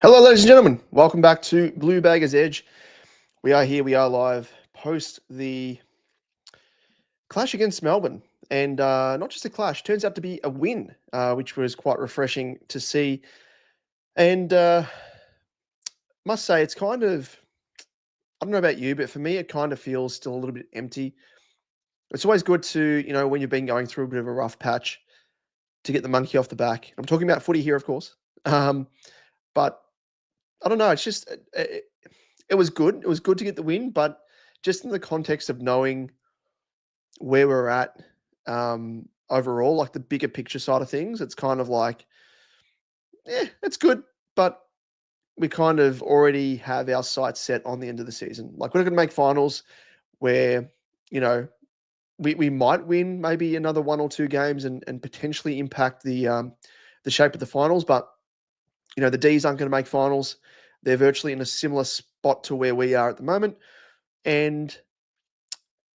Hello, ladies and gentlemen. Welcome back to Bluebaggers Edge. We are here. We are live post the clash against Melbourne. And not just a clash, turns out to be a win, which was quite refreshing to see. And must say, it's kind of, I don't know about you, but for me, it kind of feels still a little bit empty. It's always good to, when you've been going through a bit of a rough patch, to get the monkey off the back. I'm talking about footy here, of course. But I don't know. It's just it was good. It was good to get the win, but just in the context of knowing where we're at overall, like the bigger picture side of things, it's kind of like, it's good, but we kind of already have our sights set on the end of the season. Like we're not going to make finals where we might win maybe another one or two games and potentially impact the shape of the finals, but the D's aren't going to make finals. They're virtually in a similar spot to where we are at the moment. And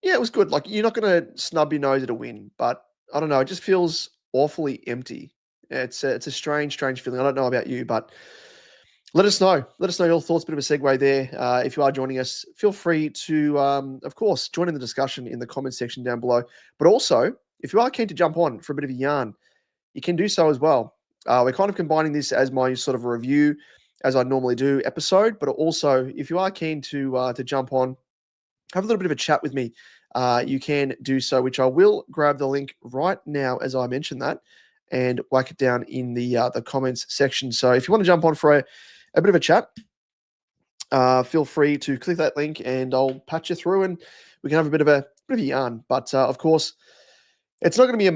yeah, it was good. Like you're not going to snub your nose at a win, but I don't know. It just feels awfully empty. It's a strange feeling. I don't know about you, but let us know. Let us know your thoughts. Bit of a segue there. If you are joining us, feel free to, of course, join in the discussion in the comment section down below. But also, if you are keen to jump on for a bit of a yarn, you can do so as well. We're kind of combining this as my sort of a review, as I normally do, episode. But also, if you are keen to jump on, have a little bit of a chat with me, you can do so, which I will grab the link right now as I mention that and whack it down in the comments section. So if you want to jump on for a bit of a chat, feel free to click that link and I'll patch you through and we can have a bit of a yarn. But of course, it's not going to be a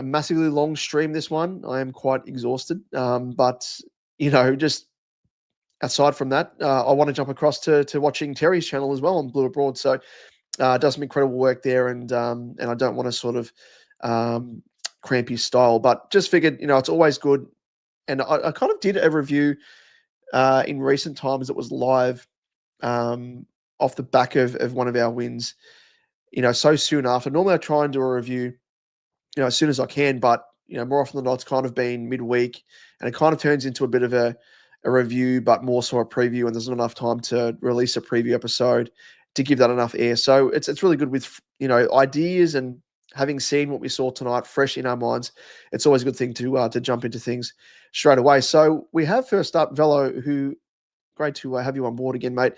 massively long stream, this one. I am quite exhausted. But, just aside from that, I want to jump across to watching Terry's channel as well on Blue Abroad. So does some incredible work there and I don't want to sort of cramp his style, but just figured, it's always good. And I kind of did a review in recent times that was live off the back of one of our wins, so soon after. Normally I try and do a review, as soon as I can, but, more often than not, it's kind of been midweek and it kind of turns into a bit of a review, but more so a preview, and there's not enough time to release a preview episode to give that enough air. So it's really good with, ideas and having seen what we saw tonight fresh in our minds. It's always a good thing to jump into things straight away. So we have first up Velo, who, great to have you on board again, mate.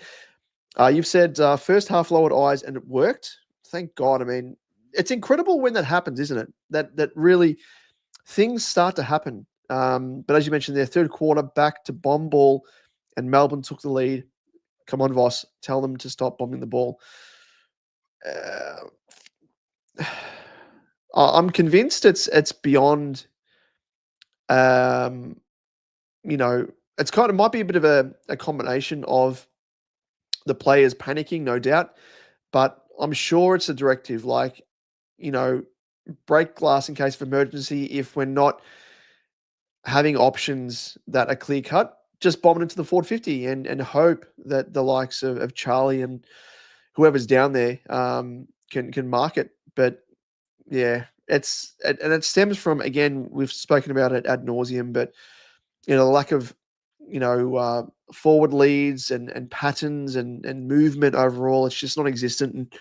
You've said first half lowered eyes and it worked. Thank God. I mean, it's incredible when that happens, isn't it? That really things start to happen. But as you mentioned there, third quarter back to bomb ball and Melbourne took the lead. Come on, Voss, tell them to stop bombing the ball. I'm convinced it's beyond, it's kind of might be a bit of a combination of the players panicking, no doubt, but I'm sure it's a directive like, break glass in case of emergency. If we're not having options that are clear cut, just bomb it into the 450 and hope that the likes of Charlie and whoever's down there can mark it. But yeah, it stems from, again, we've spoken about it ad nauseum, but the lack of forward leads and patterns and movement overall. It's just non-existent. And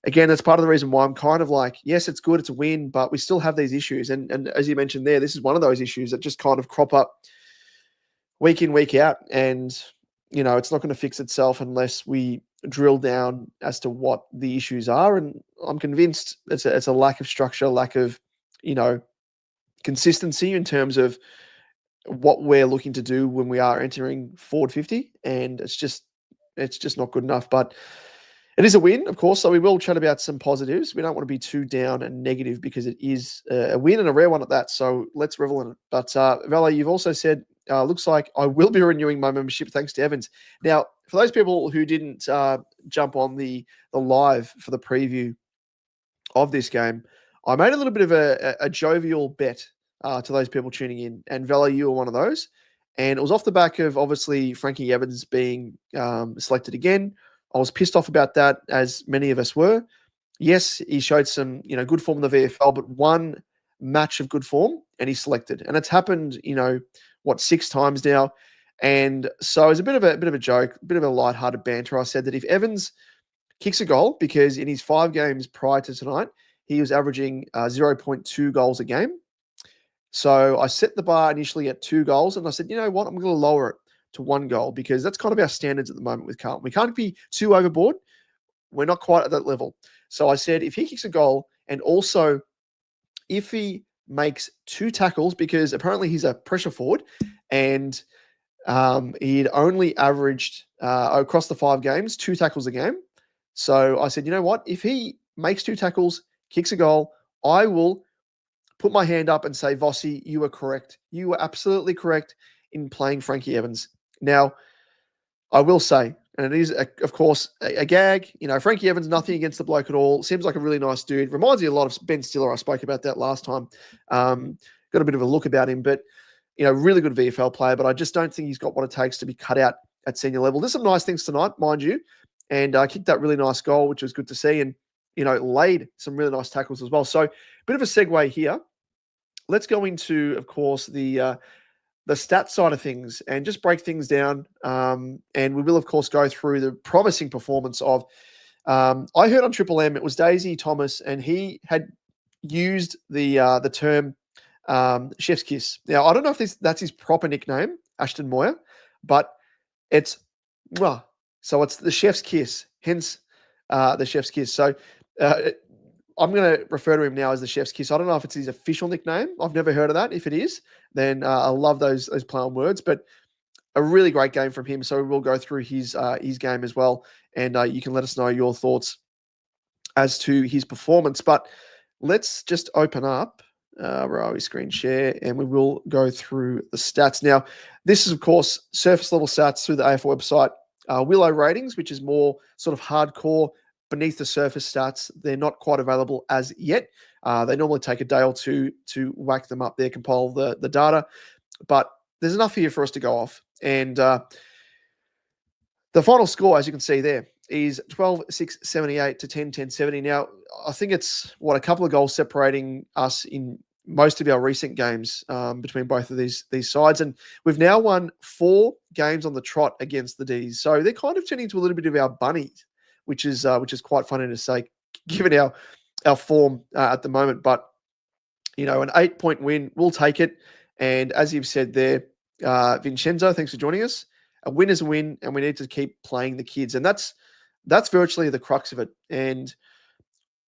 again, that's part of the reason why I'm kind of like, yes, it's good, it's a win, but we still have these issues. And as you mentioned there, this is one of those issues that just kind of crop up week in, week out. And, it's not going to fix itself unless we drill down as to what the issues are. And I'm convinced it's a lack of structure, lack of, consistency in terms of what we're looking to do when we are entering forward 50. And it's just not good enough. But it is a win, of course, so we will chat about some positives. We don't want to be too down and negative because it is a win and a rare one at that, so let's revel in it. But, Vela, you've also said looks like I will be renewing my membership thanks to Evans. Now, for those people who didn't jump on the live for the preview of this game, I made a little bit of a jovial bet to those people tuning in, and Vela, you were one of those. And it was off the back of obviously Frankie Evans being selected again. I was pissed off about that, as many of us were. Yes, he showed some good form in the VFL, but one match of good form and he's selected, and it's happened 6 times now. And so it's a bit of a joke, a bit of a lighthearted banter. I said that if Evans kicks a goal, because in his 5 games prior to tonight, he was averaging 0.2 goals a game. So I set the bar initially at 2 goals, and I said, you know what, I'm going to lower it to 1 goal, because that's kind of our standards at the moment with Carlton. We can't be too overboard. We're not quite at that level. So I said, if he kicks a goal, and also if he makes 2 tackles, because apparently he's a pressure forward, and he'd only averaged across the 5 games 2 tackles a game. So I said, you know what, if he makes 2 tackles, kicks a goal, I will put my hand up and say, Vossi, you were correct. You were absolutely correct in playing Frankie Evans. Now, I will say, and it is, of course, a gag. Frankie Evans, nothing against the bloke at all. Seems like a really nice dude. Reminds me a lot of Ben Stiller. I spoke about that last time. Got a bit of a look about him, but, really good VFL player. But I just don't think he's got what it takes to be cut out at senior level. There's some nice things tonight, mind you. And kicked that really nice goal, which was good to see. And, laid some really nice tackles as well. So, bit of a segue here. Let's go into, of course, the stats side of things and just break things down. And we will, of course, go through the promising performance of, I heard on Triple M, it was Daisy Thomas, and he had used the term chef's kiss. Now, I don't know if that's his proper nickname, Ashton Moyer, but it's, so it's the chef's kiss, hence the chef's kiss. So I'm going to refer to him now as the chef's kiss. I don't know if it's his official nickname. I've never heard of that. If it is, then I love those play on words. But a really great game from him. So we'll go through his game as well, and you can let us know your thoughts as to his performance. But let's just open up where are we, screen share, and we will go through the stats. Now, this is, of course, surface level stats through the AFL website. Willow ratings, which is more sort of hardcore, beneath the surface stats. They're not quite available as yet. They normally take a day or two to whack them up there, compile the data. But there's enough here for us to go off. And the final score, as you can see there, is 12-6-78 to 10-10-70. Now, I think it's, a couple of goals separating us in most of our recent games between both of these sides. And we've now won 4 games on the trot against the D's. So they're kind of turning into a little bit of our bunnies, which is quite funny to say, given our form at the moment. But, an 8-point win, we'll take it. And as you've said there, Vincenzo, thanks for joining us. A win is a win, and we need to keep playing the kids. And that's virtually the crux of it. And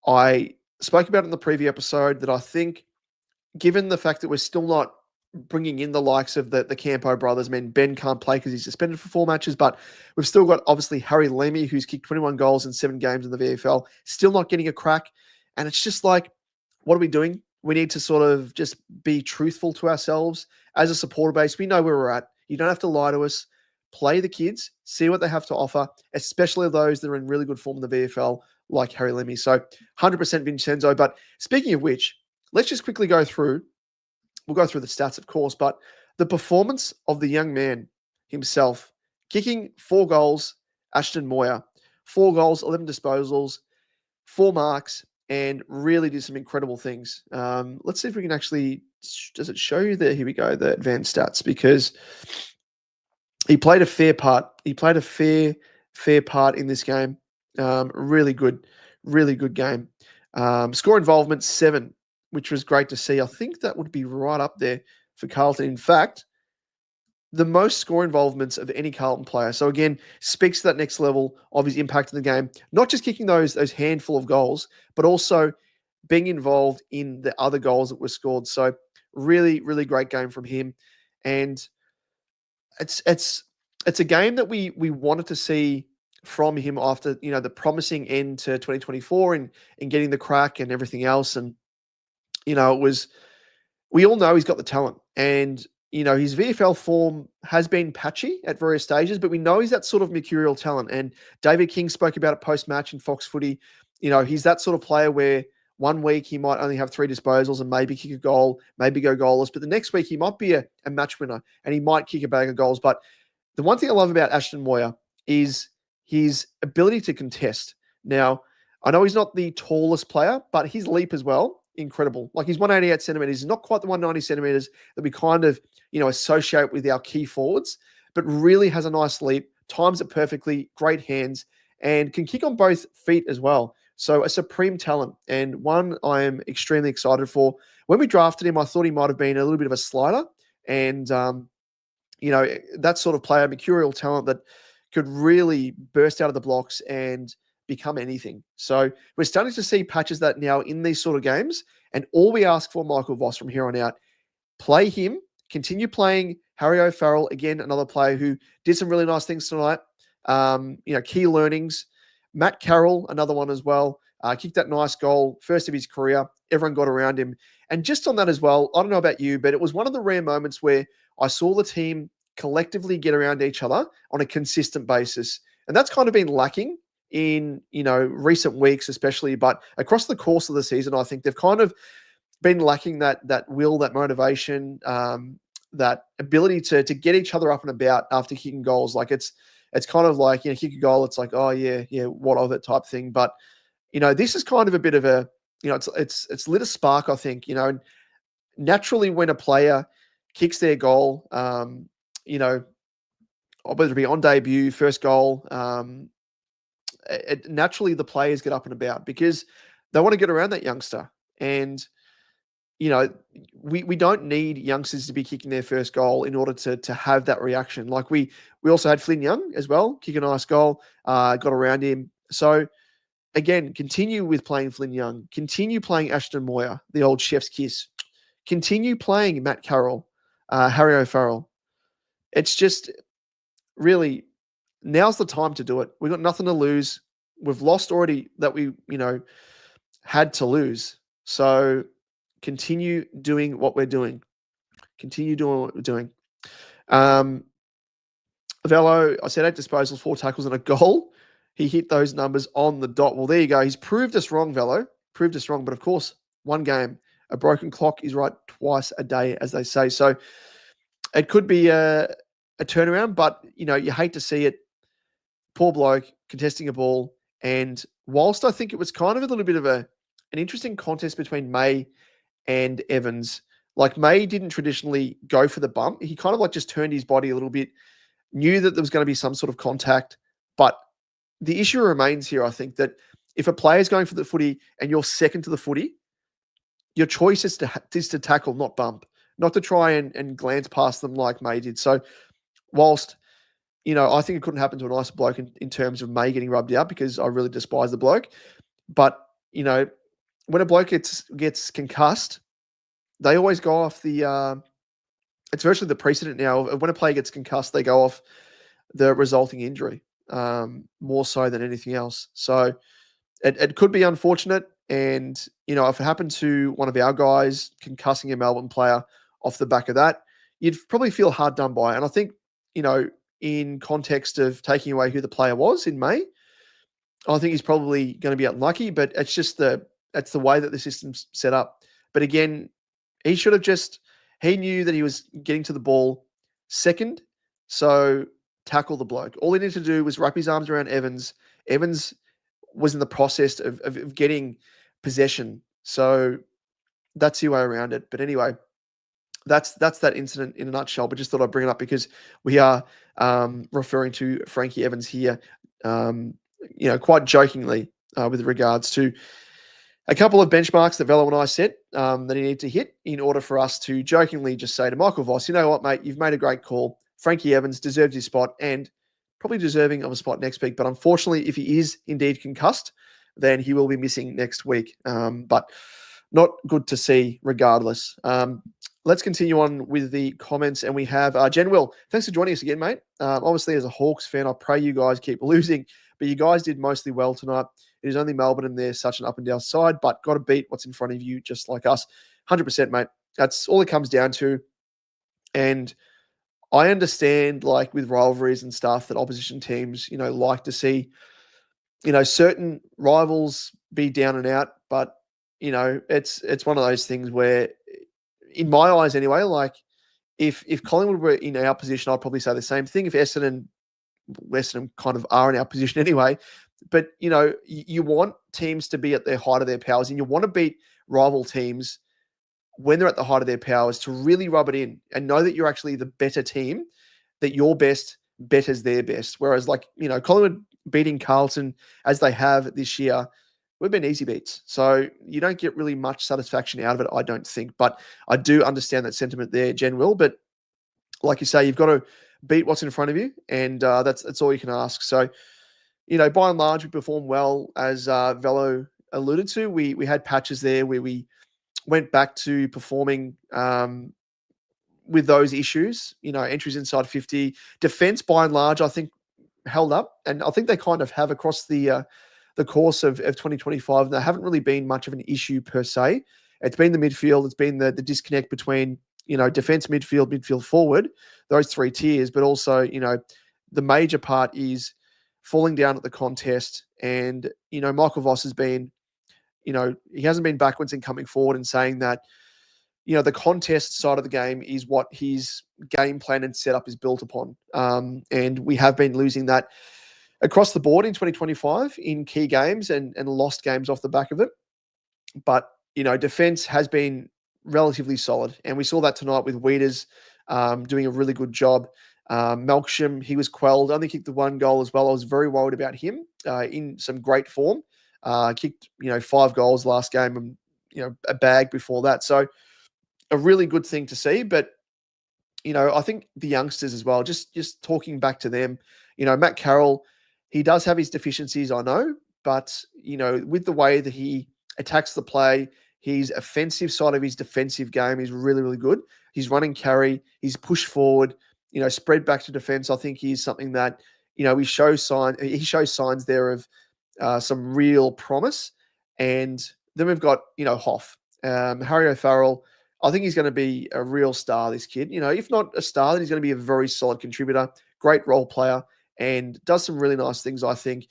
I spoke about it in the preview episode that I think, given the fact that we're still not bringing in the likes of the Campo brothers, Ben can't play because he's suspended for 4 matches, but we've still got, obviously, Harry Lemmy, who's kicked 21 goals in 7 games in the VFL, still not getting a crack. And it's just like, what are we doing? We need to sort of just be truthful to ourselves as a supporter base. We know where we're at. You don't have to lie to us. Play the kids, see what they have to offer, especially those that are in really good form in the VFL, like Harry Lemmy. So 100% Vincenzo. But speaking of which, let's just quickly go through. We'll go through the stats, of course, but the performance of the young man himself, kicking 4 goals, Ashton Moyer, 4 goals, 11 disposals, 4 marks, and really did some incredible things. Let's see if we can actually, does it show you there? Here we go, the advanced stats, because he played a fair part. He played a fair part in this game. Really good game. Score involvement 7, which was great to see. I think that would be right up there for Carlton. In fact, the most score involvements of any Carlton player. So again, speaks to that next level of his impact in the game. Not just kicking those handful of goals, but also being involved in the other goals that were scored. So really, really great game from him. And it's a game that we wanted to see from him after, the promising end to 2024 and getting the crack and everything else. And, it was, we all know he's got the talent, and his VFL form has been patchy at various stages, but we know he's that sort of mercurial talent. And David King spoke about it post-match in Fox Footy. He's that sort of player where one week he might only have 3 disposals and maybe kick a goal, maybe go goalless, but the next week he might be a match winner and he might kick a bag of goals. But the one thing I love about Ashton Moir is his ability to contest. Now, I know he's not the tallest player, but his leap as well, incredible. Like he's 188 centimeters. He's not quite the 190 centimeters that we kind of, associate with our key forwards, but really has a nice leap, times it perfectly, great hands, and can kick on both feet as well. So a supreme talent and one I am extremely excited for. When we drafted him, I thought he might have been a little bit of a slider and, that sort of player, mercurial talent that could really burst out of the blocks and become anything. So we're starting to see patches that now in these sort of games. And all we ask for Michael Voss from here on out, play him, continue playing Harry O'Farrell, again, another player who did some really nice things tonight. Key learnings. Matt Carroll, another one as well, kicked that nice goal, first of his career. Everyone got around him. And just on that as well, I don't know about you, but it was one of the rare moments where I saw the team collectively get around each other on a consistent basis. And that's kind of been lacking in, recent weeks, especially, but across the course of the season, I think they've kind of been lacking that will, that motivation, that ability to get each other up and about after kicking goals. Like it's kind of like, kick a goal, it's like, oh yeah, what of it type thing. But this is kind of a bit of a, it's lit a spark, I think, and naturally when a player kicks their goal, whether it be on debut, first goal, naturally the players get up and about because they want to get around that youngster. And we don't need youngsters to be kicking their first goal in order to have that reaction. Like we also had Flynn Young as well, kick a nice goal, got around him. So again, continue with playing Flynn Young, continue playing Ashton Moir, the old chef's kiss, continue playing Matt Carroll, Harry O'Farrell. It's just really now's the time to do it. We've got nothing to lose. We've lost already that we, had to lose. So continue doing what we're doing. Continue doing what we're doing. Velo, I said 8 disposals, 4 tackles, and a goal. He hit those numbers on the dot. Well, there you go. He's proved us wrong, Velo. Proved us wrong. But of course, one game, a broken clock is right twice a day, as they say. So it could be a turnaround, but you hate to see it. Poor bloke contesting a ball. And whilst I think it was kind of a little bit of an interesting contest between May and Evans, like May didn't traditionally go for the bump. He kind of like just turned his body a little bit, knew that there was going to be some sort of contact. But the issue remains here, I think, that if a player is going for the footy and you're second to the footy, your choice is to tackle, not bump, not to try and glance past them like May did. So whilst, I think it couldn't happen to a nicer bloke in terms of May getting rubbed out because I really despise the bloke. But, when a bloke gets concussed, they always go off the it's virtually the precedent now of when a player gets concussed, they go off the resulting injury more so than anything else. So it could be unfortunate. And, if it happened to one of our guys concussing a Melbourne player off the back of that, you'd probably feel hard done by. And I think, in context of taking away who the player was in May, I think he's probably going to be unlucky, but it's just that's the way that the system's set up. But again, he should have he knew that he was getting to the ball second, so tackle the bloke. All he needed to do was wrap his arms around Evans. Evans was in the process of getting possession, so that's the way around it. But anyway, that's that incident in a nutshell. But just thought I'd bring it up because we are referring to Frankie Evans here, quite jokingly with regards to a couple of benchmarks that Velo and I set that he needed to hit in order for us to jokingly just say to Michael Voss, you know what, mate, you've made a great call. Frankie Evans deserves his spot and probably deserving of a spot next week. But unfortunately, if he is indeed concussed, then he will be missing next week. But not good to see regardless. Let's continue on with the comments. And we have Jen Will. Thanks for joining us again, mate. Obviously, as a Hawks fan, I pray you guys keep losing. But you guys did mostly well tonight. It is only Melbourne and they're such an up and down side, but got to beat what's in front of you just like us. 100%, mate. That's all it comes down to. And I understand, like with rivalries and stuff, that opposition teams, like to see, certain rivals be down and out. But it's one of those things where, in my eyes, anyway, like if Collingwood were in our position, I'd probably say the same thing. If Essendon kind of are in our position anyway, but you want teams to be at their height of their powers, and you want to beat rival teams when they're at the height of their powers to really rub it in and know that you're actually the better team, that your best betters their best. Whereas, like, Collingwood beating Carlton as they have this year, we've been easy beats. So you don't get really much satisfaction out of it, I don't think. But I do understand that sentiment there, Jen will. But like you say, you've got to beat what's in front of you, and that's all you can ask. So, by and large, we performed well, as Velo alluded to. We had patches there where we went back to performing with those issues, entries inside 50. Defense, by and large, I think held up, and I think they kind of have across the course of 2025. And there haven't really been much of an issue per se. It's been the midfield. It's been the disconnect between, defense, midfield forward, those three tiers, but also, the major part is falling down at the contest. And, Michael Voss has been, he hasn't been backwards in coming forward and saying that, the contest side of the game is what his game plan and setup is built upon. And we have been losing that across the board in 2025 in key games and lost games off the back of it. But, defense has been relatively solid. And we saw that tonight with Weeders doing a really good job. Melksham, he was quelled, only kicked the one goal as well. I was very worried about him in some great form. Kicked, 5 goals last game and, a bag before that. So a really good thing to see. But, I think the youngsters as well, just talking back to them, Matt Carroll, he does have his deficiencies, I know, but, with the way that he attacks the play, his offensive side of his defensive game is really, really good. His running carry, his push forward, spread back to defense. I think he's something that, he shows signs there of some real promise. And then we've got, Hoff, Harry O'Farrell. I think he's going to be a real star, this kid. If not a star, then he's going to be a very solid contributor, great role player, and does some really nice things, I think,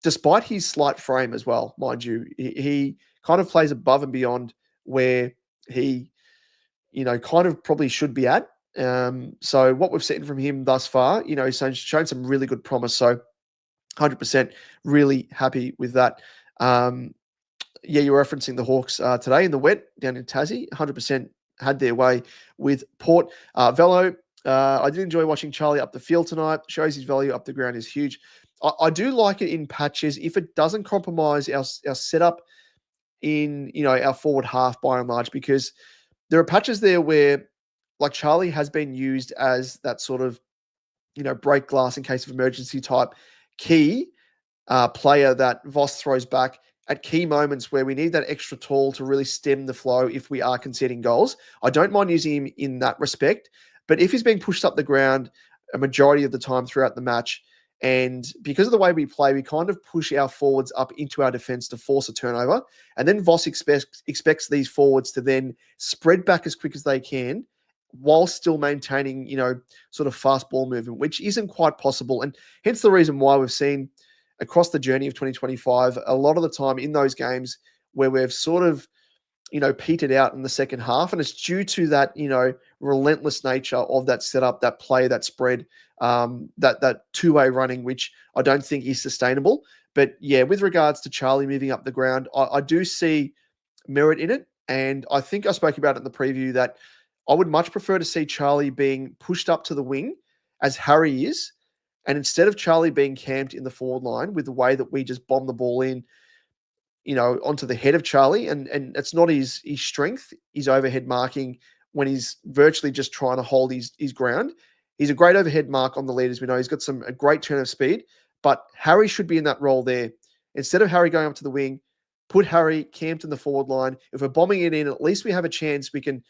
despite his slight frame as well, mind you. He kind of plays above and beyond where he, kind of probably should be at. So what we've seen from him thus far, he's shown some really good promise. So 100% really happy with that. Yeah, you were referencing the Hawks today in the wet down in Tassie. 100% had their way with Port. Velo, I did enjoy watching Charlie up the field tonight. Shows his value up the ground is huge. I do like it in patches if it doesn't compromise our setup in, our forward half by and large, because there are patches there where, like, Charlie has been used as that sort of, break glass in case of emergency type key player that Voss throws back at key moments where we need that extra tall to really stem the flow if we are conceding goals. I don't mind using him in that respect, but if he's being pushed up the ground a majority of the time throughout the match, and because of the way we play, we kind of push our forwards up into our defense to force a turnover, and then Voss expects these forwards to then spread back as quick as they can while still maintaining, sort of fast ball movement, which isn't quite possible. And hence the reason why we've seen across the journey of 2025, a lot of the time in those games where we've sort of, petered out in the second half. And it's due to that, relentless nature of that setup, that play, that spread, that two-way running, which I don't think is sustainable. But yeah, with regards to Charlie moving up the ground, I do see merit in it. And I think I spoke about it in the preview that I would much prefer to see Charlie being pushed up to the wing as Harry is. And instead of Charlie being camped in the forward line with the way that we just bomb the ball in, onto the head of Charlie, and it's not his strength, his overhead marking when he's virtually just trying to hold his ground. He's a great overhead mark on the lead, as we know. He's got a great turn of speed, but Harry should be in that role there. Instead of Harry going up to the wing, put Harry camped in the forward line. If we're bombing it in, at least we have a chance we can,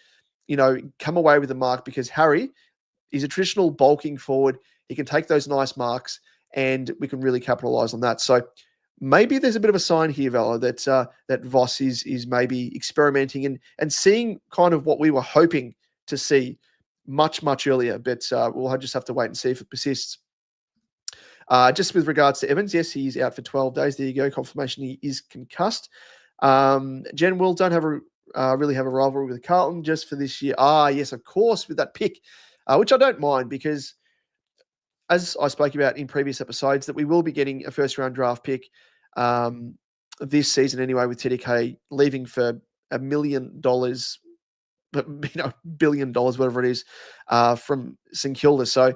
come away with the mark, because Harry is a traditional bulking forward. He can take those nice marks, and we can really capitalize on that. So maybe there's a bit of a sign here, Velo, that that Voss is maybe experimenting and seeing kind of what we were hoping to see much earlier, but we'll just have to wait and see if it persists. Just with regards to Evans, yes, he's out for 12 days. There you go. Confirmation he is concussed. Jen Will don't have really have a rivalry with Carlton just for this year. Yes, of course, with that pick, which I don't mind because, as I spoke about in previous episodes, that we will be getting a first-round draft pick this season anyway, with TDK leaving for $1 million, $1 billion, whatever it is, from St Kilda. So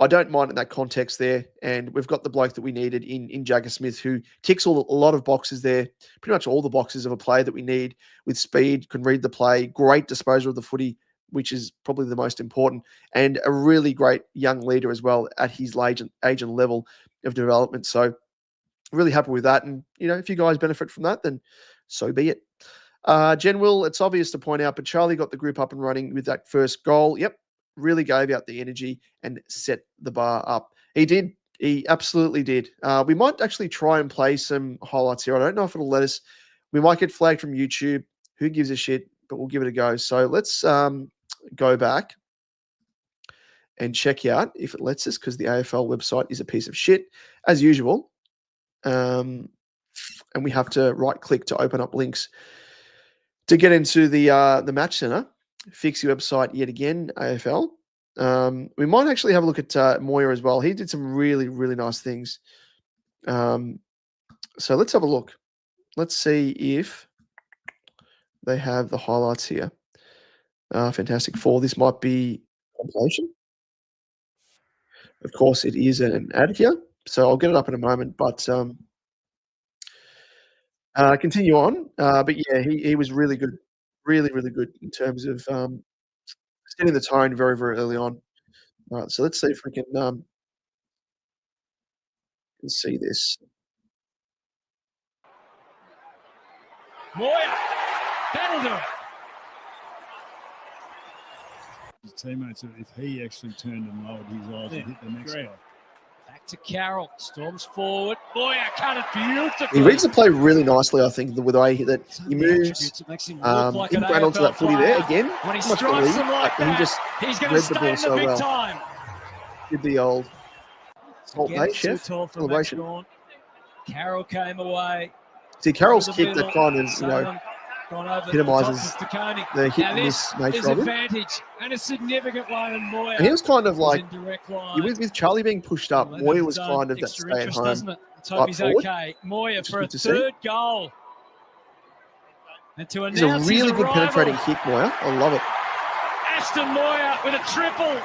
I don't mind in that context there. And we've got the bloke that we needed in Jagger Smith, who ticks a lot of boxes there, pretty much all the boxes of a player that we need, with speed, can read the play, great disposal of the footy, which is probably the most important, and a really great young leader as well at his age and level of development. So really happy with that. And, if you guys benefit from that, then so be it. Jen Will, it's obvious to point out, but Charlie got the group up and running with that first goal. Yep, really gave out the energy and set the bar up. He did. He absolutely did. We might actually try and play some highlights here. I don't know if it'll let us. We might get flagged from YouTube. Who gives a shit? But we'll give it a go. So let's go back and check out if it lets us, because the AFL website is a piece of shit, as usual. And we have to right-click to open up links to get into the match center. Fix your website yet again, AFL. We might actually have a look at Moya as well. He did some really, really nice things. So let's have a look. Let's see if they have the highlights here. Fantastic Four. This might be compilation. Of course, it is an ad here, so I'll get it up in a moment. But continue on. But yeah, he was really good, really, really good in terms of setting the tone very, very early on. All right, so let's see if we can see this. Moya, that'll do it. His teammates, if he actually turned and lowered his eyes and hit the next guy. Back to Carroll, storms forward. Moya cut it beautifully. He reads the play really nicely, I think, with the way that he moves. Didn't ran onto that footy there again. When he Much strikes believe, him like but he that, just he's going read to the stay ball in the so big well. time. Did the old Salt Bay chef celebration. Carroll came away. See, Carroll's kick that kind of, epitomises the hit and miss nature of it. Advantage and a significant one, and Moya. And he was kind of like, in direct line. with Charlie being pushed up, Moya was kind of that stay at home. Let's hope he's okay. Moya for a third goal. And to He's a really good penetrating kick, Moya. I love it. Aston Moya with a triple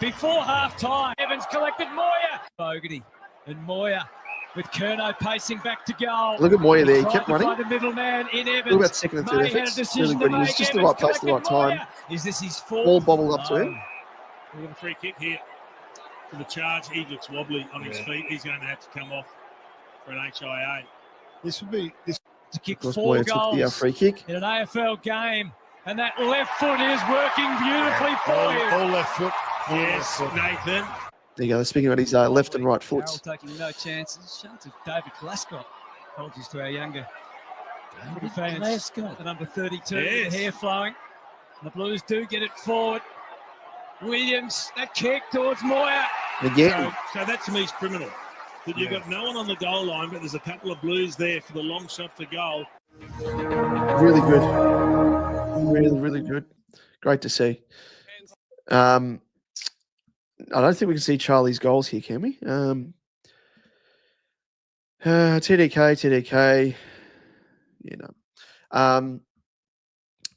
before half-time. Evans collected Moya. Fogarty and Moya with Curnow pacing back to goal. Look at Moya there. He kept running. The middleman in Evans. Look about second and third efforts. Really good. He was just the right place at the right time. Is this his fourth? Ball bobbled up to him. We've got a free kick here for the charge. He looks wobbly on his feet. He's going to have to come off for an HIA. This would be to kick four 4 goals. goals the free kick in an AFL game, and that left foot is working beautifully for you. All left foot. Yes, Nathan. There you go. Speaking about his left and right foots. Carroll taking no chances. Shout out to David Glasgow. Apologies to our younger fans. The number 32 with the hair flowing. And the Blues do get it forward. Williams, that kick towards Moya. Again. So that to me is criminal. That you've got no one on the goal line, but there's a couple of Blues there for the long shot for goal. Really good. Really, really good. Great to see. I don't think we can see Charlie's goals here, can we? TDK.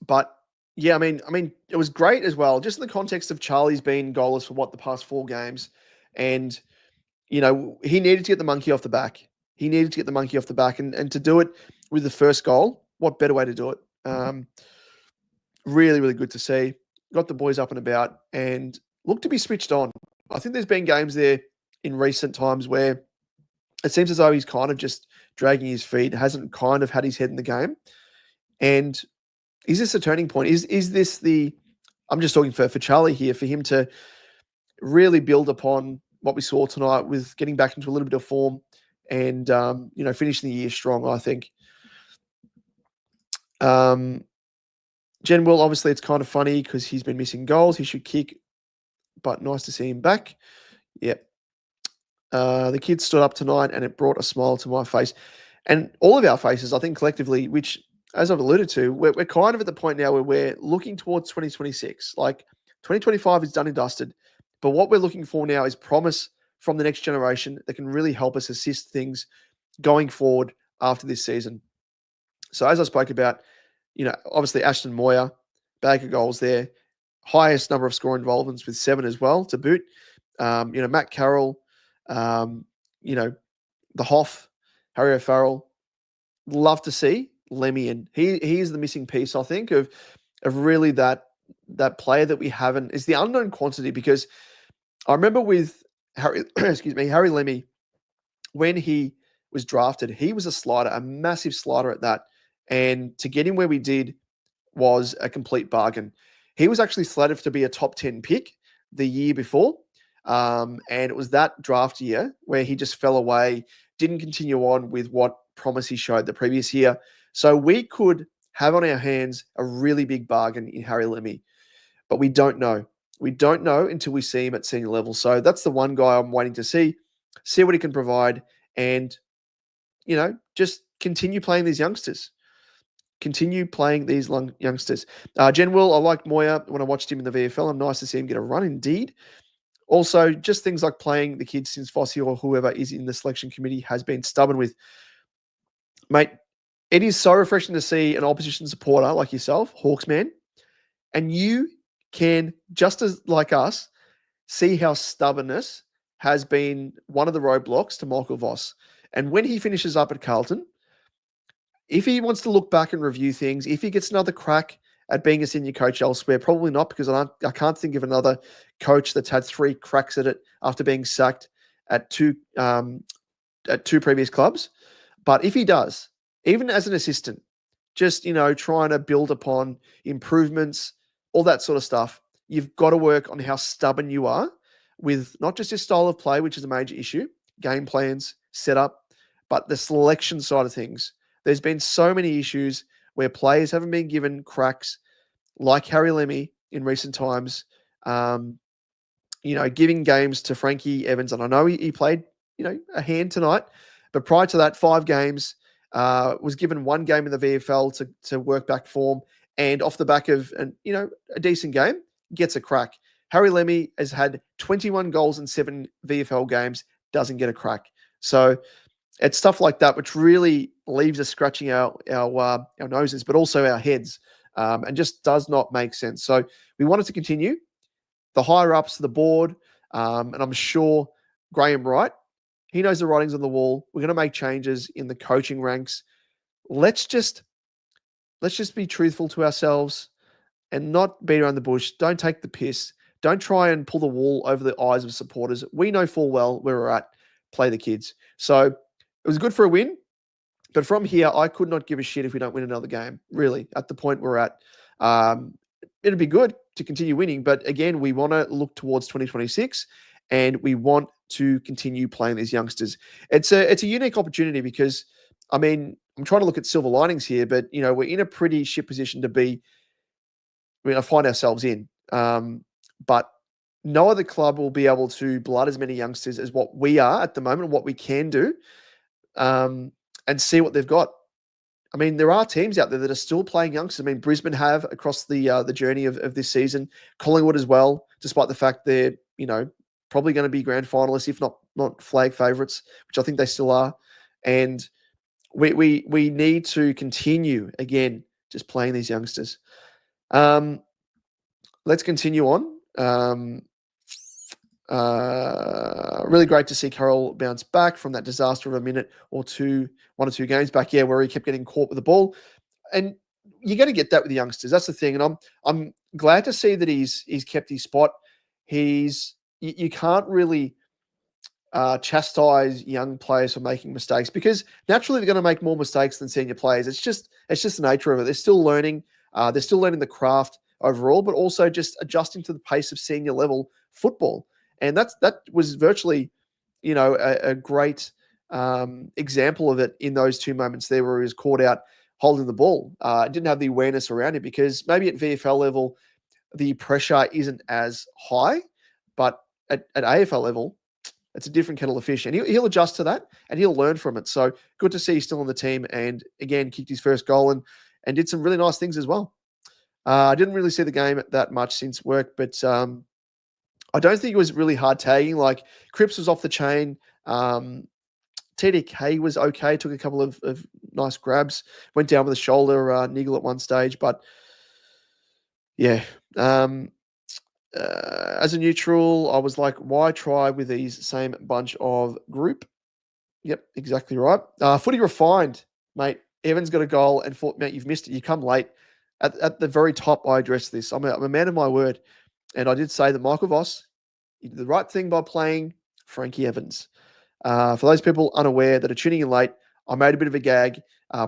But yeah, I mean, it was great as well, just in the context of Charlie's been goalless for the past 4 games. And, he needed to get the monkey off the back. And to do it with the first goal, what better way to do it? Really, really good to see. Got the boys up and about and looked to be switched on. I think there's been games there in recent times where it seems as though he's kind of just dragging his feet, hasn't kind of had his head in the game. And is this a turning point? Is this I'm just talking for Charlie here, for him to really build upon what we saw tonight with getting back into a little bit of form and, finishing the year strong, I think. Jen Will, obviously, it's kind of funny because he's been missing goals. He should kick, but nice to see him back. Yep. The kids stood up tonight and it brought a smile to my face. And all of our faces, I think collectively, which, as I've alluded to, we're kind of at the point now where we're looking towards 2026. Like 2025 is done and dusted. But what we're looking for now is promise from the next generation that can really help us assist things going forward after this season. So as I spoke about, obviously Ashton Moyer, bag of goals there, highest number of score involvements with 7 as well to boot. Matt Carroll, the Hoff, Harry O'Farrell. Love to see Lemmy in. He is the missing piece, I think, of really that player that we haven't, is the unknown quantity, because I remember with Harry Lemmy, when he was drafted, he was a slider, a massive slider at that. And to get him where we did was a complete bargain. He was actually slated to be a top 10 pick the year before. And it was that draft year where he just fell away, didn't continue on with what promise he showed the previous year. So we could have on our hands a really big bargain in Harry Lemmy, but we don't know. We don't know until we see him at senior level. So that's the one guy I'm waiting to see what he can provide, and, just continue playing these youngsters. Continue playing these youngsters. Jen Will, I like Moyer when I watched him in the VFL. I'm nice to see him get a run indeed. Also, just things like playing the kids since Fossey or whoever is in the selection committee has been stubborn with. Mate, it is so refreshing to see an opposition supporter like yourself, Hawks man, and you can, just as like us, see how stubbornness has been one of the roadblocks to Michael Voss. And when he finishes up at Carlton, if he wants to look back and review things, if he gets another crack at being a senior coach elsewhere, probably not, because I can't think of another coach that's had 3 cracks at it after being sacked at two previous clubs. But if he does, even as an assistant, just, trying to build upon improvements, all that sort of stuff, you've got to work on how stubborn you are with not just your style of play, which is a major issue, game plans, setup, but the selection side of things. There's been so many issues where players haven't been given cracks, like Harry Lemmy in recent times, giving games to Frankie Evans. And I know he played, a hand tonight, but prior to that, 5 games, was given 1 game in the VFL to work back form, and off the back of a decent game, gets a crack. Harry Lemmy has had 21 goals in 7 VFL games, doesn't get a crack. So it's stuff like that which really leaves us scratching our noses, but also our heads, and just does not make sense. So we want it to continue. The higher ups to the board, and I'm sure Graham Wright, he knows the writings on the wall. We're going to make changes in the coaching ranks. Let's just be truthful to ourselves and not beat around the bush. Don't take the piss. Don't try and pull the wool over the eyes of supporters. We know full well where we're at. Play the kids. So it was good for a win, but from here, I could not give a shit if we don't win another game, really, at the point we're at. It'd be good to continue winning, but again, we want to look towards 2026, and we want to continue playing these youngsters. It's a unique opportunity because, I'm trying to look at silver linings here, but, we're in a pretty shit position to be, find ourselves in. But no other club will be able to blood as many youngsters as what we are at the moment, what we can do, and see what they've got. There are teams out there that are still playing youngsters. Brisbane have across the journey of this season. Collingwood as well, despite the fact they're, probably going to be grand finalists, if not flag favourites, which I think they still are. And we need to continue, again, just playing these youngsters. Let's continue on. Really great to see Carroll bounce back from that disaster of one or two games back, where he kept getting caught with the ball. And you're going to get that with the youngsters. That's the thing. And I'm glad to see that he's kept his spot. You can't really chastise young players for making mistakes, because naturally they're going to make more mistakes than senior players. It's just the nature of it. They're still learning. They're still learning the craft overall, but also just adjusting to the pace of senior level football. And that was virtually, a great example of it in those 2 moments there where he was caught out holding the ball. Didn't have the awareness around it because maybe at VFL level, the pressure isn't as high, but at AFL level, it's a different kettle of fish. And he'll adjust to that and he'll learn from it. So good to see he's still on the team and again, kicked his first goal and did some really nice things as well. I didn't really see the game that much since work, but I don't think it was really hard tagging. Like Cripps was off the chain. TDK was okay, took a couple of nice grabs, went down with a shoulder niggle at one stage, but yeah. As a neutral, I was like, why try with these same bunch of group? Yep, exactly right. Footy refined, mate. Evans got a goal and thought, mate, you've missed it. You come late. At the very top, I addressed this. I'm a man of my word. And I did say that Michael Voss, he did the right thing by playing Frankie Evans. For those people unaware that are tuning in late, I made a bit of a gag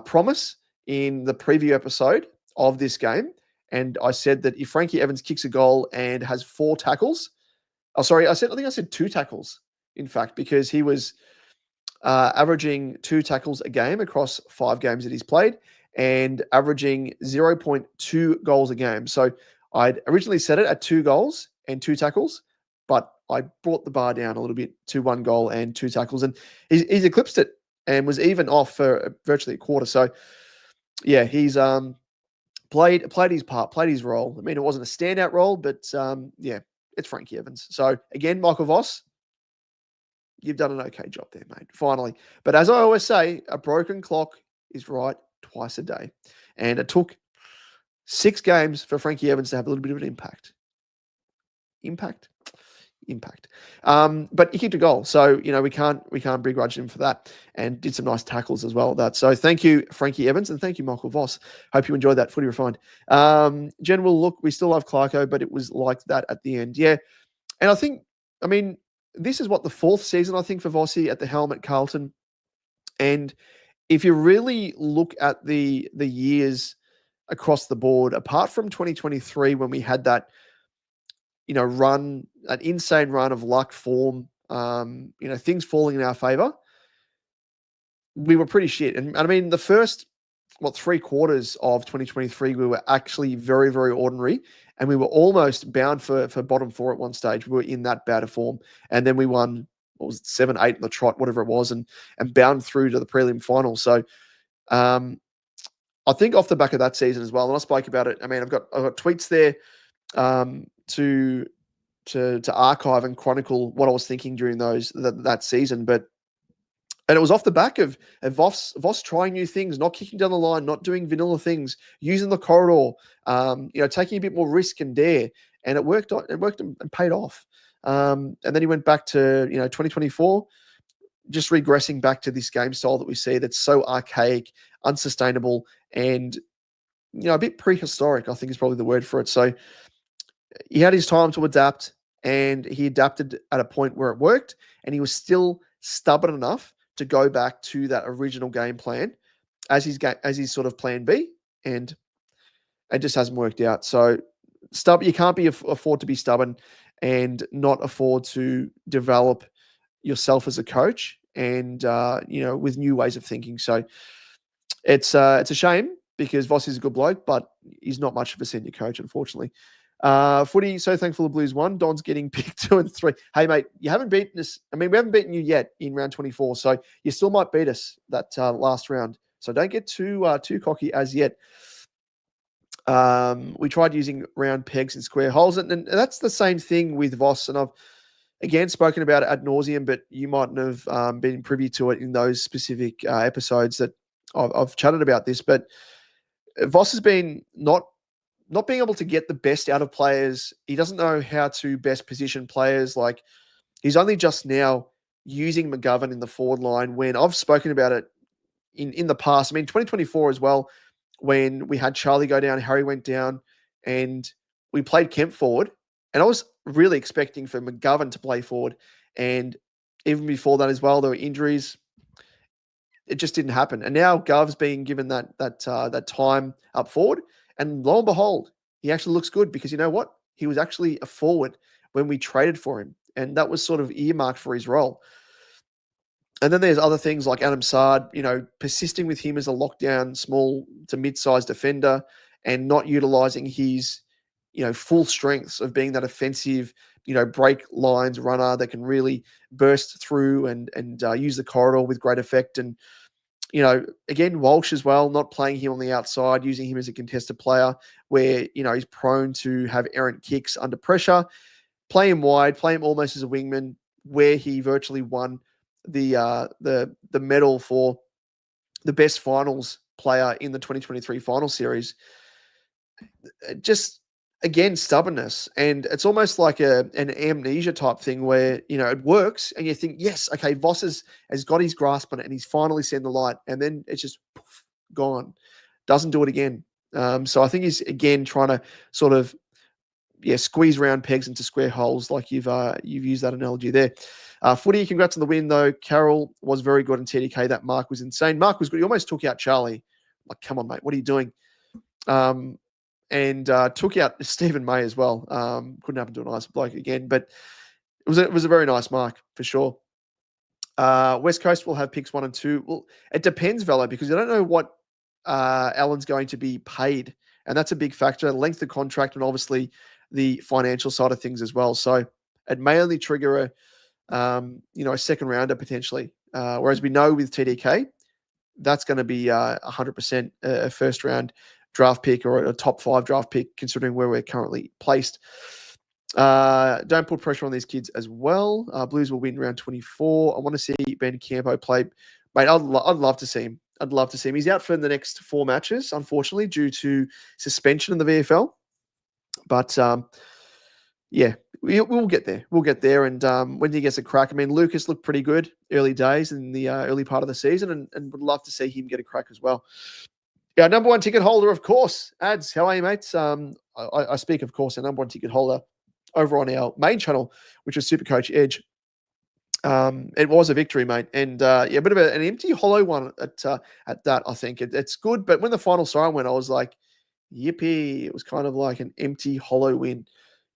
promise in the preview episode of this game. And I said that if Frankie Evans kicks a goal and has 4 tackles, I think I said 2 tackles, in fact, because he was averaging 2 tackles a game across 5 games that he's played and averaging 0.2 goals a game. So I'd originally set it at 2 goals and 2 tackles, but I brought the bar down a little bit to 1 goal and 2 tackles, and he's eclipsed it and was even off for virtually a quarter. So yeah, he's played his part, played his role. I mean, it wasn't a standout role, but yeah, it's Frankie Evans. So again, Michael Voss, you've done an okay job there, mate. Finally. But as I always say, a broken clock is right twice a day. And it took 6 games for Frankie Evans to have a little bit of an impact. Impact. But he kicked a goal. So, we can't begrudge him for that, and did some nice tackles as well. So thank you, Frankie Evans, and thank you, Michael Voss. Hope you enjoyed that footy refined. General look, we still love Clarko, but it was like that at the end. Yeah. And I mean, this is what the 4th season, I think, for Vossi at the helm at Carlton. And if you really look at the years across the board, apart from 2023, when we had that, run, an insane run of luck, form, things falling in our favor, we were pretty shit. And I mean, the first, 3 quarters of 2023, we were actually very, very ordinary. And we were almost bound for bottom 4 at one stage. We were in that bad of form. And then we won, 7, 8 in the trot, whatever it was, and bound through to the prelim final. So I think off the back of that season as well, and I spoke about it. I mean, I've got tweets there to archive and chronicle what I was thinking during that season. And it was off the back of Voss trying new things, not kicking down the line, not doing vanilla things, using the corridor, taking a bit more risk and dare, and it worked and paid off. And then he went back to 2024, just regressing back to this game style that we see that's so archaic, unsustainable, and a bit prehistoric, I think is probably the word for it. So he had his time to adapt, and he adapted at a point where it worked, and he was still stubborn enough to go back to that original game plan as his sort of plan B, and it just hasn't worked out. So you can't afford to be stubborn and not afford to develop yourself as a coach and with new ways of thinking. So it's a shame because Voss is a good bloke, but he's not much of a senior coach, unfortunately. Footy, so thankful the Blues won. Don's getting picked 2 and 3. Hey, mate, you haven't beaten us. I mean, we haven't beaten you yet in round 24, so you still might beat us that last round. So don't get too cocky as yet. We tried using round pegs and square holes, and that's the same thing with Voss. And I've again spoken about it ad nauseum, but you mightn't have been privy to it in those specific episodes that I've chatted about this. But Voss has been not being able to get the best out of players. He doesn't know how to best position players. Like, he's only just now using McGovern in the forward line when I've spoken about it in the past. I mean, 2024 as well, when we had Charlie go down, Harry went down, and we played Kemp forward. And I was really expecting for McGovern to play forward. And even before that as well, there were injuries. It just didn't happen. And now Gov's being given that time up forward. And lo and behold, he actually looks good because you know what? He was actually a forward when we traded for him. And that was sort of earmarked for his role. And then there's other things like Adam Sard, persisting with him as a lockdown small to mid-sized defender and not utilising his, full strengths of being that offensive, break lines runner that can really burst through and use the corridor with great effect. And, again, Walsh as well, not playing him on the outside, using him as a contested player where, he's prone to have errant kicks under pressure. Play him wide, play him almost as a wingman, where he virtually won the medal for the best finals player in the 2023 final series. Just again, stubbornness, and it's almost like an amnesia type thing where it works, and you think, yes, okay, Voss has got his grasp on it, and he's finally seen the light, and then it's just poof, gone. Doesn't do it again. So I think he's again trying to sort of squeeze round pegs into square holes, like you've used that analogy there. Footy, congrats on the win, though. Carroll was very good in TDK. That mark was insane. Mark was good. He almost took out Charlie. Like, come on, mate. What are you doing? And took out Stephen May as well. Couldn't happen to a nice bloke again, but it was a very nice mark for sure. West Coast will have picks 1 and 2. Well, it depends, Velo, because you don't know what Allen's going to be paid, and that's a big factor. Length of contract and obviously the financial side of things as well. So it may only trigger a second rounder potentially. Whereas we know with TDK, that's going to be 100% a first round draft pick or a top 5 draft pick, considering where we're currently placed. Don't put pressure on these kids as well. Blues will win round 24. I want to see Ben Campo play. Mate, I'd love to see him. I'd love to see him. He's out for the next 4 matches, unfortunately, due to suspension in the VFL. But we'll get there. We'll get there. And when he gets a crack, I mean, Lucas looked pretty good early days in the early part of the season, and would love to see him get a crack as well. Yeah, number 1 ticket holder, of course. Ads, how are you, mates? I speak, of course, our number 1 ticket holder over on our main channel, which is Supercoach Edge. It was a victory, mate, and a bit of an empty, hollow one at that. I think it's good, but when the final siren went, I was like, yippee! It was kind of like an empty, hollow win,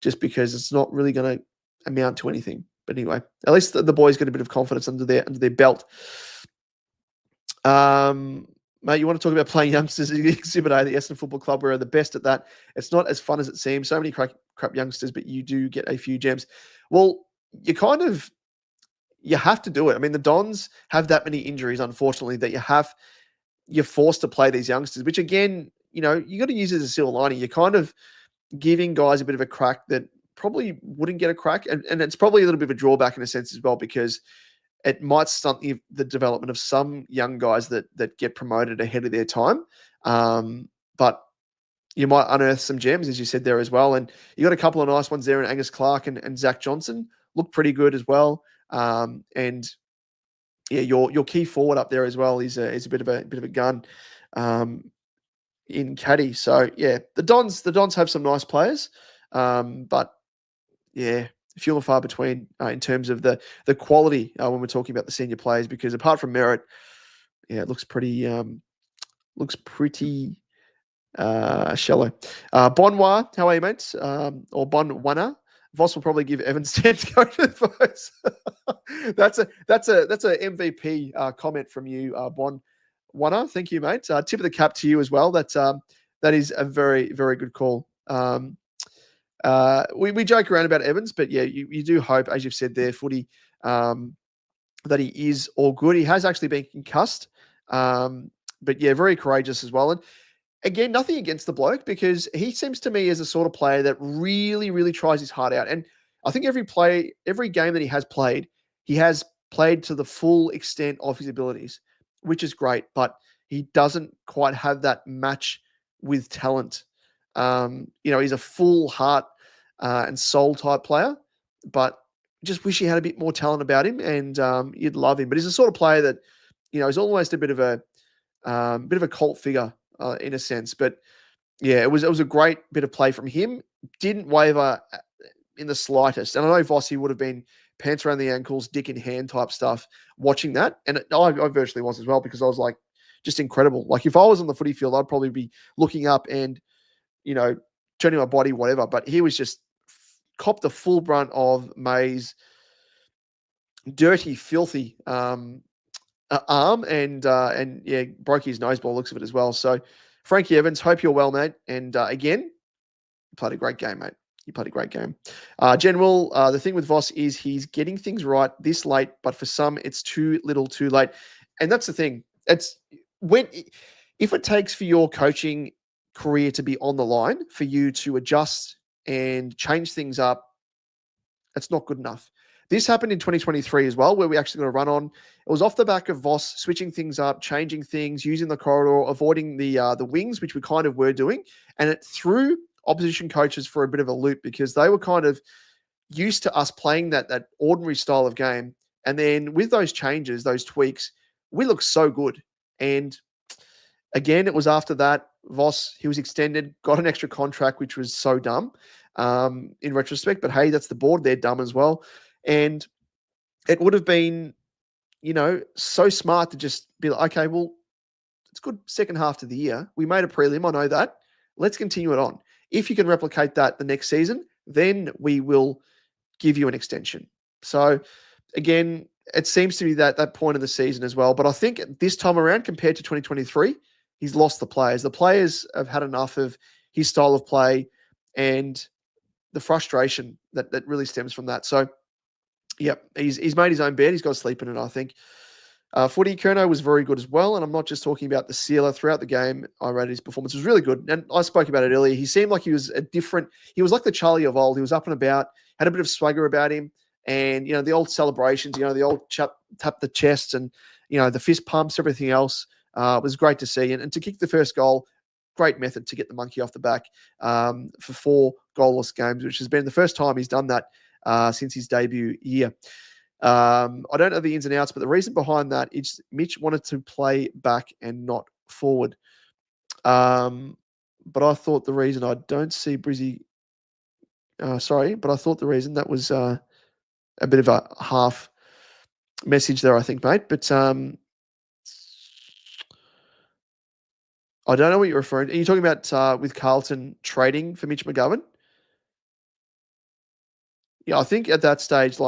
just because it's not really going to amount to anything. But anyway, at least the boys get a bit of confidence under their belt. Mate, you want to talk about playing youngsters in Exhibit A, the Essendon Football Club? We're the best at that. It's not as fun as it seems. So many crap youngsters, but you do get a few gems. Well, you have to do it. I mean, the Dons have that many injuries, unfortunately, that you're forced to play these youngsters, which again, you got to use it as a silver lining. You're kind of giving guys a bit of a crack that probably wouldn't get a crack. And it's probably a little bit of a drawback in a sense as well, because it might stunt the development of some young guys that get promoted ahead of their time. But you might unearth some gems, as you said there as well. And you got a couple of nice ones there in Angus Clark and Zach Johnson. Look pretty good as well. And yeah, your key forward up there as well is a bit of a gun in Caddy. So yeah, the Dons have some nice players, but yeah, few and far between in terms of the quality when we're talking about the senior players, because apart from merit, yeah, it looks pretty shallow. Bonwa, how are you, mates? Or Bonwana? Voss will probably give Evans 10 to go to the votes. That's a MVP comment from you, Bonwana. Thank you, mate. Tip of the cap to you as well. That is a very, very good call. We joke around about Evans, but yeah, you do hope, as you've said there, Footy, that he is all good. He has actually been concussed, but yeah, very courageous as well. And again, nothing against the bloke, because he seems to me as a sort of player that really, really tries his heart out. And I think every game that he has played to the full extent of his abilities, which is great, but he doesn't quite have that match with talent. He's a full heart and soul type player, but just wish he had a bit more talent about him, and you'd love him. But he's the sort of player that, he's almost a bit of a cult figure in a sense. But yeah, it was a great bit of play from him. Didn't waver in the slightest. And I know Vossi would have been pants around the ankles, dick in hand type stuff watching that. And I virtually was as well, because I was like, just incredible. Like if I was on the footy field, I'd probably be looking up and, turning my body, whatever. But he was just copped the full brunt of May's dirty, filthy arm and yeah, broke his nose by the looks of it as well. So Frankie Evans, hope you're well, mate. And again, you played a great game, mate. You played a great game. General, the thing with Voss is he's getting things right this late, but for some, it's too little too late. And that's the thing. It's if it takes for your coaching career to be on the line, for you to adjust and change things up, that's not good enough. This happened in 2023 as well, where we actually got a run on. It was off the back of Voss switching things up, changing things, using the corridor, avoiding the wings, which we kind of were doing, and it threw opposition coaches for a bit of a loop because they were kind of used to us playing that ordinary style of game. And then with those changes, those tweaks, we looked so good. And again, it was after that, Voss, he was extended, got an extra contract, which was so dumb in retrospect. But hey, that's the board. They're dumb as well. And it would have been, so smart to just be like, okay, well, it's good second half to the year. We made a prelim. I know that. Let's continue it on. If you can replicate that the next season, then we will give you an extension. So again, it seems to be that point of the season as well. But I think this time around, compared to 2023, he's lost the players. The players have had enough of his style of play and the frustration that really stems from that. So, yeah, he's made his own bed. He's got to sleep in it, I think. Footy, Kerno was very good as well. And I'm not just talking about the sealer. Throughout the game, I rated his performance. It was really good. And I spoke about it earlier. He seemed like he was he was like the Charlie of old. He was up and about, had a bit of swagger about him. And, the old celebrations, the old tap the chest and, the fist pumps, everything else was great to see. And to kick the first goal, great method to get the monkey off the back for 4 goalless games, which has been the first time he's done that since his debut year. I don't know the ins and outs, but the reason behind that is Mitch wanted to play back and not forward. But I thought the reason I don't see Brizzy, but I thought the reason that was a bit of a half message there, I think, mate. But I don't know what you're referring to. Are you talking about with Carlton trading for Mitch McGovern? Yeah, I think at that stage,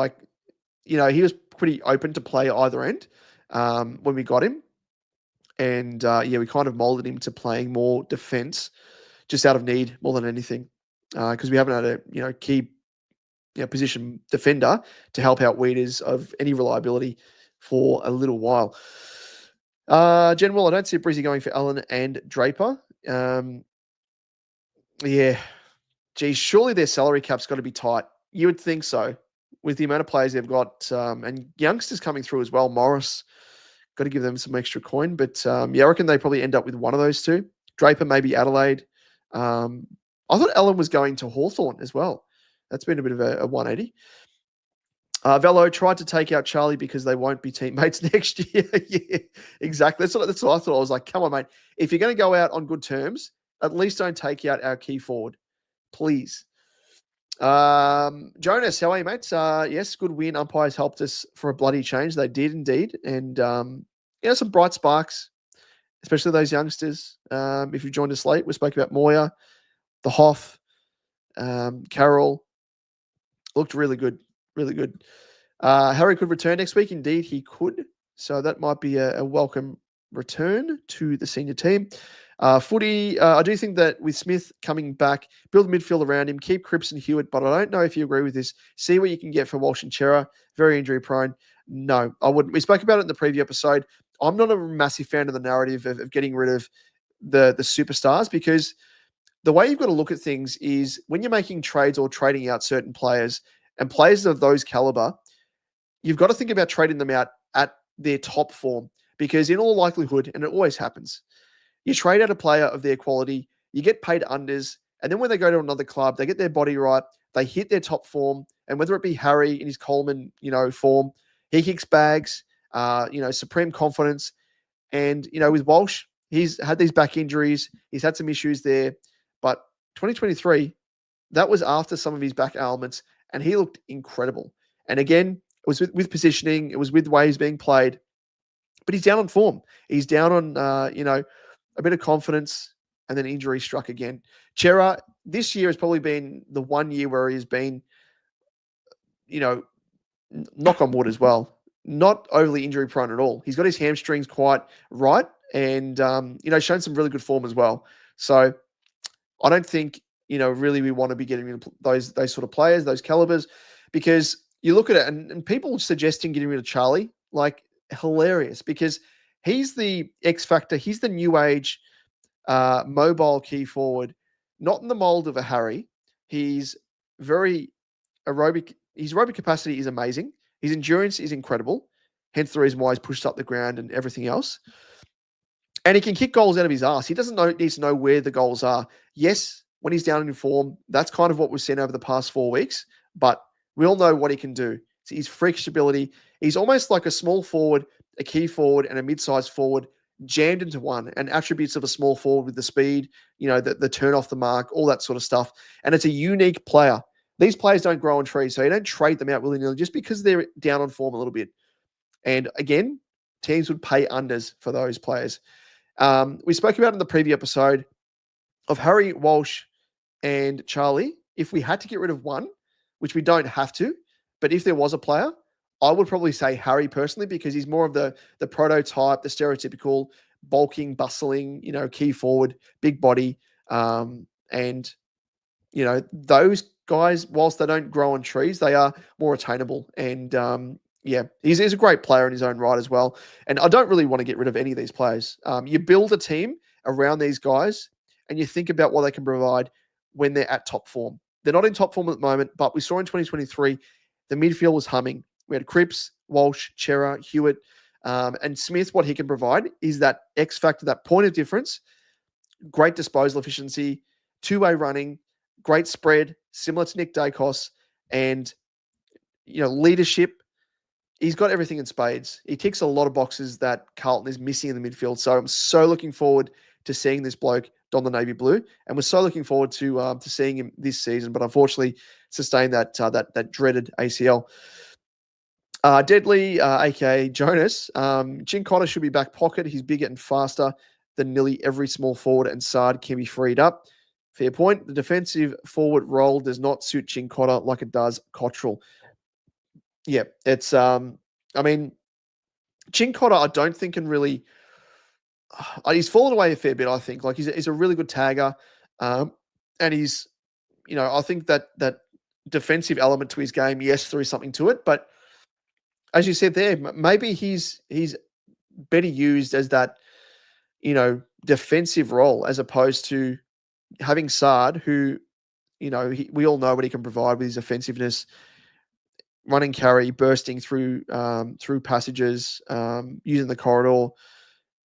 he was pretty open to play either end when we got him. And, we kind of molded him to playing more defense just out of need more than anything because we haven't had a, key position defender to help out Weeders of any reliability for a little while. General, I don't see Brizzy going for Allen and Draper. Yeah. Geez, surely their salary cap's got to be tight. You would think so with the amount of players they've got and youngsters coming through as well. Morris, got to give them some extra coin. But I reckon they probably end up with one of those two. Draper, maybe Adelaide. I thought Allen was going to Hawthorn as well. That's been a bit of a 180. Velo tried to take out Charlie because they won't be teammates next year. Yeah, exactly. That's what I thought. I was like, come on, mate. If you're going to go out on good terms, at least don't take out our key forward. Please. Jonas, how are you, mate? Yes, good win. Umpires helped us for a bloody change. They did indeed. And, some bright sparks, especially those youngsters. If you joined us late, we spoke about Moya, the Hoff, Carroll. Looked really good. Really good. Harry could return next week. Indeed, he could. So that might be a welcome return to the senior team. Footy, I do think that with Smith coming back, build a midfield around him, keep Cripps and Hewitt, but I don't know if you agree with this. See what you can get for Walsh and Chera. Very injury prone. No, I wouldn't. We spoke about it in the preview episode. I'm not a massive fan of the narrative of getting rid of the superstars because the way you've got to look at things is when you're making trades or trading out certain players and players of those caliber, you've got to think about trading them out at their top form because in all likelihood, and it always happens, you trade out a player of their quality, you get paid unders, and then when they go to another club, they get their body right, they hit their top form, and whether it be Harry in his Coleman, form, he kicks bags, supreme confidence, and, with Walsh, he's had these back injuries, he's had some issues there, but 2023, that was after some of his back ailments, and he looked incredible. And again, it was with positioning, it was with the way he's being played, but he's down on form. He's down on, a bit of confidence, and then injury struck again. Chera, this year has probably been the one year where he's been, knock on wood as well. not overly injury prone at all. He's got his hamstrings quite right and, shown some really good form as well. So I don't think, really we want to be getting rid of those sort of players, those calibers, because you look at it and people suggesting getting rid of Charlie, like hilarious, because he's the X factor. He's the new age mobile key forward, not in the mold of a Harry. He's very aerobic. His aerobic capacity is amazing. His endurance is incredible. Hence the reason why he's pushed up the ground and everything else. And he can kick goals out of his ass. He doesn't need to know where the goals are. Yes, when he's down in form, that's kind of what we've seen over the past 4 weeks. But we all know what he can do. So his freakish ability. He's almost like a small forward, a key forward, and a mid-sized forward jammed into one. And attributes of a small forward with the speed, the turn off the mark, all that sort of stuff. And it's a unique player. These players don't grow on trees, so you don't trade them out willy-nilly just because they're down on form a little bit. And again, teams would pay unders for those players. We spoke about in the preview episode of Harry, Walsh, and Charlie. If we had to get rid of one, which we don't have to, but if there was a player, I would probably say Harry personally, because he's more of the prototype, the stereotypical bulking, bustling, key forward, big body. And those guys, whilst they don't grow on trees, they are more attainable. And he's a great player in his own right as well. And I don't really want to get rid of any of these players. You build a team around these guys and you think about what they can provide when they're at top form. They're not in top form at the moment, but we saw in 2023, the midfield was humming. We had Cripps, Walsh, Chera, Hewitt, and Smith. What he can provide is that X factor, that point of difference, great disposal efficiency, two-way running, great spread, similar to Nick Dacos, and leadership. He's got everything in spades. He ticks a lot of boxes that Carlton is missing in the midfield. So I'm so looking forward to seeing this bloke don the navy blue, and we're so looking forward to seeing him this season. But unfortunately, sustained that dreaded ACL. Deadly, aka Jonas. Chin Cotter should be back pocket. He's bigger and faster than nearly every small forward, and Sard can be freed up. Fair point. The defensive forward role does not suit Chin Cotter like it does Cottrell. Yeah, it's Chin Cotter, I don't think can really. He's fallen away a fair bit. I think he's a really good tagger, and he's, I think that defensive element to his game. Yes, there is something to it, but as you said there, maybe he's better used as that, defensive role as opposed to having Sard, who, we all know what he can provide with his offensiveness, running carry, bursting through passages, using the corridor,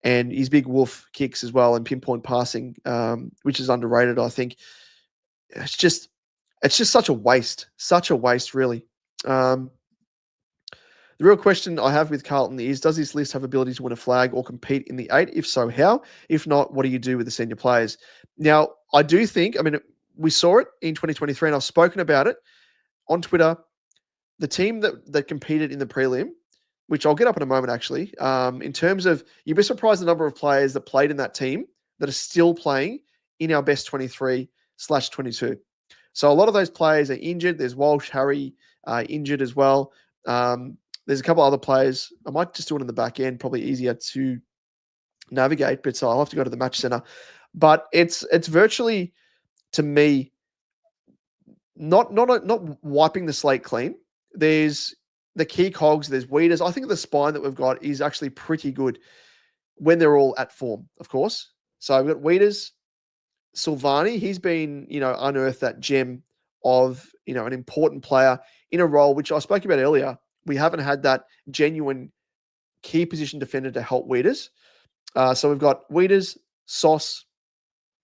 and his big wolf kicks as well, and pinpoint passing, which is underrated. I think it's just such a waste, really. The real question I have with Carlton is, does this list have ability to win a flag or compete in the 8? If so, how? If not, what do you do with the senior players? Now, I do think, we saw it in 2023, and I've spoken about it on Twitter. The team that competed in the prelim, which I'll get up in a moment, actually, in terms of, you'd be surprised the number of players that played in that team that are still playing in our best 23/22. So a lot of those players are injured. There's Walsh, Harry, injured as well. There's a couple other players. I might just do it in the back end, probably easier to navigate, but so I'll have to go to the match center. But it's virtually, to me, not wiping the slate clean. There's the key cogs, there's Weeders. I think the spine that we've got is actually pretty good when they're all at form, of course. So we've got Weeders, Silvani. He's been, unearthed that gem of, an important player in a role, which I spoke about earlier. We haven't had that genuine key position defender to help Weeders. So we've got Weeders, Sauce,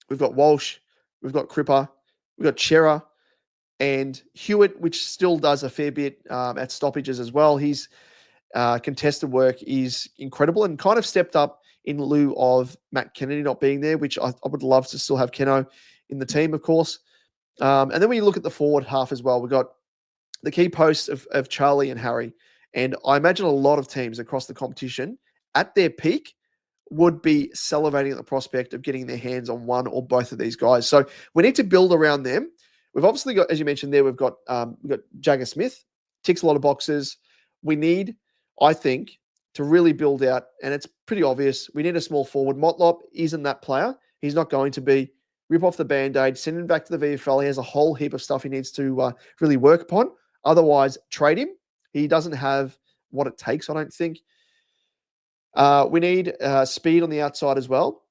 we've got Walsh, we've got Cripper, we've got Chera, and Hewitt, which still does a fair bit at stoppages as well. His contested work is incredible and kind of stepped up in lieu of Matt Kennedy not being there, which I would love to still have Keno in the team, of course. And then when you look at the forward half as well, we've got the key posts of Charlie and Harry. And I imagine a lot of teams across the competition at their peak would be salivating at the prospect of getting their hands on one or both of these guys. So we need to build around them. We've obviously got, as you mentioned there, we've got Jagger Smith, ticks a lot of boxes. We need I think, to really build out, and it's pretty obvious, we need a small forward. Motlop isn't that player. He's not going to be. Rip off the Band-Aid, send him back to the VFL. He has a whole heap of stuff he needs to really work upon. Otherwise, trade him. He doesn't have what it takes, I don't think. We need speed on the outside as well,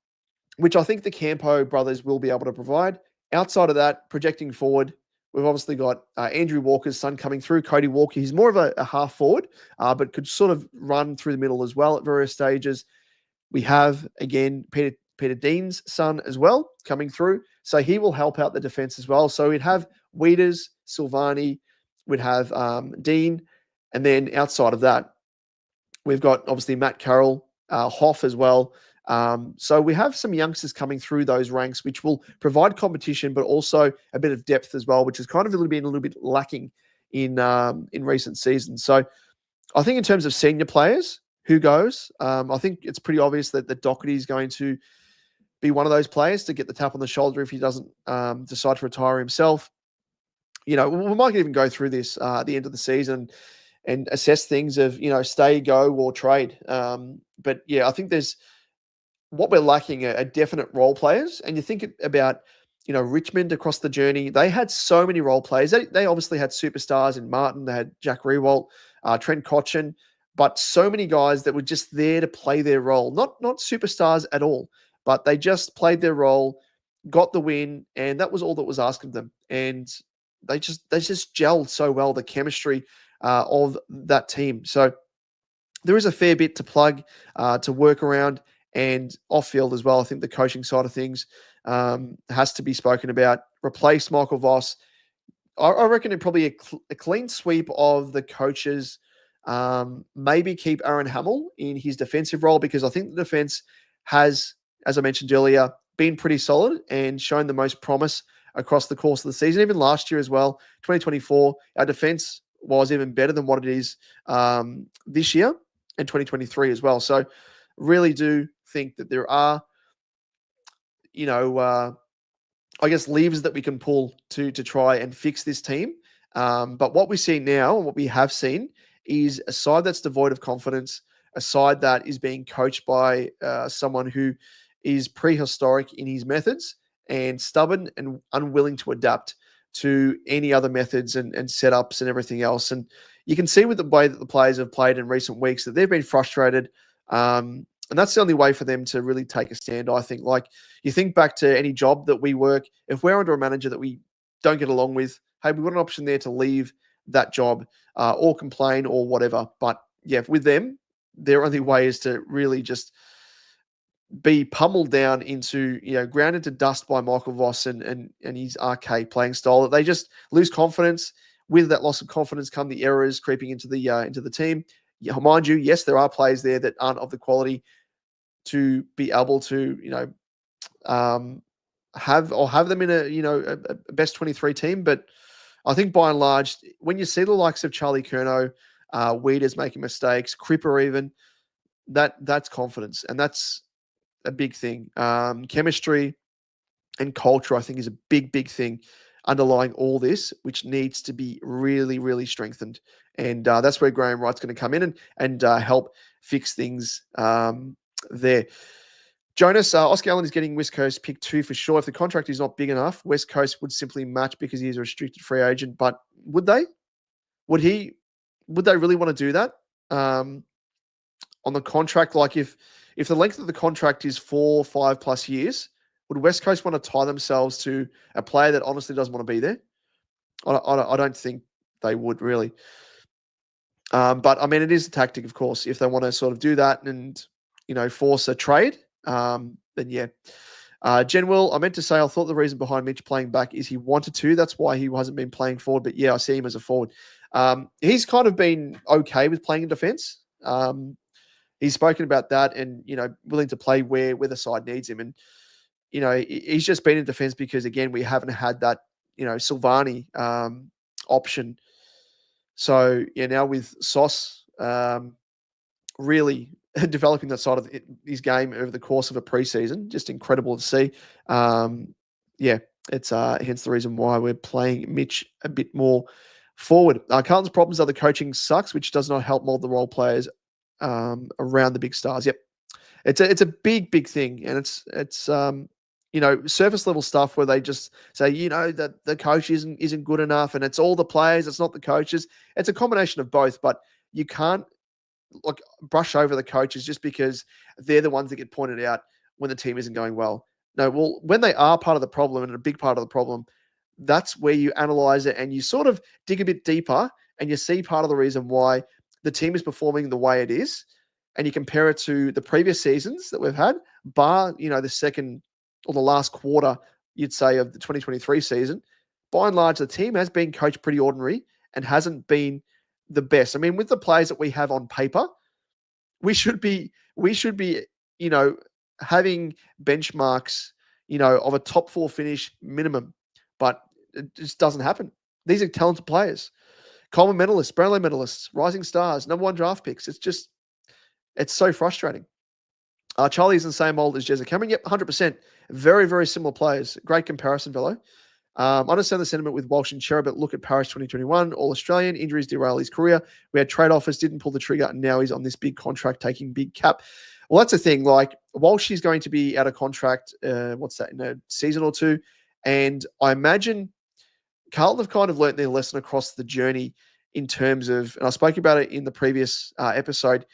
which I think the Campo brothers will be able to provide. Outside of that, projecting forward, we've obviously got Andrew Walker's son coming through, Cody Walker. He's more of a half forward, but could sort of run through the middle as well at various stages. We have, again, Peter Dean's son as well coming through. So he will help out the defense as well. So we'd have Weeders, Silvani, we'd have Dean, and then outside of that, we've got obviously Matt Carroll, Hoff as well. So we have some youngsters coming through those ranks, which will provide competition, but also a bit of depth as well, which has kind of been a little bit lacking in recent seasons. So I think in terms of senior players, who goes? I think it's pretty obvious that Doherty is going to be one of those players to get the tap on the shoulder if he doesn't decide to retire himself. We might even go through this at the end of the season and assess things of, stay, go, or trade. But yeah, I think there's what we're lacking are definite role players. And you think about, Richmond across the journey, they had so many role players. They obviously had superstars in Martin, they had Jack Rewalt, Trent Cotchin, but so many guys that were just there to play their role. Not superstars at all, but they just played their role, got the win, and that was all that was asked of them. And they just gelled so well, the chemistry of that team. So there is a fair bit to plug, to work around, and off-field as well. I think the coaching side of things has to be spoken about. Replace Michael Voss. I reckon it probably a clean sweep of the coaches. Maybe keep Aaron Hamill in his defensive role, because I think the defense has, as I mentioned earlier, been pretty solid and shown the most promise across the course of the season. Even last year as well, 2024, our defense was even better than what it is this year and 2023 as well. So really do think that there are, I guess, levers that we can pull to try and fix this team. But what we see now, and what we have seen, is a side that's devoid of confidence, a side that is being coached by someone who is prehistoric in his methods and stubborn and unwilling to adapt to any other methods and setups and everything else. And you can see with the way that the players have played in recent weeks that they've been frustrated. And that's the only way for them to really take a stand, I think. Like, you think back to any job that we work, if we're under a manager that we don't get along with, hey, we've got an option there to leave that job or complain or whatever. But yeah, with them, their only way is to really just be pummeled down into, ground into dust by Michael Voss and his arcade playing style, that they just lose confidence. With that loss of confidence come the errors creeping into the team. Yeah, mind you, yes, there are players there that aren't of the quality to be able to, have them in a best 23 team. But I think by and large, when you see the likes of Charlie Curnow, Weeders making mistakes, Cripper even, that's confidence, and that's a big thing. Chemistry and culture, I think, is a big thing underlying all this, which needs to be really, really strengthened. And that's where Graham Wright's going to come in and help fix things there. Jonas, Oscar Allen is getting West Coast pick 2 for sure. If the contract is not big enough, West Coast would simply match because he is a restricted free agent. But would they? Would they really want to do that on the contract? Like, if the length of the contract is 4 or 5+ years, would West Coast want to tie themselves to a player that honestly doesn't want to be there? I don't think they would really. But I mean, it is a tactic, of course, if they want to sort of do that and, force a trade. Then yeah. Jen Will, I meant to say, I thought the reason behind Mitch playing back is he wanted to. That's why he hasn't been playing forward. But yeah, I see him as a forward. He's kind of been okay with playing in defense. He's spoken about that and, willing to play where the side needs him. And, he's just been in defense because, again, we haven't had that, Silvani option. So yeah, now with Sauce really developing that side of his game over the course of a preseason, just incredible to see. Yeah, it's hence the reason why we're playing Mitch a bit more Forward, Carlton's problems are the coaching sucks, which does not help mold the role players around the big stars. Yep, it's a big thing, and it's surface level stuff where they just say that the coach isn't good enough, and it's all the players, it's not the coaches. It's a combination of both, but you can't brush over the coaches just because they're the ones that get pointed out when the team isn't going well. No, well, when they are part of the problem and a big part of the problem, that's where you analyze it and you sort of dig a bit deeper and you see part of the reason why the team is performing the way it is, and you compare it to the previous seasons that we've had, bar, the second or the last quarter, you'd say, of the 2023 season. By and large, the team has been coached pretty ordinary and hasn't been the best. I mean, with the players that we have on paper, we should be, having benchmarks, of a top 4 finish minimum, but it just doesn't happen. These are talented players, Coleman medalists, Brownlow medalists, rising stars, number 1 draft picks. It's so frustrating. Charlie isn't the same old as Jezza Cameron. Yep, 100%. Very, very similar players. Great comparison, fellow. I understand the sentiment with Walsh and Cherry, but look at Parrish 2021, All-Australian, injuries derail his career. We had trade offers, didn't pull the trigger, and now he's on this big contract taking big cap. Well, that's the thing. Like, Walsh is going to be out of contract, in a season or two. And I imagine Carlton have kind of learnt their lesson across the journey in terms of, and I spoke about it in the previous episode,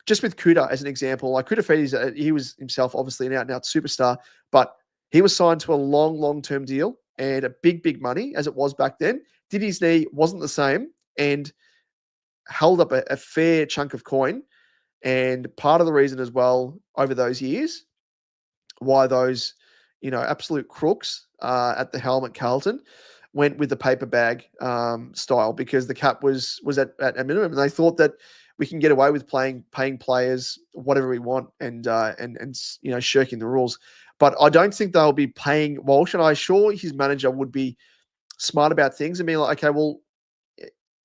just with Kuda as an example. Like, Kuda Freddy's, he was himself obviously an out-and-out superstar, but he was signed to a long-term deal and a big money, as it was back then. Did his knee, wasn't the same, and held up a fair chunk of coin. And part of the reason as well over those years why those, absolute crooks at the helm at Carlton went with the paper bag style, because the cap was at a minimum, and they thought that we can get away with paying players whatever we want and shirking the rules. But I don't think they'll be paying Walsh, and I'm sure his manager would be smart about things and be like, okay, well,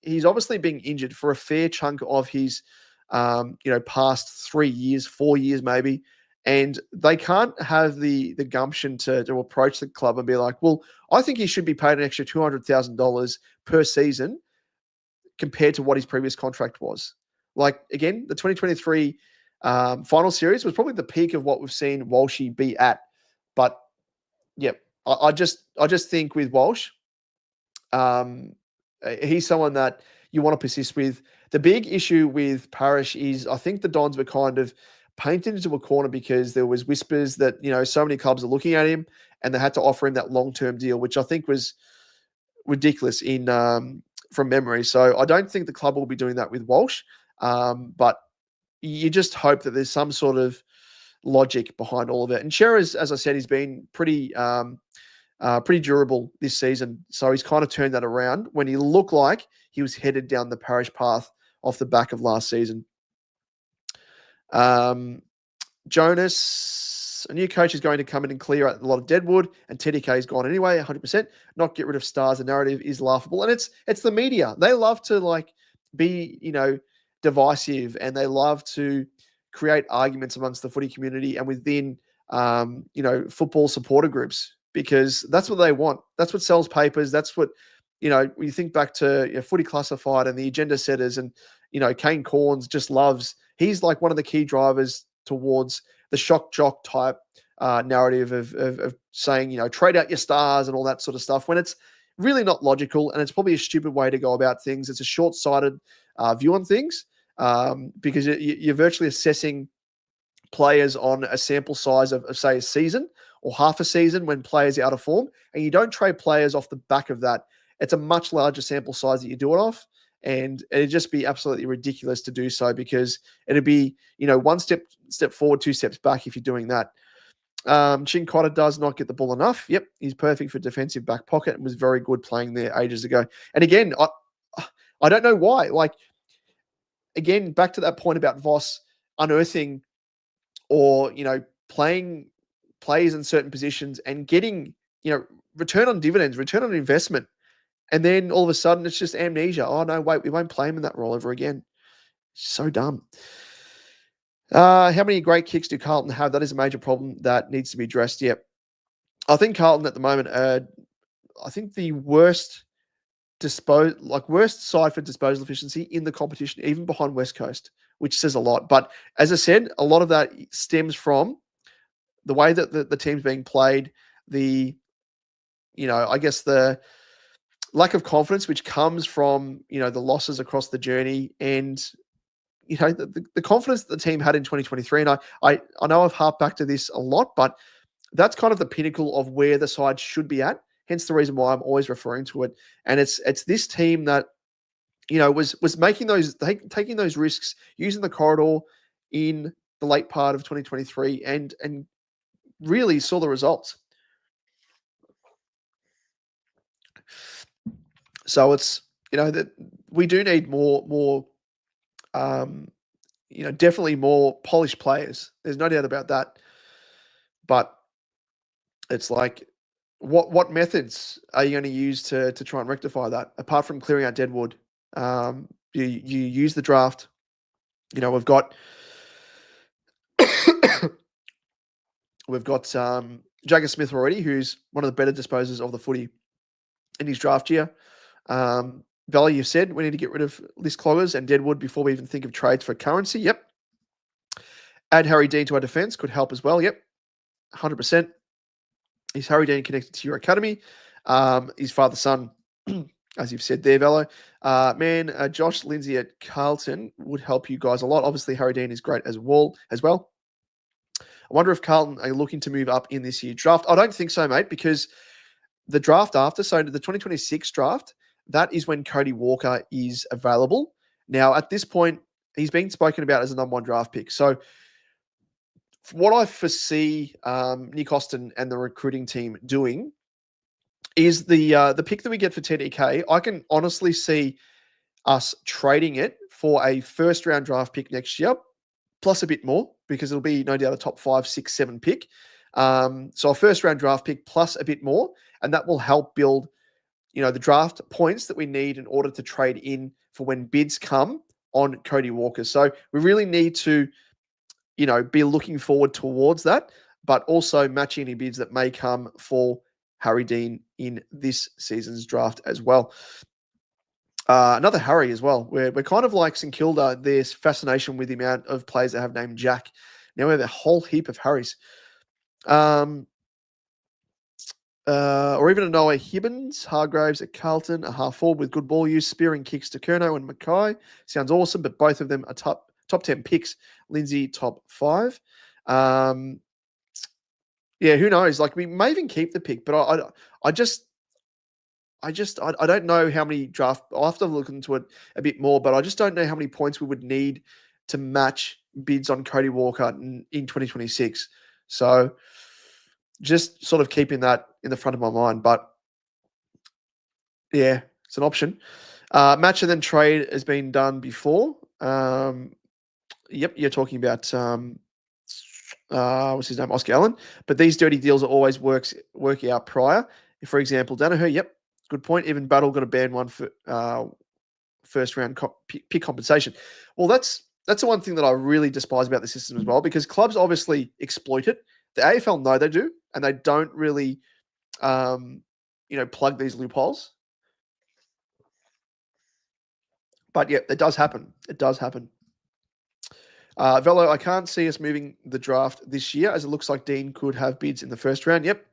he's obviously being injured for a fair chunk of his, past 3 years, 4 years maybe, and they can't have the gumption to approach the club and be like, well, I think he should be paid an extra $200,000 per season compared to what his previous contract was. Like, again, the 2023 final series was probably the peak of what we've seen Walshy be at. But yeah, I just think with Walsh, he's someone that you want to persist with. The big issue with Parrish is I think the Dons were kind of painted into a corner because there was whispers that, so many clubs are looking at him and they had to offer him that long-term deal, which I think was ridiculous from memory. So I don't think the club will be doing that with Walsh. But you just hope that there's some sort of logic behind all of it. And Shearer's, as I said, he's been pretty durable this season. So he's kind of turned that around when he looked like he was headed down the Parrish path off the back of last season. Jonas, a new coach is going to come in and clear out a lot of deadwood, and TDK is gone anyway, 100%. Not get rid of stars. The narrative is laughable. And it's the media. They love to be, divisive, and they love to create arguments amongst the footy community and within, football supporter groups, because that's what they want. That's what sells papers. That's what, when you think back to Footy Classified and the agenda setters, and, Kane Corns just loves, he's like one of the key drivers towards the shock jock type narrative of saying, trade out your stars and all that sort of stuff, when it's really not logical, and it's probably a stupid way to go about things. It's a short-sighted view on things, because you're virtually assessing players on a sample size of, say, a season or half a season when players are out of form, and you don't trade players off the back of that. It's a much larger sample size that you do it off, and it'd just be absolutely ridiculous to do so, because it'd be, one step forward, 2 steps back if you're doing that. Chin Cotter does not get the ball enough. Yep, he's perfect for defensive back pocket and was very good playing there ages ago. And again, I don't know why. Like, again, back to that point about Voss unearthing or, playing players in certain positions and getting, return on dividends, return on investment. And then all of a sudden it's just amnesia. Oh, no, wait, we won't play him in that role ever again. So dumb. How many great kicks do Carlton have? That is a major problem that needs to be addressed. Yep. I think Carlton at the moment, I think the worst worst side for disposal efficiency in the competition, even behind West Coast, which says a lot. But as I said, a lot of that stems from the way that the team's being played, I guess the lack of confidence, which comes from, the losses across the journey, and, the confidence that the team had in 2023. And I know I've harped back to this a lot, but that's kind of the pinnacle of where the side should be at. Hence the reason why I'm always referring to it. And it's this team that, was making taking those risks, using the corridor in the late part of 2023, and really saw the results. So it's, that we do need more, definitely more polished players. There's no doubt about that. But it's like, what methods are you going to use to try and rectify that? Apart from clearing out deadwood, you use the draft. We've got Jagger Smith already, who's one of the better disposers of the footy in his draft year. Valley, you said we need to get rid of list cloggers and deadwood before we even think of trades for currency. Yep. Add Harry Dean to our defense could help as well. Yep. 100%. Is Harry Dean connected to your academy? His father's son, as you've said there, Velo. Josh Lindsay at Carlton would help you guys a lot. Obviously, Harry Dean is great as well. I wonder if Carlton are looking to move up in this year's draft. I don't think so, mate, because the draft after, so the 2026 draft, that is when Cody Walker is available. Now, at this point, he's being spoken about as a number one draft pick. So, what I foresee Nick Austin and the recruiting team doing is the pick that we get for TDK. I can honestly see us trading it for a first round draft pick next year, plus a bit more, because it'll be no doubt a top 5, 6, 7 pick. So a first round draft pick plus a bit more, and that will help build, the draft points that we need in order to trade in for when bids come on Cody Walker. So we really need to, be looking forward towards that, but also match any bids that may come for Harry Dean in this season's draft as well. Another Harry as well. We're kind of like St Kilda. There's fascination with the amount of players that have named Jack. Now we have a whole heap of Harrys. Or even a Noah Hibbins, Hargraves at Carlton, a half forward with good ball use, spearing kicks to Curnow and Mackay. Sounds awesome, but both of them are top 10 picks. Lindsay, top 5. Who knows? Like, we may even keep the pick, but I don't know how many draft. I'll have to look into it a bit more, but I just don't know how many points we would need to match bids on Cody Walker in 2026. So just sort of keeping that in the front of my mind. But yeah, it's an option. Match and then trade has been done before. Yep, you're talking about what's his name, Oscar Allen. But these dirty deals are always working out prior. For example, Danaher, yep, good point. Even Battle got a banned one for first round pick compensation. Well, that's the one thing that I really despise about the system as well, because clubs obviously exploit it. The AFL know they do, and they don't really, plug these loopholes. But yeah, it does happen. It does happen. Velo, I can't see us moving the draft this year, as it looks like Dean could have bids in the first round. Yep.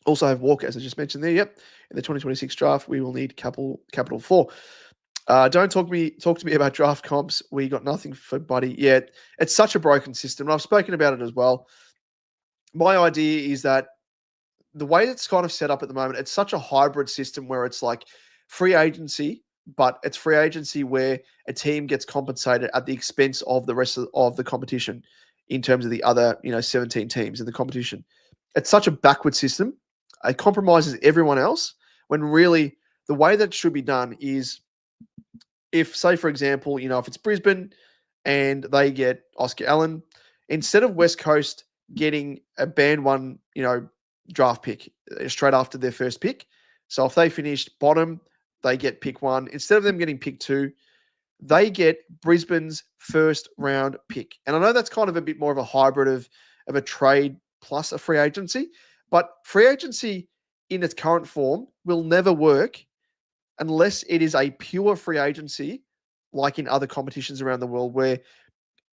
Also have Walker, as I just mentioned there. Yep. In the 2026 draft, we will need capital 4. Don't talk to me about draft comps. We got nothing for Buddy yet. It's such a broken system. And I've spoken about it as well. My idea is that the way it's kind of set up at the moment, it's such a hybrid system where it's like free agency, but it's free agency where a team gets compensated at the expense of the rest of the competition in terms of the other, 17 teams in the competition. It's such a backward system. It compromises everyone else, when really the way that it should be done is, if, say, for example, if it's Brisbane and they get Oscar Allen, instead of West Coast getting a band one, draft pick straight after their first pick. So if they finished bottom, they get pick 1. Instead of them getting pick 2, they get Brisbane's first round pick. And I know that's kind of a bit more of a hybrid of a trade plus a free agency, but free agency in its current form will never work unless it is a pure free agency, like in other competitions around the world where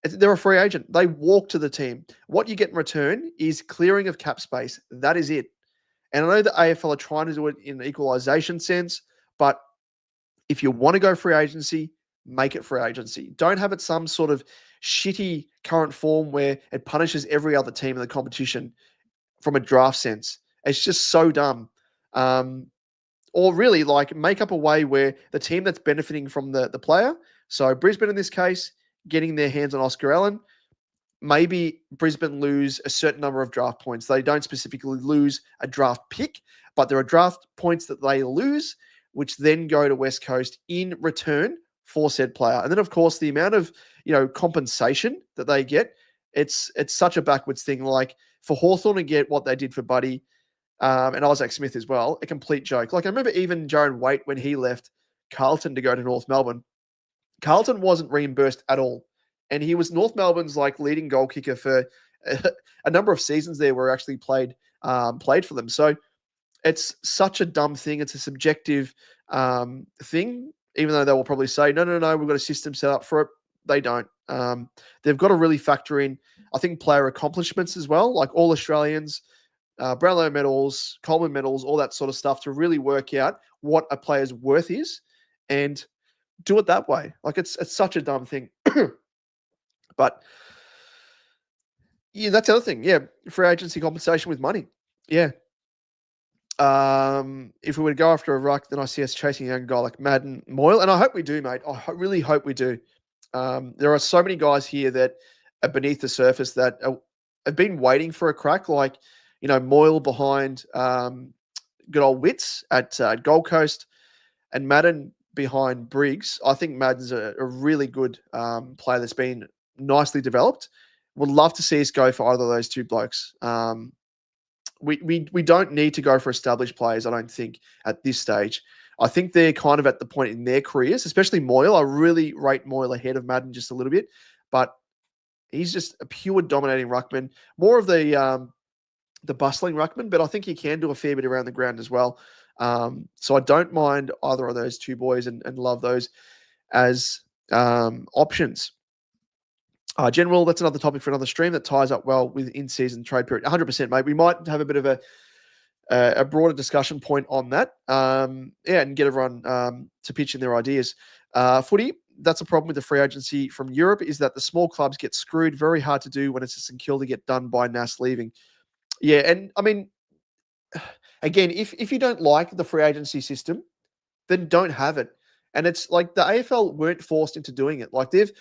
they're a free agent. They walk to the team. What you get in return is clearing of cap space. That is it. And I know the AFL are trying to do it in an equalisation sense, but if you want to go free agency, make it free agency. Don't have it some sort of shitty current form where it punishes every other team in the competition from a draft sense. It's just so dumb. Or really, like, make up a way where the team that's benefiting from the player, so Brisbane in this case, getting their hands on Oscar Allen, maybe Brisbane lose a certain number of draft points. They don't specifically lose a draft pick, but there are draft points that they lose, which then go to West Coast in return for said player. And then, of course, the amount of compensation that they get, it's such a backwards thing. Like for Hawthorn to get what they did for Buddy and Isaac Smith as well, a complete joke. Like I remember even Jaron Waite when he left Carlton to go to North Melbourne, Carlton wasn't reimbursed at all. And he was North Melbourne's like leading goal kicker for a number of seasons there where he actually played for them. So it's such a dumb thing. It's a subjective thing, even though they will probably say, no, we've got a system set up for it. They don't. They've got to really factor in, I think, player accomplishments as well, like all Australians, Brownlow medals, Coleman medals, all that sort of stuff to really work out what a player's worth is and do it that way. Like it's such a dumb thing. But yeah, that's the other thing. Yeah, free agency compensation with money. Yeah. If we were to go after a ruck, then I see us chasing a young guy like Madden Moyle, and I hope we do, mate. I really hope we do. There are so many guys here that are beneath the surface that have been waiting for a crack, like Moyle behind good old Wits at Gold Coast, and Madden behind Briggs. I think Madden's a really good player that's been nicely developed. Would love to see us go for either of those two blokes. We don't need to go for established players, I don't think, at this stage. I think they're kind of at the point in their careers, especially Moyle. I really rate Moyle ahead of Madden just a little bit, but he's just a pure dominating ruckman. More of the bustling ruckman, but I think he can do a fair bit around the ground as well. So I don't mind either of those two boys and love those as options. General, that's another topic for another stream that ties up well with in-season trade period. 100%, mate. We might have a bit of a broader discussion point on that. And get everyone to pitch in their ideas. Footy, that's a problem with the free agency from Europe, is that the small clubs get screwed. Very hard to do when it's a St Kilda get done by Nas leaving. Yeah, and I mean, again, if you don't like the free agency system, then don't have it. And it's like the AFL weren't forced into doing it. Like they've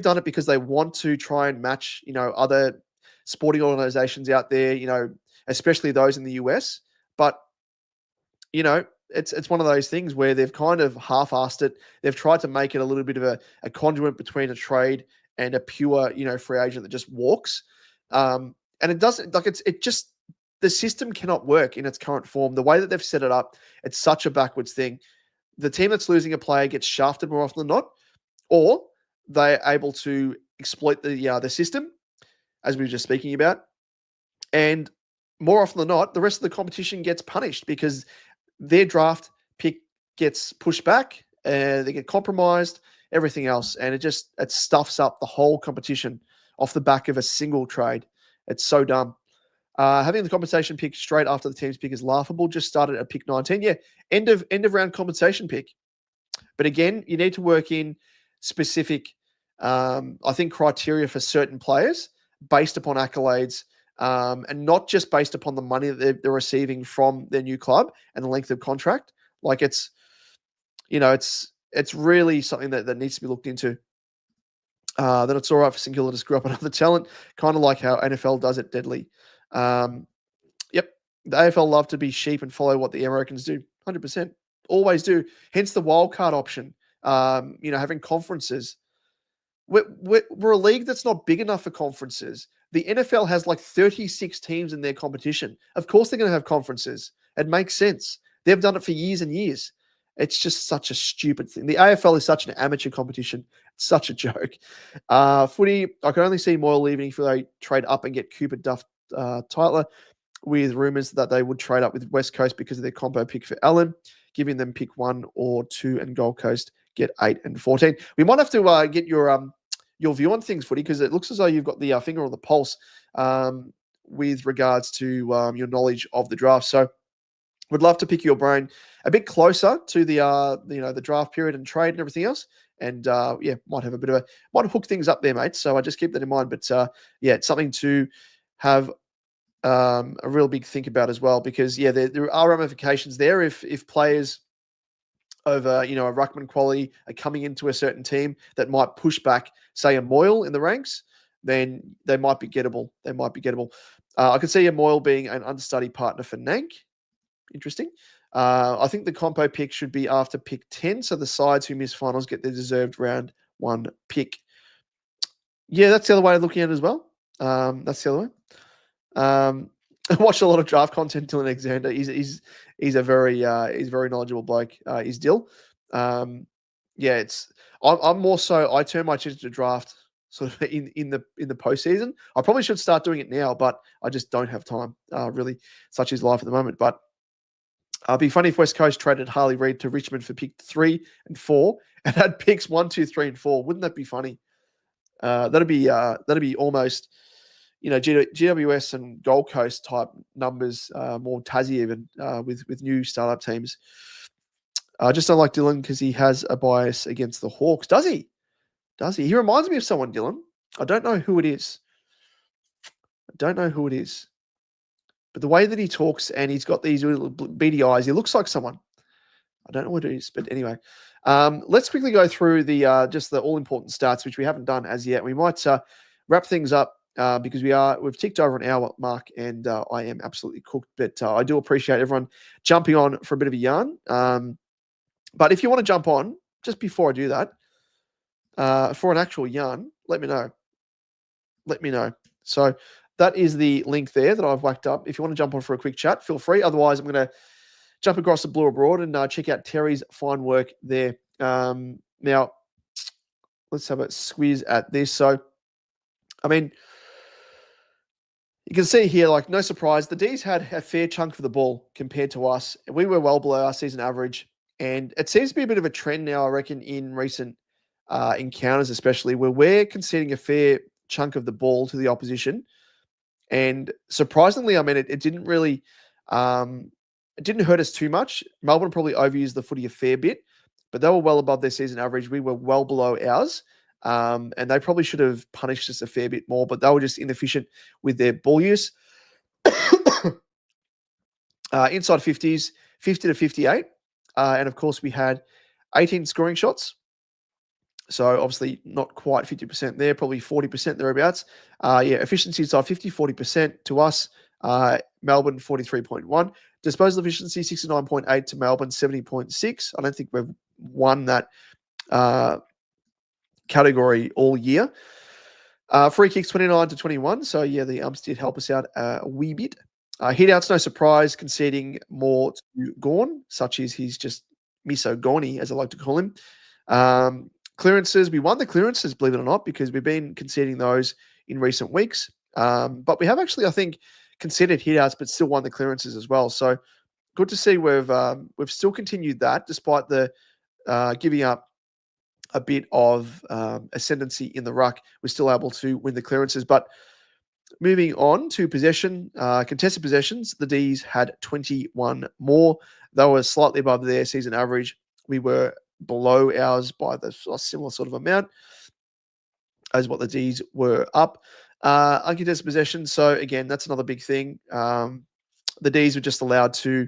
done it because they want to try and match, other sporting organizations out there, especially those in the US. But, it's one of those things where they've kind of half-assed it. They've tried to make it a little bit of a conduit between a trade and a pure, free agent that just walks. And it doesn't, like the system cannot work in its current form. The way that they've set it up, it's such a backwards thing. The team that's losing a player gets shafted more often than not, or they're able to exploit the system, as we were just speaking about. And more often than not, the rest of the competition gets punished because their draft pick gets pushed back, they get compromised, everything else. And it stuffs up the whole competition off the back of a single trade. It's so dumb. Having the compensation pick straight after the team's pick is laughable. Just started at pick 19. Yeah, end of round compensation pick. But again, you need to work in specific, I think, criteria for certain players based upon accolades, and not just based upon the money that they're receiving from their new club and the length of contract. Like it's really something that needs to be looked into. Then it's all right for St Kilda to screw up another talent, kind of like how NFL does it deadly. Yep, the AFL love to be sheep and follow what the Americans do. 100%, always do. Hence the wildcard option. Having conferences. We're a league that's not big enough for conferences. The NFL has like 36 teams in their competition. Of course, they're going to have conferences. It makes sense. They've done it for years and years. It's just such a stupid thing. The AFL is such an amateur competition. It's such a joke. Footy, I can only see Moyle leaving if they trade up and get Cooper Duff Tyler, with rumours that they would trade up with West Coast because of their combo pick for Allen. giving them pick 1 or 2, and Gold Coast get 8 and 14. We might have to get your view on things, Footy, because it looks as though you've got the finger on the pulse with regards to your knowledge of the draft. So would love to pick your brain a bit closer to the draft period and trade and everything else. And might have might hook things up there, mate. So I just keep that in mind. But it's something to have a real big think about as well, because there are ramifications there if players over a ruckman quality are coming into a certain team that might push back, say, a Moyle in the ranks, then they might be gettable. I could see a Moyle being an understudy partner for Nank. Interesting. I think the compo pick should be after pick 10, so the sides who miss finals get their deserved round 1 pick. Yeah, that's the other way of looking at it as well. That's the other way. I watched a lot of draft content. Dylan Alexander. He's a very knowledgeable bloke. He's Dill. I'm more so. I turn my attention to draft sort of in the postseason. I probably should start doing it now, but I just don't have time. Really, such is life at the moment. But it'd be funny if West Coast traded Harley Reid to Richmond for pick 3 and 4 and had picks 1, 2, 3, and 4. Wouldn't that be funny? That'd be almost, GWS and Gold Coast type numbers, more Tassie even, with new startup teams. I just don't like Dylan because he has a bias against the Hawks. Does he? He reminds me of someone, Dylan. I don't know who it is. But the way that he talks, and he's got these little beady eyes, he looks like someone. I don't know what it is, but anyway. Let's quickly go through the just the all-important stats, which we haven't done as yet. We might wrap things up because we've ticked over an hour mark, and I am absolutely cooked. But I do appreciate everyone jumping on for a bit of a yarn. But if you want to jump on, just before I do that, for an actual yarn, let me know. So that is the link there that I've whacked up. If you want to jump on for a quick chat, feel free. Otherwise, I'm going to jump across the Blue Abroad and check out Terry's fine work there. Now, let's have a squeeze at this. So, I mean, you can see here, like, no surprise, the D's had a fair chunk of the ball compared to us. We were well below our season average. And it seems to be a bit of a trend now, I reckon, in recent encounters especially, where we're conceding a fair chunk of the ball to the opposition. And surprisingly, I mean, it didn't really, it didn't hurt us too much. Melbourne probably overused the footy a fair bit, but they were well above their season average. We were well below ours, and they probably should have punished us a fair bit more, but they were just inefficient with their ball use. Inside 50s, 50 to 58. And of course, we had 18 scoring shots. So obviously not quite 50% there, probably 40% thereabouts. Efficiency inside 50, 40% to us. Melbourne 43.1. Disposal efficiency 69.8 to Melbourne 70.6. I don't think we've won that category all year. Free kicks 29 to 21. So the umps did help us out a wee bit. Hit-outs, no surprise, conceding more to Gawn, such as he's just Miso Gawny, as I like to call him. Clearances, we won the clearances, believe it or not, because we've been conceding those in recent weeks. But we have actually, I think, conceded hit-outs, but still won the clearances as well. So good to see we've still continued that, despite the giving up a bit of ascendancy in the ruck. We're still able to win the clearances. But moving on to possession, contested possessions, the D's had 21 more. They were slightly above their season average. We were below ours by the similar sort of amount as what the D's were up. Uncontested possession. So again, that's another big thing. The D's were just allowed to,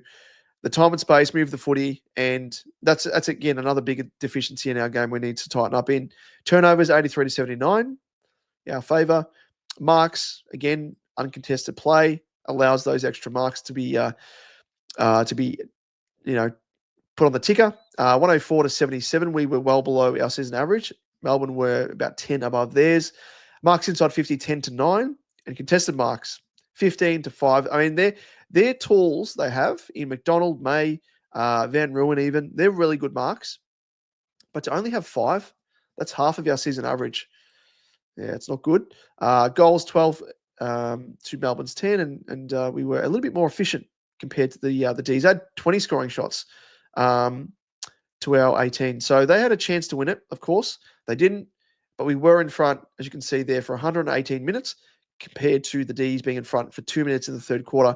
the time and space, move the footy, and that's again another big deficiency in our game we need to tighten up in. Turnovers 83 to 79, our favour. Marks, again, uncontested play allows those extra marks to be put on the ticker. 104 to 77, we were well below our season average. Melbourne were about 10 above theirs. Marks inside 50, 10 to 9. And contested marks, 15 to 5. I mean, their tools they have in McDonald, May, Van Ruin even, they're really good marks. But to only have 5, that's half of our season average. Yeah, it's not good. Goals, 12 to Melbourne's 10, and we were a little bit more efficient compared to the D's. They had 20 scoring shots to our 18. So they had a chance to win it, of course. They didn't, but we were in front, as you can see there, for 118 minutes compared to the D's being in front for 2 minutes in the third quarter.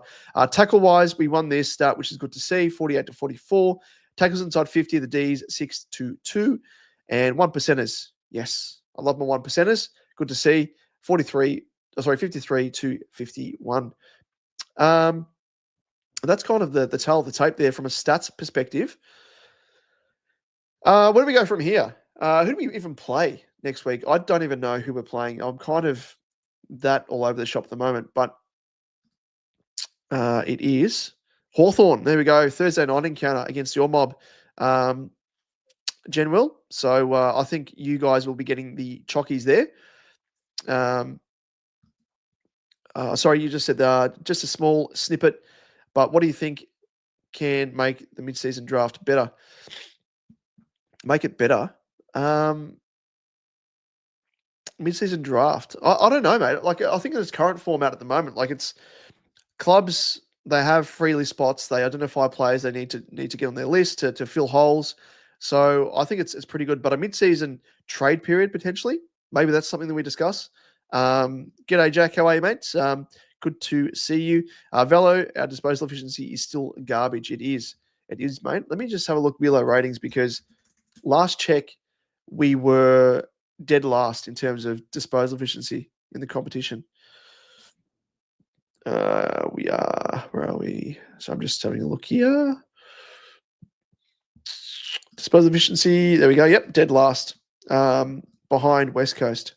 Tackle-wise, we won this stat, which is good to see, 48-44. Tackles inside 50, the D's 6-2. And 1%ers. Yes, I love my 1%ers. Good to see. 53-51. That's kind of the tale of the tape there from a stats perspective. Where do we go from here? Who do we even play next week? I don't even know who we're playing. I'm kind of that all over the shop at the moment, but it is Hawthorn. There we go. Thursday night encounter against your mob, Jen will. So I think you guys will be getting the chockies there. Sorry, you just said just a small snippet, but what do you think can make the mid-season draft better? Make it better? Mid-season draft? I don't know, mate. Like, I think in its current format at the moment, like it's clubs, they have freely spots. They identify players they need to get on their list to fill holes. So I think it's pretty good. But a mid-season trade period potentially, maybe that's something that we discuss. G'day, Jack. How are you, mates? Good to see you. Velo, our disposal efficiency is still garbage. It is, mate. Let me just have a look at Wheelo ratings because last check we were dead last in terms of disposal efficiency in the competition. We are, where are we? So I'm just having a look here. Disposal efficiency, there we go. Yep, dead last. Behind West Coast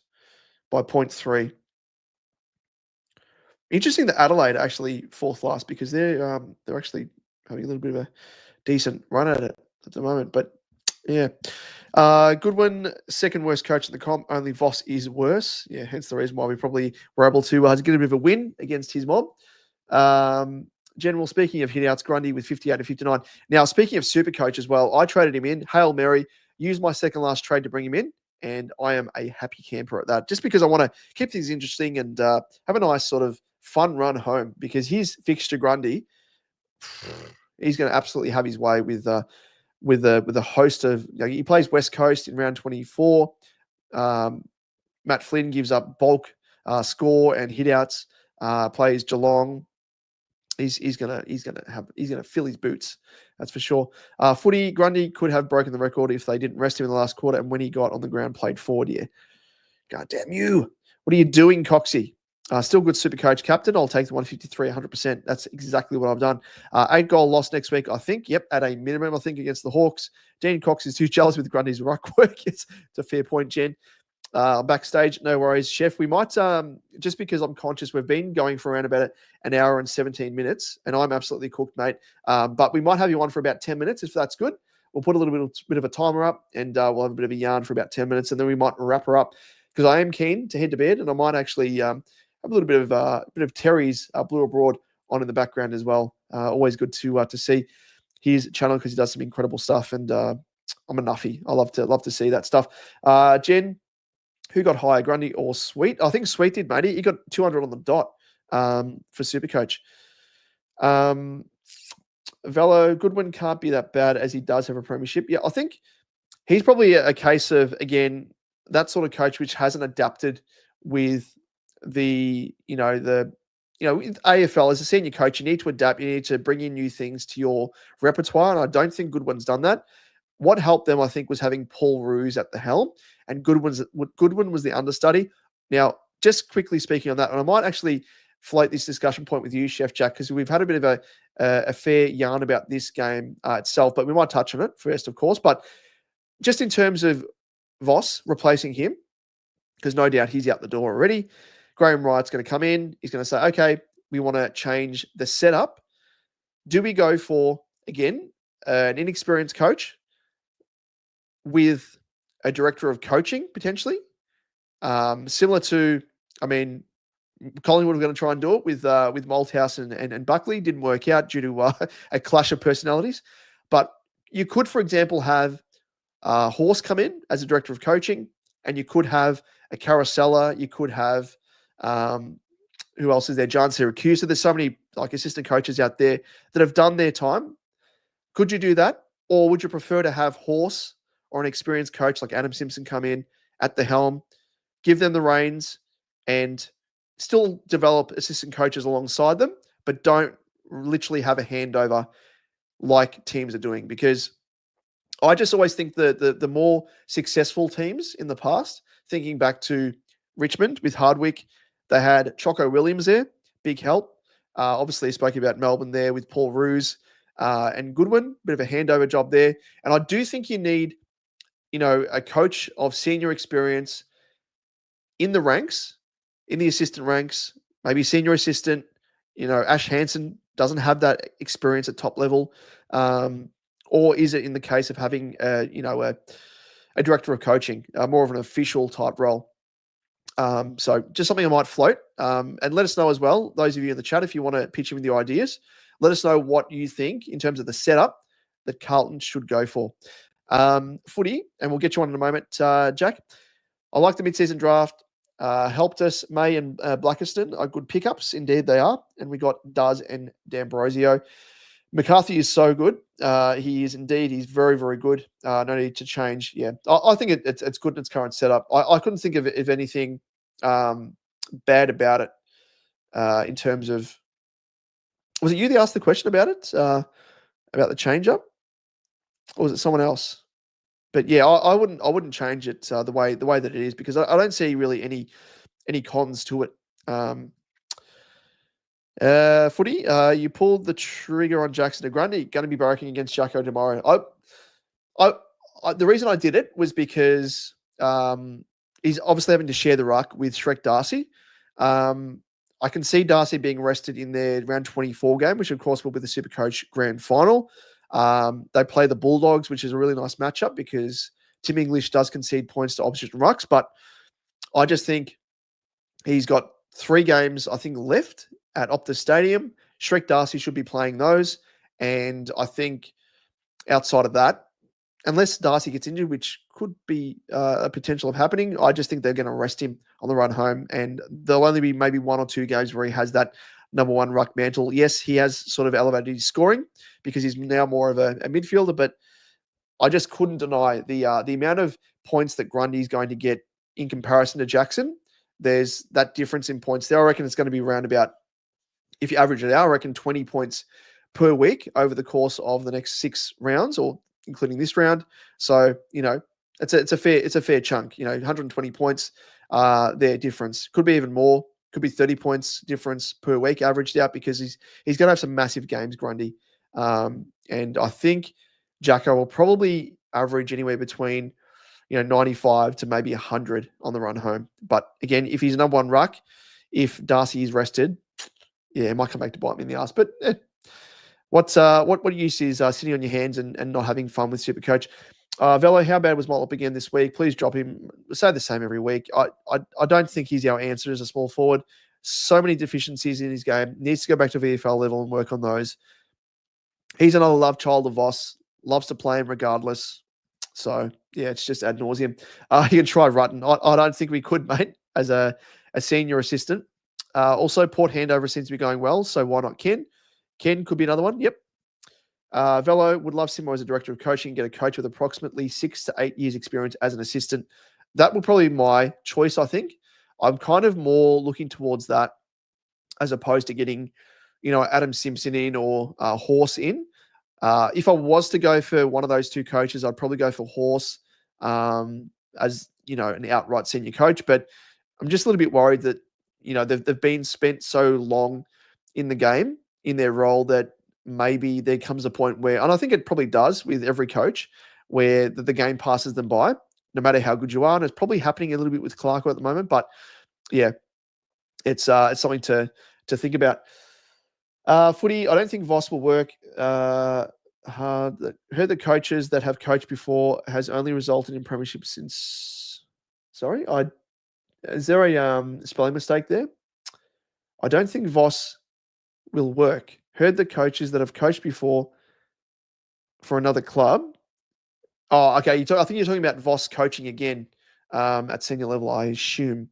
by 0.3. Interesting that Adelaide actually fourth last because they're actually having a little bit of a decent run at it at the moment. But yeah. Goodwin, second worst coach in the comp. Only Voss is worse. Yeah, hence the reason why we probably were able to get a bit of a win against his mob. General, speaking of hitouts, Grundy with 58-59. Now, speaking of super coach as well, I traded him in. Hail Mary, used my second last trade to bring him in, and I am a happy camper at that. Just because I want to keep things interesting and have a nice sort of fun run home because his fixture Grundy, he's going to absolutely have his way with a host of, he plays West Coast in round 24. Matt Flynn gives up bulk score and hitouts. Plays Geelong. He's gonna fill his boots. That's for sure. Footy, Grundy could have broken the record if they didn't rest him in the last quarter, and when he got on the ground, played forward. Yeah, God damn you! What are you doing, Coxie? Still good super coach captain. I'll take the 153, 100%. That's exactly what I've done. 8-goal loss next week, I think. Yep, at a minimum, I think, against the Hawks. Dean Cox is too jealous with Grundy's ruck work. It's a fair point, Jen. Backstage, no worries, Chef. We might, just because I'm conscious, we've been going for around about an hour and 17 minutes, and I'm absolutely cooked, mate. But we might have you on for about 10 minutes, if that's good. We'll put a little bit of a timer up, and we'll have a bit of a yarn for about 10 minutes, and then we might wrap her up, because I am keen to head to bed, and I might actually have a little bit of Terry's Blue Abroad on in the background as well. Always good to see his channel, because he does some incredible stuff, and I'm a nuffy. I love to see that stuff. Jen, who got higher, Grundy or Sweet? I think Sweet did, matey. He got 200 on the dot for Supercoach. Velo, Goodwin can't be that bad as he does have a premiership. Yeah, I think he's probably a case of, again, that sort of coach which hasn't adapted with with AFL as a senior coach. You need to adapt. You need to bring in new things to your repertoire, and I don't think Goodwin's done that. What helped them, I think, was having Paul Roos at the helm, and Goodwin was the understudy. Now, just quickly speaking on that, and I might actually float this discussion point with you, Chef Jack, because we've had a bit of a fair yarn about this game itself, but we might touch on it first, of course. But just in terms of Voss replacing him, because no doubt he's out the door already, Graham Wright's going to come in. He's going to say, okay, we want to change the setup. Do we go for, again, an inexperienced coach with a director of coaching, potentially? Similar to, Collingwood were going to try and do it with Malthouse and Buckley. Didn't work out due to a clash of personalities. But you could, for example, have Horse come in as a director of coaching, and you could have a Carousella. You could have, who else is there? John Syracuse. So there's so many assistant coaches out there that have done their time. Could you do that? Or would you prefer to have Horse or an experienced coach like Adam Simpson come in at the helm, give them the reins, and still develop assistant coaches alongside them, but don't literally have a handover like teams are doing? Because I just always think the more successful teams in the past, thinking back to Richmond with Hardwick, they had Choco Williams there, big help. Obviously, spoke about Melbourne there with Paul Roos and Goodwin, bit of a handover job there. And I do think you need, a coach of senior experience in the ranks, in the assistant ranks, maybe senior assistant. Ash Hansen doesn't have that experience at top level. Or is it in the case of having, a director of coaching, more of an official type role? So just something I might float. And let us know as well, those of you in the chat, if you want to pitch in with your ideas, let us know what you think in terms of the setup that Carlton should go for. Footy, and we'll get you on in a moment, Jack. I like the mid-season draft. Helped us. May and Blackiston are good pickups. Indeed, they are. And we got Duz and D'Ambrosio. McCarthy is so good. He is indeed. He's very, very good. No need to change. Yeah, I think it's good in its current setup. I couldn't think of anything bad about it in terms of. Was it you that asked the question about it? About the change-up? Or was it someone else? But yeah, I wouldn't change it the way that it is, because I don't see really any cons to it. Footy, you pulled the trigger on Jackson de Grundy, going to be barracking against Jacko tomorrow. The reason I did it was because he's obviously having to share the ruck with Shrek Darcy. I can see Darcy being rested in their round 24 game, which of course will be the Supercoach Grand Final. They play the Bulldogs, which is a really nice matchup because Tim English does concede points to opposition rucks, but I just think he's got 3 games, I think, left at Optus Stadium. Shrek Darcy should be playing those. And I think outside of that, unless Darcy gets injured, which could be a potential of happening, I just think they're going to rest him on the run home. And there'll only be maybe 1 or 2 games where he has that number 1 ruck mantle. Yes, he has sort of elevated his scoring because he's now more of a midfielder, but I just couldn't deny the amount of points that Grundy's going to get in comparison to Jackson. There's that difference in points there. I reckon it's going to be around about, if you average it out, I reckon 20 points per week over the course of the next 6 rounds, or including this round. So, it's a fair chunk, 120 points, their difference. Could be even more, could be 30 points difference per week averaged out, because he's going to have some massive games, Grundy. And I think Jacko will probably average anywhere between, 95 to maybe 100 on the run home. But again, if he's number 1 ruck, if Darcy is rested, yeah, it might come back to bite me in the ass. But what use is sitting on your hands and not having fun with Supercoach? Velo, how bad was Motlop again this week? Please drop him. Say the same every week. I don't think he's our answer as a small forward. So many deficiencies in his game. Needs to go back to VFL level and work on those. He's another love child of Voss. Loves to play him regardless. So, yeah, it's just ad nauseum. You can try Rutten. I don't think we could, mate, as a senior assistant. Also, Port handover seems to be going well, so why not Ken? Ken could be another one. Yep. Velo would love Simo as a director of coaching, get a coach with approximately 6 to 8 years experience as an assistant. That would probably be my choice, I think. I'm kind of more looking towards that as opposed to getting, Adam Simpson in or Horse in. If I was to go for one of those 2 coaches, I'd probably go for Horse as, an outright senior coach. But I'm just a little bit worried that, they've been spent so long in the game, in their role, that maybe there comes a point where, and I think it probably does with every coach, where the game passes them by, no matter how good you are. And it's probably happening a little bit with Clarko at the moment. But yeah, it's something to think about. Footy, I don't think Voss will work. Heard the coaches that have coached before has only resulted in premiership since. Sorry, is there a spelling mistake there? I don't think Voss will work. Heard the coaches that have coached before for another club. Oh, okay. I think you're talking about Voss coaching again at senior level, I assume.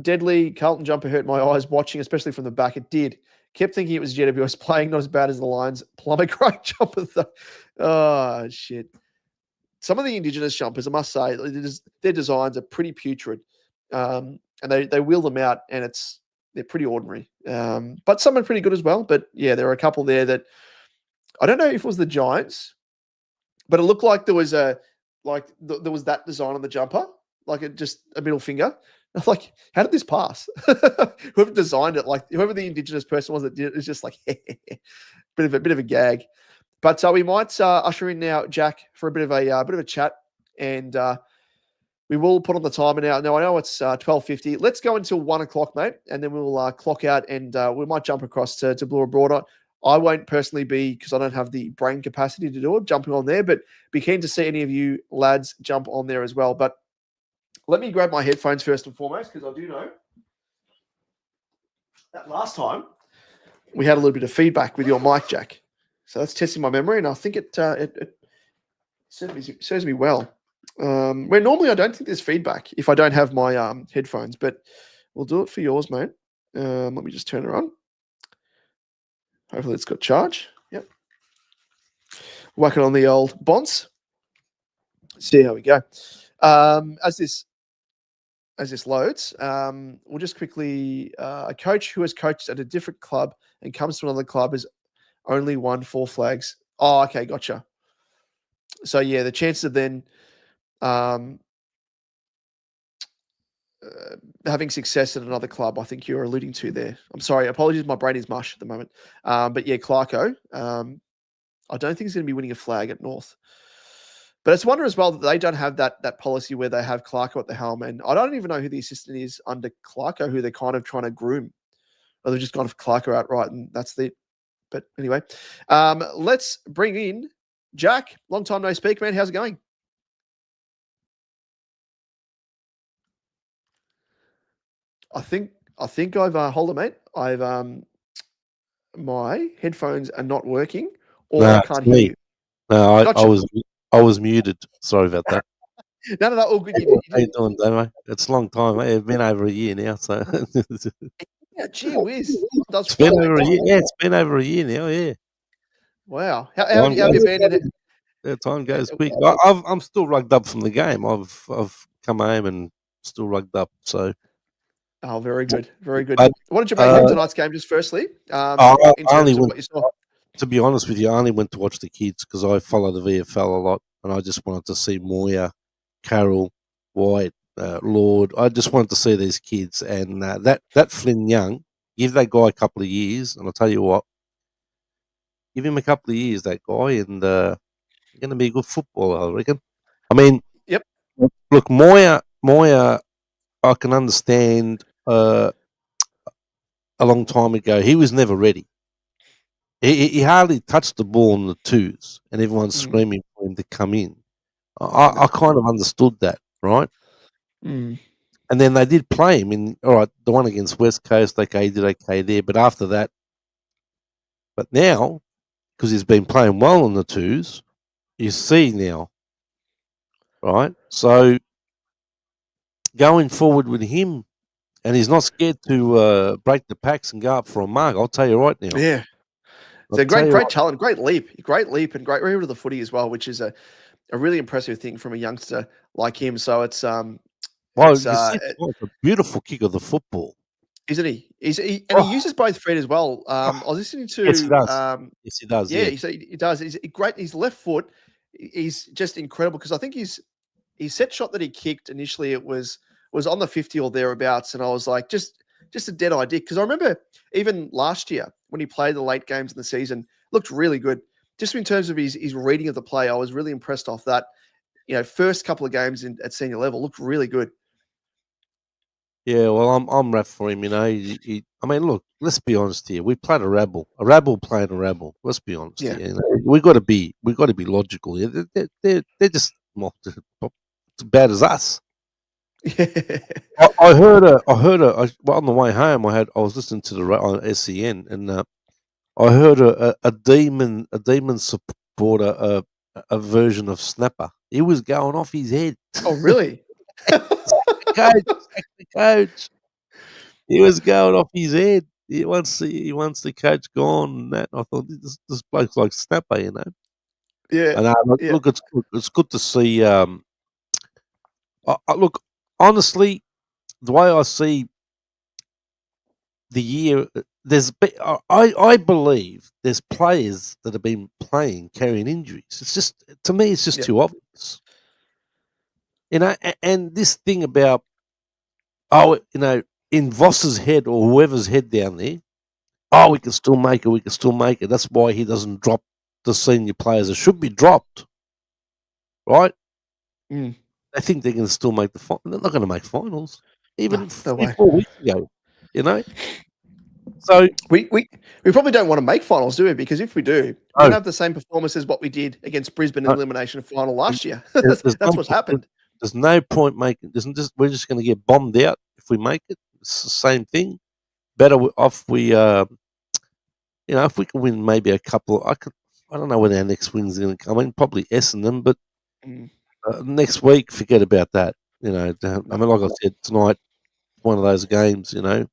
Deadly Carlton jumper hurt my eyes watching, especially from the back. It did. Kept thinking it was GWS playing not as bad as the Lions. Plumber great jumper though. Oh shit. Some of the Indigenous jumpers, I must say, their designs are pretty putrid. And they wheel them out and they're pretty ordinary. But some are pretty good as well. But yeah, there are a couple there that I don't know if it was the Giants, but it looked like there was there was that design on the jumper, like it just a middle finger. I was like, how did this pass? Whoever designed it, like whoever the Indigenous person was that did it, is just like bit of a gag. But we might usher in now Jack for a bit of a chat, and we will put on the timer now. Now I know it's 12:50. Let's go until 1 o'clock, mate, and then we'll clock out, and we might jump across to Blue or Broader. I won't personally be, because I don't have the brain capacity to do it, jumping on there, but be keen to see any of you lads jump on there as well. But let me grab my headphones first and foremost, because I do know that last time we had a little bit of feedback with your mic, Jack. So that's testing my memory, and I think it serves me well. Where normally I don't think there's feedback if I don't have my headphones, but we'll do it for yours, mate. Let me just turn it on. Hopefully it's got charge. Yep. Whack it on the old bonds. See how we go. As this loads, we'll just quickly a coach who has coached at a different club and comes to another club has only won 4 flags. Oh, okay, gotcha. So yeah, the chances of then having success at another club, I think you're alluding to there. I'm sorry, apologies, my brain is mush at the moment. But yeah, Clarko, I don't think he's going to be winning a flag at North. But it's a wonder as well that they don't have that policy where they have Clarko at the helm. And I don't even know who the assistant is under Clarko, who they're kind of trying to groom. Or they've just gone for Clarko outright, and that's it. But anyway, let's bring in Jack. Long time no speak, man. How's it going? I think I've hold on, mate. I've my headphones are not working, or I can't hear you. No, Gotcha. I was muted. Sorry about that. No, all good. How you doing, Damo? It's a long time, mate. It's been over a year now, so Yeah, gee whiz. it's been over a year. Yeah, it's been over a year now. Yeah. Wow. How have you been? Time goes quick. I'm still rugged up from the game. I've come home and still rugged up. So. Oh, very good, very good. But, what did you make of tonight's game? Just firstly, I only what you saw. To be honest with you, I only went to watch the kids because I follow the VFL a lot, and I just wanted to see Moya, Carroll, White, Lord. I just wanted to see these kids, and that Flynn Young. Give that guy a couple of years, and I'll tell you what. Give him a couple of years, that guy, and he's going to be a good footballer, I reckon. I mean, yep. Look, Moya, I can understand. A long time ago, he was never ready. He hardly touched the ball in the twos, and everyone's screaming for him to come in. I kind of understood that, right? Mm. And then they did play him in. All right, the one against West Coast, okay, he did okay there. But after that, but now, because he's been playing well in the twos, you see now, right? So going forward with him, and he's not scared to break the packs and go up for a mark. I'll tell you right now. Yeah. It's a great talent, great leap, and great read of the footy as well, which is a really impressive thing from a youngster like him. So it's it's a beautiful kick of the football, isn't he? He uses both feet as well. I was listening to yes, he does. Yes, he does. Yeah, he does. He's great. His left foot is just incredible because I think his set shot that he kicked initially it was on the 50 or thereabouts, and I was like just a dead idea because I remember even last year when he played the late games in the season, looked really good. Just in terms of his reading of the play, I was really impressed off that. First couple of games at senior level looked really good. Yeah, well, I'm wrapped for him. I mean, look, let's be honest here. We played a rabble playing a rabble. Let's be honest here. We got to be logical here. They're just as bad as us. I heard on the way home. I was listening to on SEN, and I heard a demon supporter, a version of Snapper. He was going off his head. Oh, really? Coach. He was going off his head. he wants the coach gone and that. I thought this bloke's like Snapper, you know. Yeah. And look, it's good to see. Look, honestly, the way I see the year, I believe there's players that have been playing carrying injuries. It's just, to me, it's just too obvious. You know, and this thing about, in Voss's head or whoever's head down there, we can still make it, we can still make it. That's why he doesn't drop the senior players that should be dropped, right? Mm. They think they're going to still make the final. They're not going to make finals, even No 3, way. 4 weeks ago, you know? So we probably don't want to make finals, do we? Because if we do, we're going to have the same performance as what we did against Brisbane in the elimination final last year. That's what's happened. There's no point making. We're just going to get bombed out if we make it. It's the same thing. Better off we, if we can win maybe a couple. I don't know when our next win's going to come in. Probably Essendon, but next week, forget about that. You know, I mean, like I said tonight, one of those games. You know,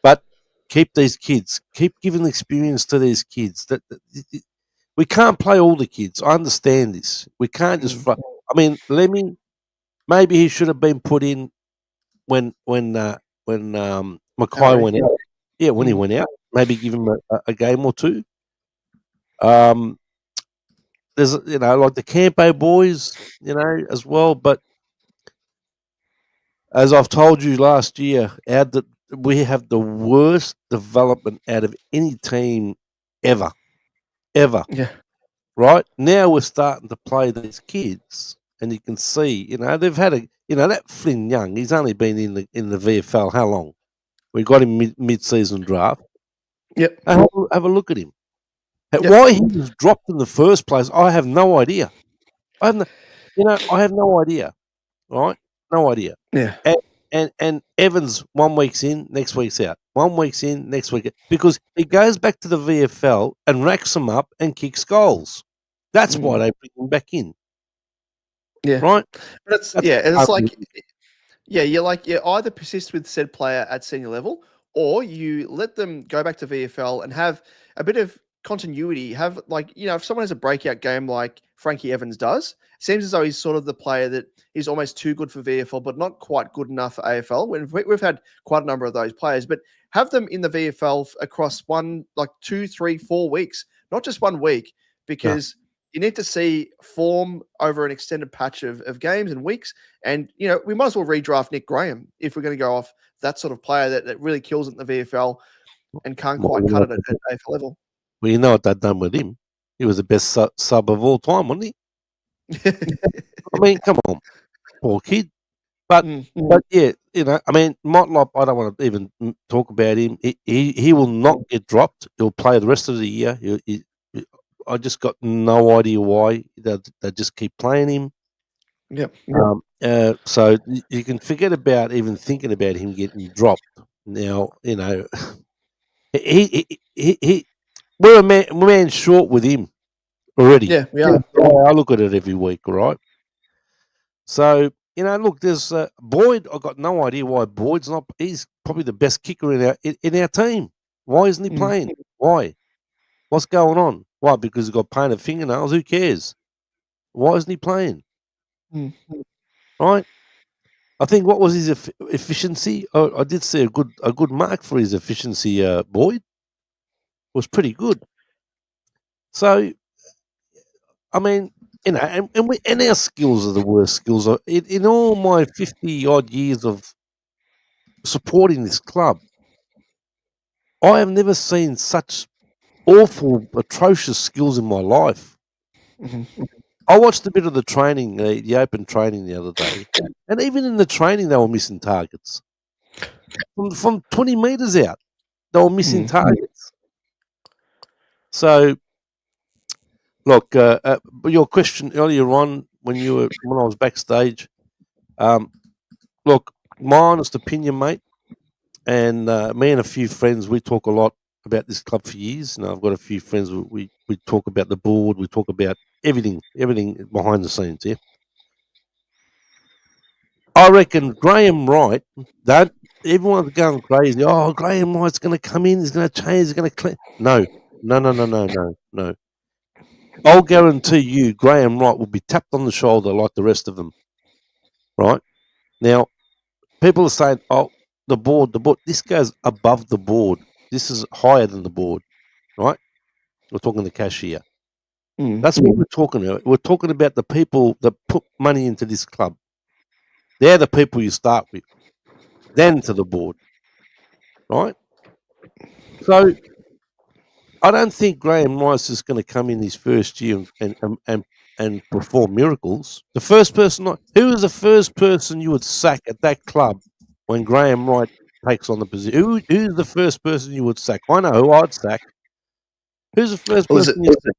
but keep these kids. Keep giving experience to these kids. That we can't play all the kids. I understand this. We can't just. I mean, Lemmy. Maybe he should have been put in when Mackay went out. Yeah, when he went out, maybe give him a game or two. There's like the Campo boys, as well. But as I've told you last year, we have the worst development out of any team ever. Yeah. Right now we're starting to play these kids, and you can see, they've had that Flynn Young. He's only been in the VFL how long? We got him mid-season draft. Yep. Have a look at him. Yep. Why he was dropped in the first place, I have no idea. I have no idea. Right? No idea. Yeah. And Evans 1 week's in, next week's out. 1 week's in, next week, because he goes back to the VFL and racks them up and kicks goals. That's why they bring him back in. Yeah. Right? It's like, you either persist with said player at senior level, or you let them go back to VFL and have a bit of continuity. Have, if someone has a breakout game like Frankie Evans does, it seems as though he's sort of the player that is almost too good for VFL, but not quite good enough for AFL. We've had quite a number of those players, but have them in the VFL across 2, 3, 4 weeks, not just 1 week, because you need to see form over an extended patch of games and weeks. And, we might as well redraft Nick Graham if we're going to go off that sort of player that really kills it in the VFL and can't quite cut it at AFL level. Well, you know what they've done with him? He was the best sub of all time, wasn't he? I mean, come on, poor kid. But yeah, I mean, Motlop, I don't want to even talk about him. He will not get dropped. He'll play the rest of the year. I just got no idea why they just keep playing him. Yep. So you can forget about even thinking about him getting dropped. Now, we're a man short with him already. Yeah, we are. I look at it every week, right? So, look, there's Boyd. I got no idea why Boyd's not. He's probably the best kicker in our team. Why isn't he playing? Why? What's going on? Why? Because he's got painted fingernails. Who cares? Why isn't he playing? Right? I think what was his efficiency? I did see a good mark for his efficiency. Boyd was pretty good. So, I mean, and our skills are the worst skills. In all my 50 odd years of supporting this club, I have never seen such awful, atrocious skills in my life. I watched a bit of the training, the open training the other day, and even in the training, they were missing targets. From 20 metres out, they were missing targets. So, look, your question earlier on when I was backstage, look, my honest opinion, mate, and me and a few friends, we talk a lot about this club for years. I've got a few friends. We talk about the board. We talk about everything behind the scenes. Yeah, I reckon Graham Wright. everyone's going crazy. Oh, Graham Wright's going to come in. He's going to change. He's going to clean. No. I'll guarantee you, Graham Wright will be tapped on the shoulder like the rest of them. Right now, people are saying, "Oh, the board." This goes above the board. This is higher than the board. Right? We're talking the cashier. That's what we're talking about. We're talking about the people that put money into this club. They're the people you start with, then to the board, right? So I don't think Graham Rice is going to come in his first year and perform miracles. The first person, who is the first person you would sack at that club when Graham Wright takes on the position? Who's the first person you would sack? I know who I'd sack. Who's the first person you'd sack?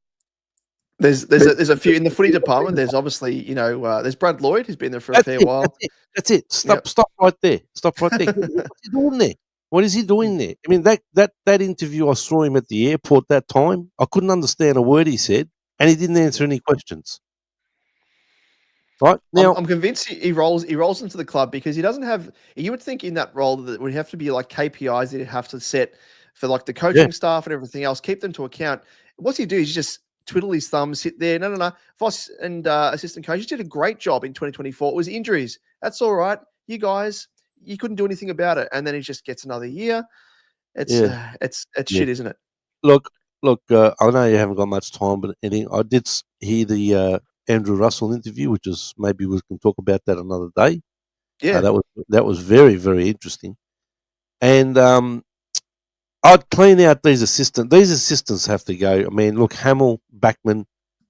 There's a few in the footy department. There's obviously, there's Brad Lloyd, who's been there for a fair while. That's it. Stop right there. Stop right there. What's he doing there? What is he doing there? I mean, that interview, I saw him at the airport that time. I couldn't understand a word he said, and he didn't answer any questions. Right now, I'm convinced he rolls into the club because he doesn't have. You would think in that role that would have to be like KPIs that he'd have to set for like the coaching staff and everything else, keep them to account. What's he do? He's just twiddle his thumbs, sit there. No. Voss and assistant coaches did a great job in 2024. It was injuries. That's all right. You guys, you couldn't do anything about it. And then he just gets another year. It's shit, isn't it? Look. I know you haven't got much time, but I did hear the Andrew Russell interview, which is maybe we can talk about that another day. Yeah, that was very, very interesting. And I'd clean out these assistants. These assistants have to go. I mean, look, Hamill, Backman,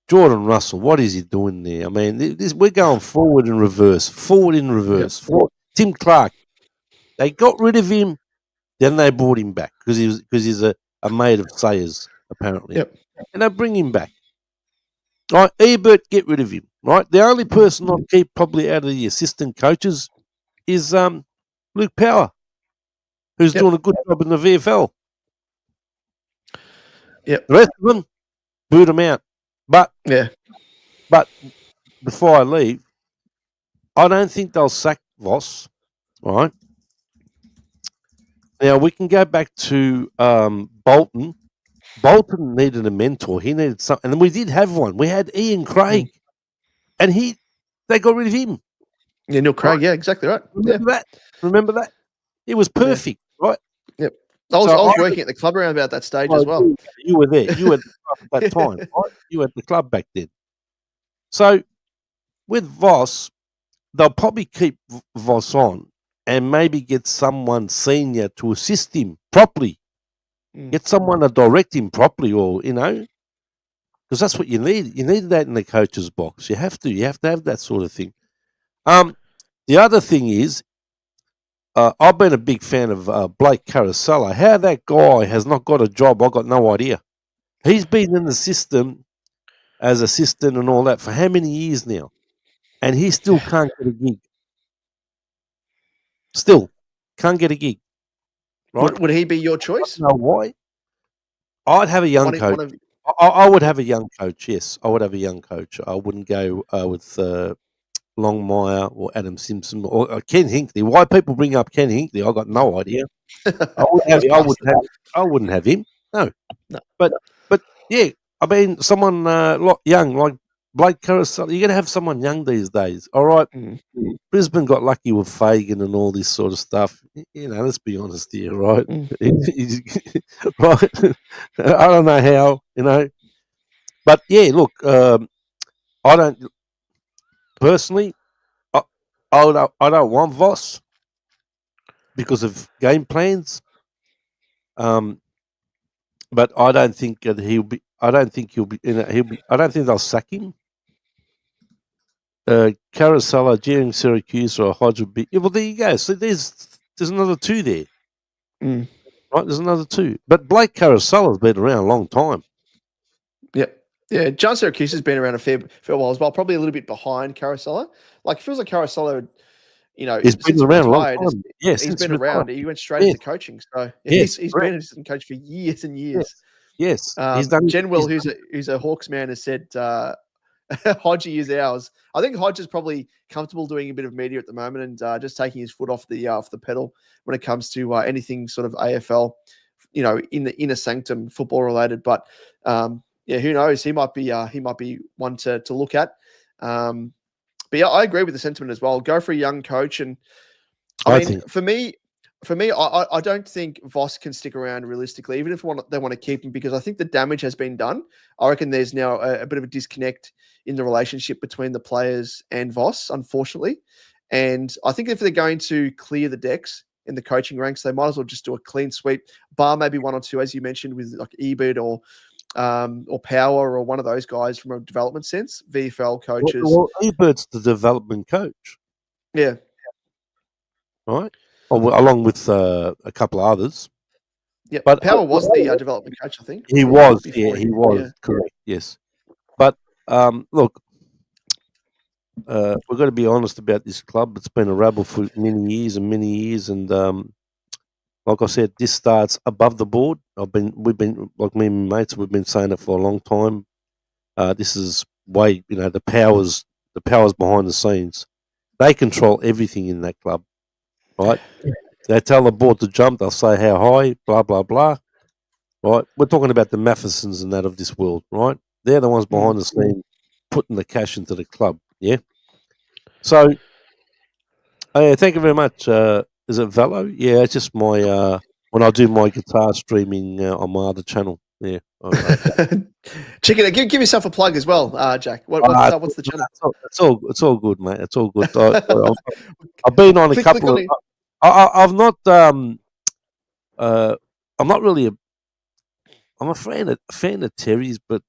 Jordan Russell. What is he doing there? I mean, we're going forward in reverse. Yep. Tim Clark. They got rid of him, then they brought him back because he's a mate of Sayers apparently. Yep. And they bring him back. Right, Ebert, get rid of him. Right, the only person I'll keep probably out of the assistant coaches is Luke Power, who's doing a good job in the VFL. Yep. The rest of them, boot them out. But before I leave, I don't think they'll sack Voss. Right. Now we can go back to Bolton. Bolton needed a mentor. He needed something, and we did have one. We had Ian Craig, and they got rid of him. Yeah, Neil Craig. Right? Yeah, exactly right. Remember that? It was perfect, right? Yep. I was working at the club around about that stage as well. You were there. You were at the club at that time, right? You were at the club back then. So with Voss, they'll probably keep Voss on and maybe get someone senior to assist him properly. Get someone to direct him properly, or because that's what you need. You need that in the coach's box. You have to have that sort of thing. The other thing is, I've been a big fan of Blake Carosella. How that guy has not got a job, I've got no idea. He's been in the system as assistant and all that for how many years now, and he still can't get a gig. Still can't get a gig. Right? Would he be your choice? I don't know why. I'd have a young coach. I would have a young coach, yes. I would have a young coach. I wouldn't go with Longmire or Adam Simpson or Ken Hinkley. Why people bring up Ken Hinkley, I got no idea. I wouldn't have him. No. But yeah, I mean, someone young like Blake Carosella. You're going to have someone young these days. All right. Brisbane got lucky with Fagan and all this sort of stuff. Let's be honest here, right? Right. I don't know how, But yeah, look, I don't personally. I don't want Voss because of game plans. But I don't think that he'll be. I don't think he'll be. I don't think they'll sack him. Carosella, Jerry Syracuse, or Hodge would be. Well, there you go. So there's another two there. Right, there's another two. But Blake Carosella's been around a long time. Yep. Yeah, John Syracuse has been around a fair while as well. Probably a little bit behind Carosella. Like it feels like Carosella, he's been around a long time. Yes, he's been around. He went straight into coaching. So he's been an assistant coach for years and years. Yes. He's done. Jen Will, who's a Hawks man, has said Hodgie is ours. I think Hodge is probably comfortable doing a bit of media at the moment and just taking his foot off the pedal when it comes to anything sort of AFL, in the inner sanctum football related. But who knows? He might be one to look at. But yeah, I agree with the sentiment as well. Go for a young coach, and I mean, for me, I don't think Voss can stick around realistically, even if they want to keep him, because I think the damage has been done. I reckon there's now a bit of a disconnect in the relationship between the players and Voss, unfortunately. And I think if they're going to clear the decks in the coaching ranks, they might as well just do a clean sweep, bar maybe one or two, as you mentioned, with like Ebert or Power or one of those guys from a development sense, VFL coaches. Well, Ebert's the development coach. Yeah. Right? Along with a couple of others. Yeah, but Power was the development coach, I think. He was, correct, yes. But look, we've got to be honest about this club. It's been a rabble for many years, and like I said, this starts above the board. We've been like me and my mates. We've been saying it for a long time. This is way, the powers behind the scenes. They control everything in that club, right? They tell the board to jump. They'll say how high, blah blah blah. Right? We're talking about the Mathesons and that of this world, right? They're the ones behind the scene putting the cash into the club. Yeah. So, thank you very much. Is it Velo? Yeah, it's just my when I do my guitar streaming on my other channel. Yeah. Check it out. Give yourself a plug as well, Jack. What's the channel? It's all good, mate. It's all good. I've been on a couple of. I've not. I'm not really I'm a fan of Terry's, but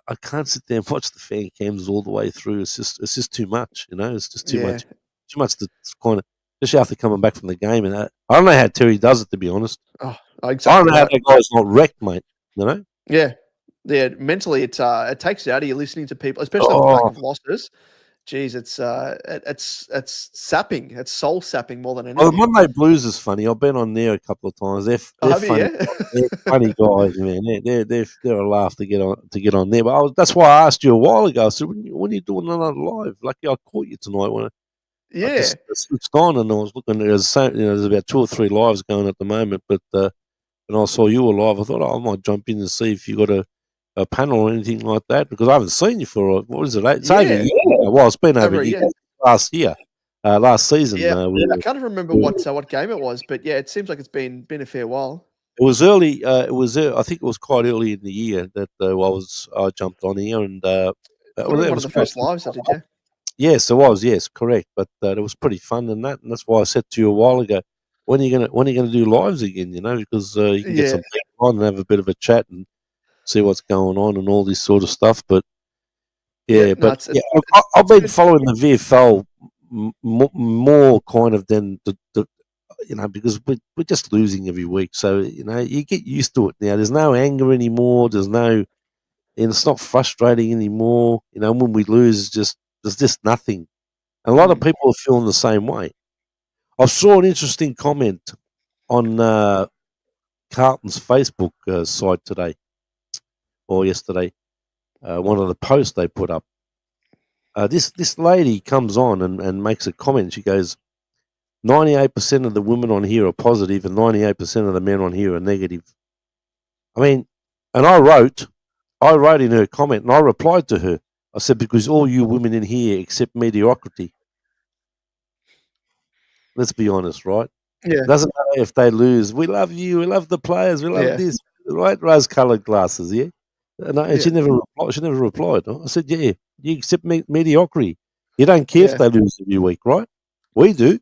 I can't sit there and watch the fan cams all the way through. It's just too much, It's just too much. Too much to kind of, especially after coming back from the game. And I don't know how Terry does it, to be honest. Oh, exactly. I don't know how that guy's not wrecked, mate. Yeah. Mentally, it takes it out of you listening to people, especially off the back of losses. Jeez, it's sapping. It's soul sapping more than anything. Oh, the Monday Blues is funny. I've been on there a couple of times. They're funny. They're funny guys, man. They're a laugh to get on there. But that's why I asked you a while ago. I said, when are you doing another live? Lucky I caught you tonight when I just switched on and I was looking. There's about 2 or 3 lives going at the moment. But when I saw you were live, I thought I might jump in and see if you got a panel or anything like that, because I haven't seen you for what is it? It's over a year. Well, it's been over a year. Last season. Yeah, I can't remember what game it was, but yeah, it seems like it's been a fair while. It was early. I think it was quite early in the year that I jumped on here, and it was one of the first lives I did. Yeah. Yes, it was. Yes, correct. But it was pretty fun and that's why I said to you a while ago, when are you gonna do lives again? Because you can get some people on and have a bit of a chat and see what's going on and all this sort of stuff. But I've been following the VFL more kind of than the because we're just losing every week. So you get used to it now. There's no anger anymore. There's no, and it's not frustrating anymore. When we lose, there's just nothing. And a lot of people are feeling the same way. I saw an interesting comment on Carlton's Facebook site today. Or yesterday, one of the posts they put up. This lady comes on and makes a comment. She goes, 98% of the women on here are positive and 98% of the men on here are negative. I mean, and I wrote in her comment, and I replied to her. I said, because all you women in here accept mediocrity. Let's be honest, right? Yeah. Doesn't matter if they lose. We love you. We love the players. We love this. Right? Rose-coloured glasses, yeah? And she never replied. I said, yeah, you accept mediocrity. You don't care if they lose every week, right? We do.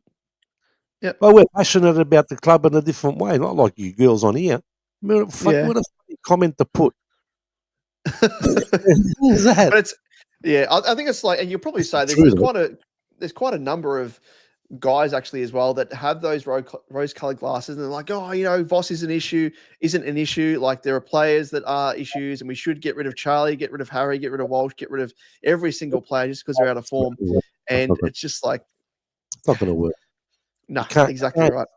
Yeah. But we're passionate about the club in a different way, not like you girls on here. What a funny comment to put. What is that? But I think it's like, and you'll probably say there's quite a number of guys actually as well that have those rose-colored glasses, and they're like, Voss isn't an issue. Like, there are players that are issues, and we should get rid of Charlie, get rid of Harry, get rid of Walsh, get rid of every single player just because they're out of form. And it's just like, it's not going to work. No, exactly right.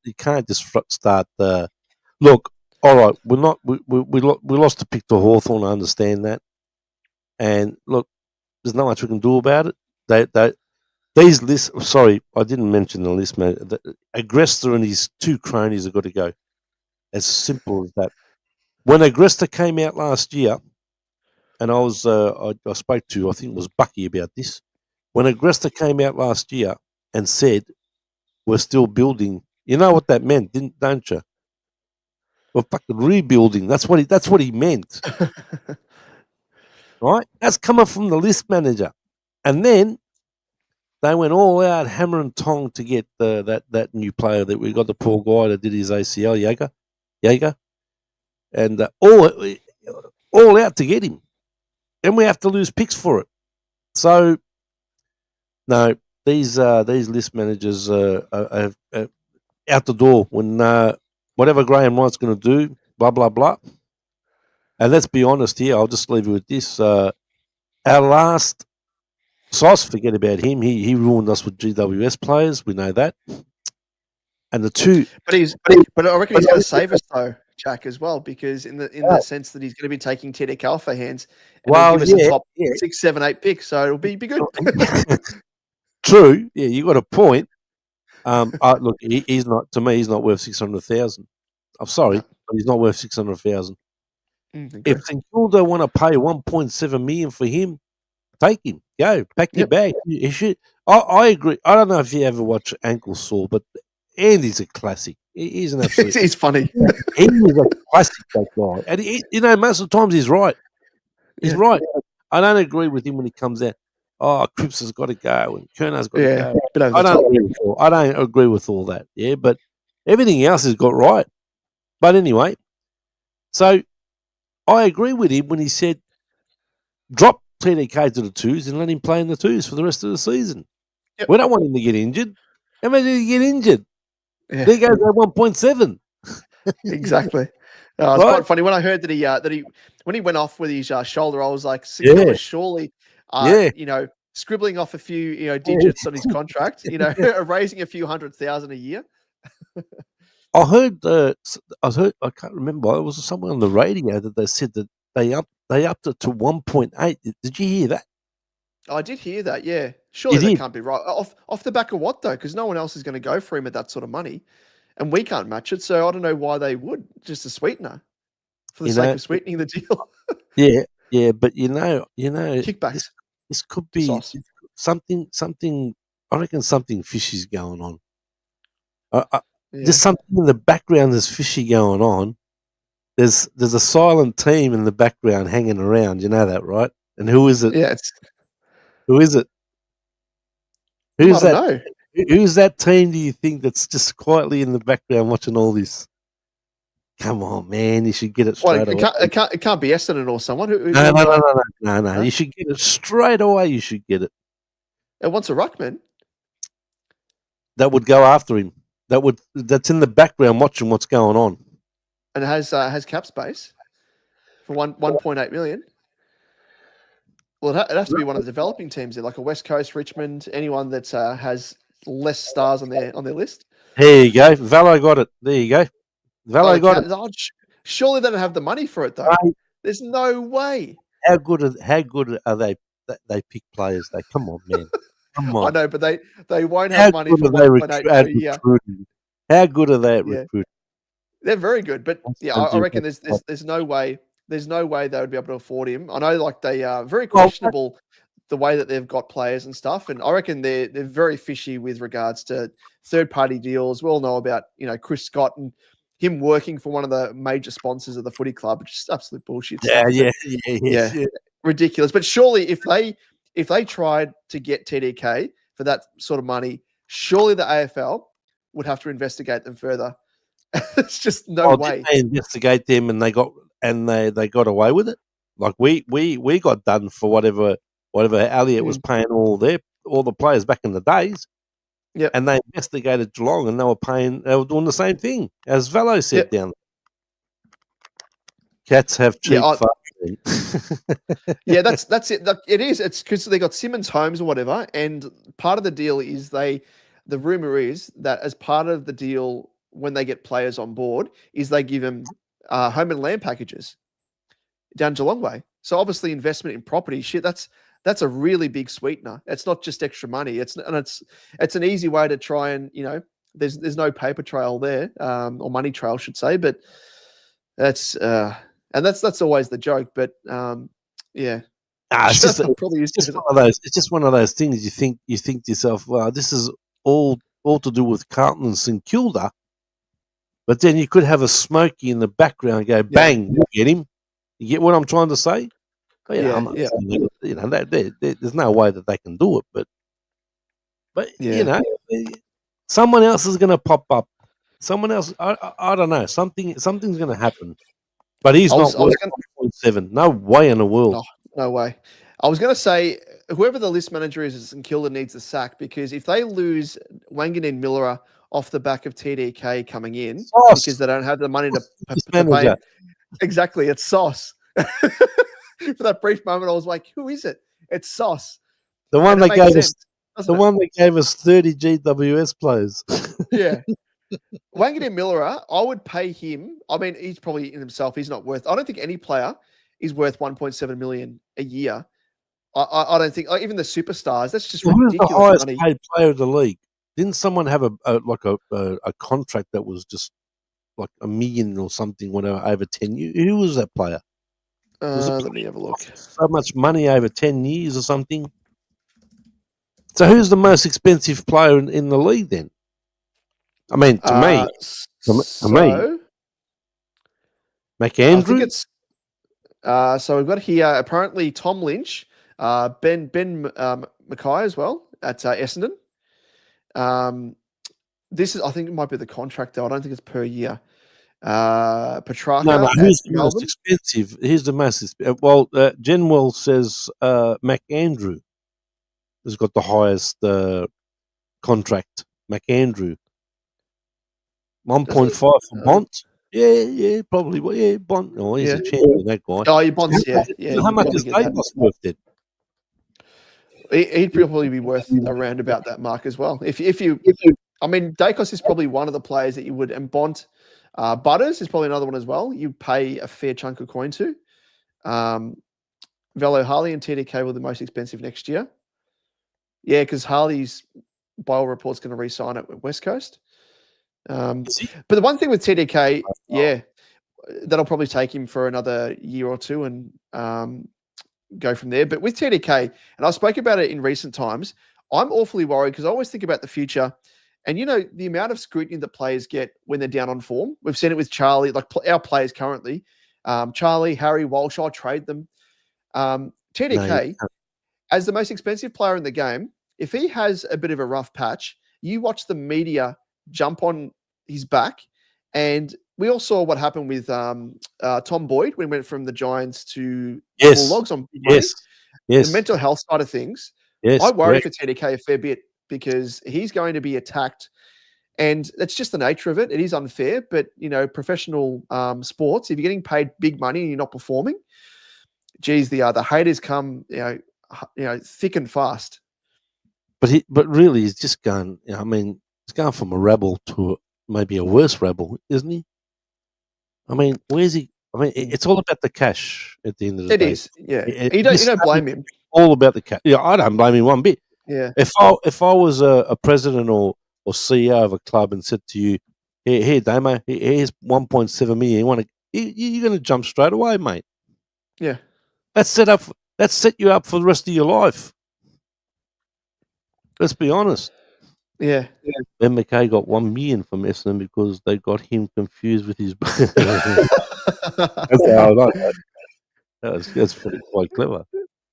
You can't just start. Look, all right, we lost the pick to Hawthorn. I understand that, and look, There's not much we can do about it. These lists. Sorry, I didn't mention the list, man. Agresta and his two cronies have got to go. As simple as that. When Agresta came out last year, and I spoke to, I think it was Bucky about this. When Agresta came out last year and said we're still building, you know what that meant, don't you? We're fucking rebuilding. That's what he meant, right? That's coming from the list manager, and then they went all out hammer and tong to get that new player that we got. The poor guy that did his ACL, Jaeger, and all out to get him, and we have to lose picks for it. So no, these list managers are out the door when whatever Graham Wright's going to do, blah blah blah. And let's be honest here. I'll just leave you with this. Our last Sauce, forget about him. He ruined us with GWS players. We know that. And the two, but I reckon he's going to save us though, Jack, as well, because in the sense that he's going to be taking TDK off our hands and he'll give us a top 6, 7, 8 picks, so it'll be good. True, yeah, you got a point. Look, he's not, to me, he's not worth 600,000. I'm sorry, but he's not worth 600,000. If St Kilda want to pay 1.7 million for him, take him. Go pack your bag. You should. I agree. I don't know if you ever watch Ankle Sore, but Andy's a classic. He's an absolute. He's funny. He is a classic, that guy, and most of the times he's right. He's right. I don't agree with him when he comes out. Oh, Cripps has got to go, and Kerner's got to go. I don't agree with all that. Yeah, but everything else has got right. But anyway, so I agree with him when he said, drop TDK to the twos and let him play in the twos for the rest of the season. Yep. We don't want him to get injured. Imagine he get injured. Yeah. There goes that 1.7. Exactly. It's quite funny when I heard that he when he went off with his shoulder, I was like, surely, scribbling off a few digits on his contract, raising a few 100,000 a year. I heard. I can't remember. It was someone on the radio that they said that they upped it to 1.8. Did you hear that? I did hear that. Yeah, surely that can't be right. Off the back of what though? Because no one else is going to go for him at that sort of money, and we can't match it. So I don't know why they would. Just a sweetener for the sake of sweetening the deal. yeah, but kickbacks. This could be something. I reckon something fishy's going on. There's something in the background that's fishy going on. There's a silent team in the background hanging around. You know that, right? And who is it? Yeah, who is it? Who's that? Who's that team? Do you think that's just quietly in the background watching all this? Come on, man! You should get it straight away. It can't be Essendon or someone. No. You should get it straight away. You should get it. It wants a ruckman. That would go after him. That's in the background watching what's going on. And it has cap space for 1.8 million. Well, it has to be one of the developing teams there, like a West Coast, Richmond, anyone that has less stars on their list. There you go. Valo got it. There you go. Valo got it. Surely they don't have the money for it though. Right. There's no way. How good are they? They pick players. Come on, man. Come on. I know, but they won't have money for 1.8 per year. How good are they at recruiting? They're very good, but I reckon there's no way. There's no way they would be able to afford him. I know, like they are very questionable the way that they've got players and stuff, and I reckon they're very fishy with regards to third party deals. We all know about Chris Scott and him working for one of the major sponsors of the footy club, which is absolute bullshit. Yeah, ridiculous. But surely if they tried to get TDK for that sort of money, surely the AFL would have to investigate them further. It's just no way. Did they investigate them and they got away with it? Like we got done for whatever Elliott was paying all the players back in the days. Yeah. And they investigated Geelong and they were doing the same thing as Valo said down there. Cats have cheap yeah, that's it. It is. It's because they got Simmons Homes or whatever, and part of the deal is the rumor is that as part of the deal when they get players on board is they give them home and land packages down Geelong way. So obviously investment in property, shit, that's that's a really big sweetener. It's not just extra money. It's an easy way to try and, there's no paper trail there, or money trail, I should say, but that's always the joke. But yeah, it's just probably it's just one of those. It's just one of those things. You think to yourself, well, this is all to do with Carlton and St Kilda, but then you could have a Smokey in the background and go, bang, you get him. You get what I'm trying to say? I'm not saying that, there's no way that they can do it, but someone else is going to pop up. Someone else, I don't know. Something's going to happen. But he's not worth 1.7. No way in the world. No way. I was going to say, whoever the list manager is at St Kilda needs a sack, because if they lose Wangan Miller off the back of TDK coming in because they don't have the money to pay him, exactly, it's Sauce. For that brief moment, I was like, "Who is it?" It's Sauce. The one that gave us. The one that gave us 30 GWS players. Yeah. Wangan Miller, I would pay him. I mean, he's probably in himself. He's not worth. I don't think any player is worth 1.7 million a year. I don't think even the superstars. That's just ridiculous. Who's the highest paid player of the league? Didn't someone have a contract that was just like $1 million or something, whatever, over 10 years? Who was that player? Let me have a look. So much money over 10 years or something. So who's the most expensive player in the league then? I mean, to me, McAndrew. I think it's. So we've got here apparently Tom Lynch, Ben Mackay as well at Essendon. This is, I think it might be the contract though. I don't think it's per year. Petrarca. No, who's the most expensive? Here's the most expensive. Well, Genwell says McAndrew has got the highest contract. McAndrew. 1.5 for Bont. Yeah, probably. Well, yeah, Bont. Oh, he's a champion, that guy. Oh, Bont's, yeah. How much is Davis worth then? He'd probably be worth around about that mark as well. If you, I mean, Dacos is probably one of the players that you would, and Bont, Butters is probably another one as well. You pay a fair chunk of coin to. Velo Harley and TDK were the most expensive next year. Yeah, because Harley's, by all reports, going to re-sign it with West Coast. But the one thing with TDK, that'll probably take him for another year or two and go from there. But with TDK, and I spoke about it in recent times, I'm awfully worried because I always think about the future. And, the amount of scrutiny that players get when they're down on form. We've seen it with Charlie, like our players currently. Charlie, Harry, Walsh, I'll trade them. TDK, as the most expensive player in the game, if he has a bit of a rough patch, you watch the media jump on his back. And we all saw what happened with Tom Boyd when he went from the Giants to Bulldogs on big money. The mental health side of things. I worry for TDK a fair bit because he's going to be attacked. And that's just the nature of it. It is unfair, but, professional sports, if you're getting paid big money and you're not performing, geez, the haters come, thick and fast. But really, he's just gone. He's gone from a rebel to maybe a worse rebel, isn't he? I mean, where's he? I mean, it's all about the cash at the end of the day. It is, yeah. You don't blame him. All about the cash. Yeah, I don't blame him one bit. Yeah. If I was a president or CEO of a club and said to you, "Here, Damo, here's 1.7 million. You're going to jump straight away, mate." Yeah. That's set you up for the rest of your life. Let's be honest. Yeah. Ben McKay got 1 million from Essendon because they got him confused with his. That's how I like that. That's pretty quite clever.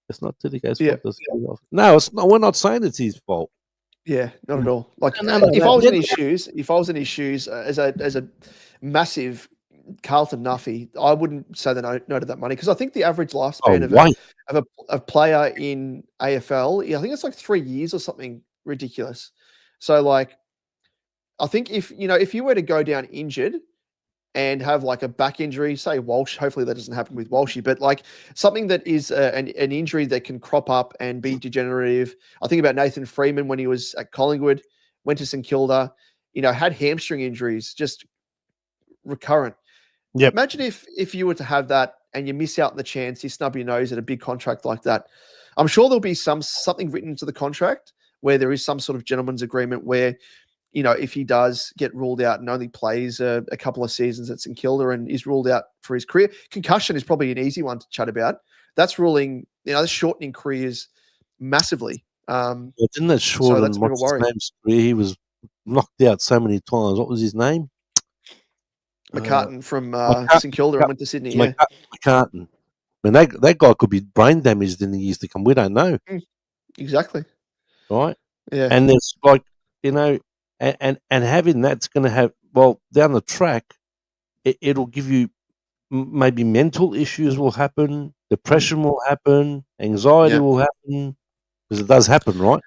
It's not TDK's fault. No, it's not. We're not saying it's his fault. Yeah, not at all. Like if I was in his shoes, as a massive Carlton nuffy, I wouldn't say the no to that money because I think the average lifespan of a player in AFL, I think it's like 3 years or something ridiculous. So like, I think if you were to go down injured and have like a back injury, say Walsh, hopefully that doesn't happen with Walshy, but like something that is an injury that can crop up and be degenerative. I think about Nathan Freeman when he was at Collingwood, went to St Kilda, had hamstring injuries, just recurrent. Yep. Imagine if you were to have that and you miss out on the chance, you snub your nose at a big contract like that. I'm sure there'll be something written into the contract where there is some sort of gentleman's agreement where, you know, if he does get ruled out and only plays a couple of seasons at St Kilda and is ruled out for his career, concussion is probably an easy one to chat about. That's ruling, you know, that's shortening careers massively. Didn't that so shorten that's a bit of a what's his worry. name's career? He was knocked out so many times. What was his name? McCartan from McCartan- St Kilda and went to Sydney. Yeah, McCartan. I mean, that guy could be brain damaged in the years to come. We don't know, exactly. right? Yeah, And there's like, you know, and having that's going to have, well, down the track, it'll give you maybe mental issues will happen, depression will happen, anxiety Yeah. will happen, because it does happen, right?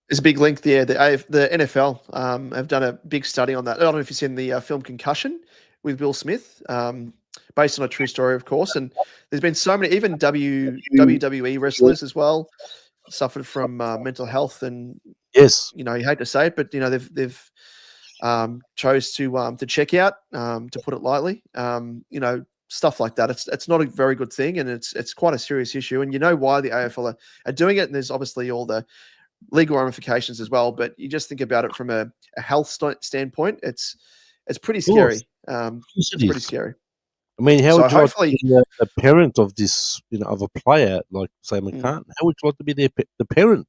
there's a big link there. The NFL have done a big study on that. I don't know if you've seen the film Concussion with Will Smith, based on a true story, of course. And there's been so many, even WWE wrestlers as well, suffered from mental health, and Yes. you know, you hate to say it, but you know, they've chose to check out, to put it lightly. You know, stuff like that. It's not a very good thing, and it's quite a serious issue. And you know why the AFL are doing it, and there's obviously all the legal ramifications as well. But you just think about it from a health standpoint, it's pretty scary. It's pretty scary. I mean, how So would you like to hopefully- be a parent of this, you know, of a player like, say, McCartan? How would you like to be the parent,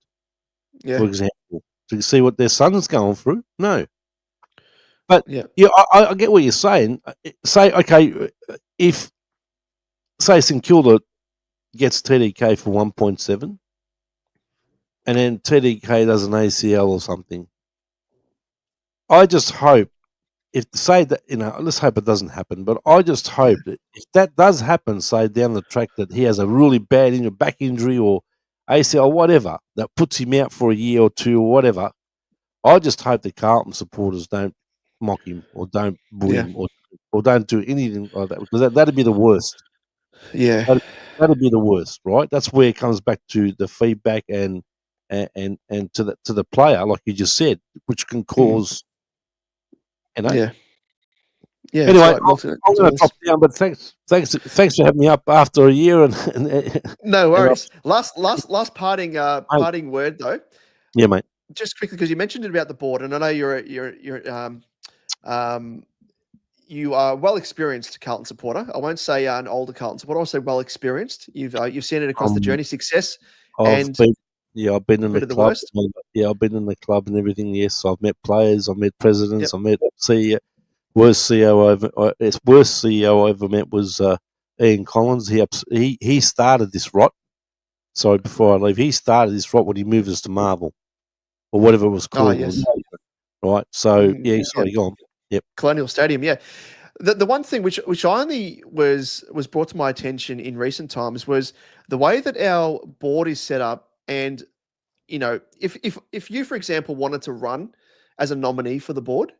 Yeah, for example, to see what their son's going through? No. But, yeah, I get what you're saying. Say, okay, if, say, St Kilda gets TDK for 1.7, and then TDK does an ACL or something, I just hope, if say that, you know, let's hope it doesn't happen, but I just hope that if that does happen, say down the track, that he has a really bad back injury or ACL, whatever, that puts him out for a year or two or whatever, I just hope the Carlton supporters don't mock him or don't boo Yeah. him or don't do anything like that, because that'd be the worst. yeah, That'd be the worst, right? That's where it comes back to the feedback and to the player, like you just said, which can cause, you know. yeah, yeah. Anyway, Right. I'm going to drop down, but thanks for having me up after a year. And No worries. Last parting word though. Yeah, mate. Just quickly, because you mentioned it about the board, and I know you are well experienced Carlton supporter. I won't say an older Carlton supporter. I'll say well experienced. You've seen it across the journey, success, I've been in the bit of the club. worst. Yeah, I've been in the club and everything. Yes, I've met players, I've met presidents, I've met CEO. Worst CEO I ever met was Ian Collins. He started this rot. Sorry, before I leave, he started this rot when he moved us to Marvel or whatever it was called. yes. Right. So sorry, go on. Yep. Colonial Stadium. Yeah. The one thing which I only was brought to my attention in recent times was the way that our board is set up. And you know, if you, for example, wanted to run as a nominee for the board,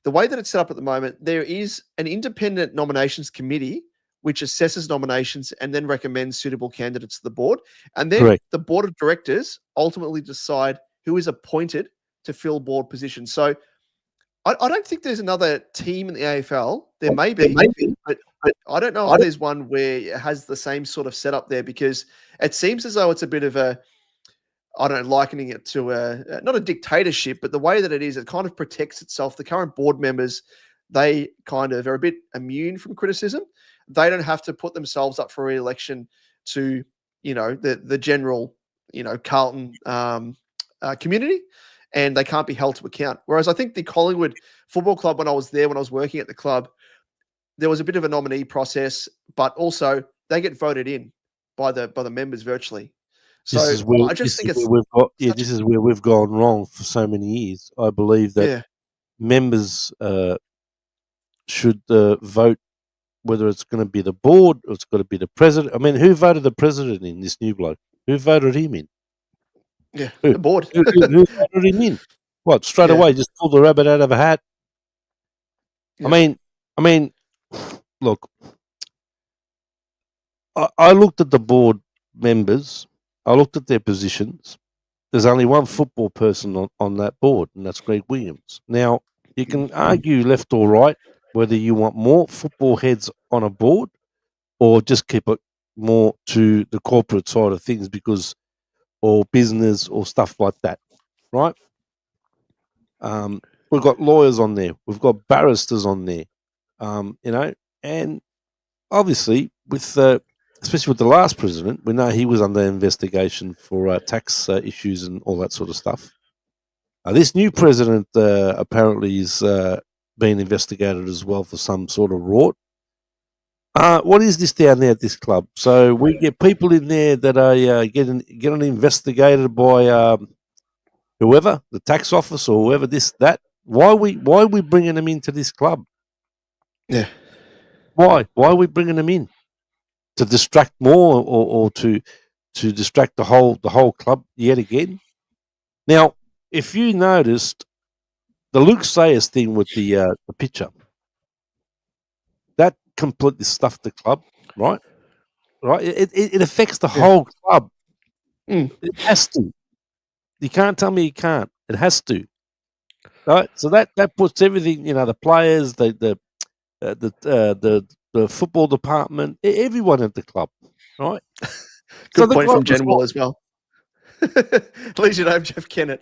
the way that it's set up at the moment, there is an independent nominations committee which assesses nominations and then recommends suitable candidates to the board. And then Correct. the board of directors ultimately decide who is appointed to fill board positions. So I don't think there's another team in the AFL. There may be, but I don't know if there's one where it has the same sort of setup there, because it seems as though it's a bit of a, I don't know, likening it to not a dictatorship, but the way that it is, it kind of protects itself. The current board members, they kind of are a bit immune from criticism. They don't have to put themselves up for re-election to, you know, the general, you know, Carlton community, and they can't be held to account. Whereas I think the Collingwood Football Club, when I was working at the club, there was a bit of a nominee process, but also they get voted in by the members virtually. So This is where, I just think it's this is where we've gone wrong for so many years. I believe that members should vote, whether it's going to be the board or it's got to be the president. I mean, who voted the president in, this new bloke? Who voted him in? Yeah, Who? the board. Who voted him in? What, straight away, just pull the rabbit out of a hat? Yeah. I mean, look, I looked at the board members. I looked at their positions. There's only one football person on that board, and that's Greg Williams. Now, you can argue left or right whether you want more football heads on a board or just keep it more to the corporate side of things, because or business or stuff like that, right? We've got lawyers on there. We've got barristers on there, and obviously with especially with the last president, we know he was under investigation for tax issues and all that sort of stuff. This new president apparently is being investigated as well for some sort of rort. What is this down there at this club? So we get people in there that are getting investigated by whoever, the tax office or whoever, this, that. Why are we bringing them into this club? Yeah. Why are we bringing them in? To distract more or to distract the whole club yet again? Now, if you noticed the Luke Sayers thing with the pitcher, that completely stuffed the club, right? Right? It affects the whole club. Mm. It has to. You can't tell me you can't. It has to. Right? So that puts everything, the players, the football department, everyone at the club, right? Good point from Jen Will as well. At least you know Jeff Kennett.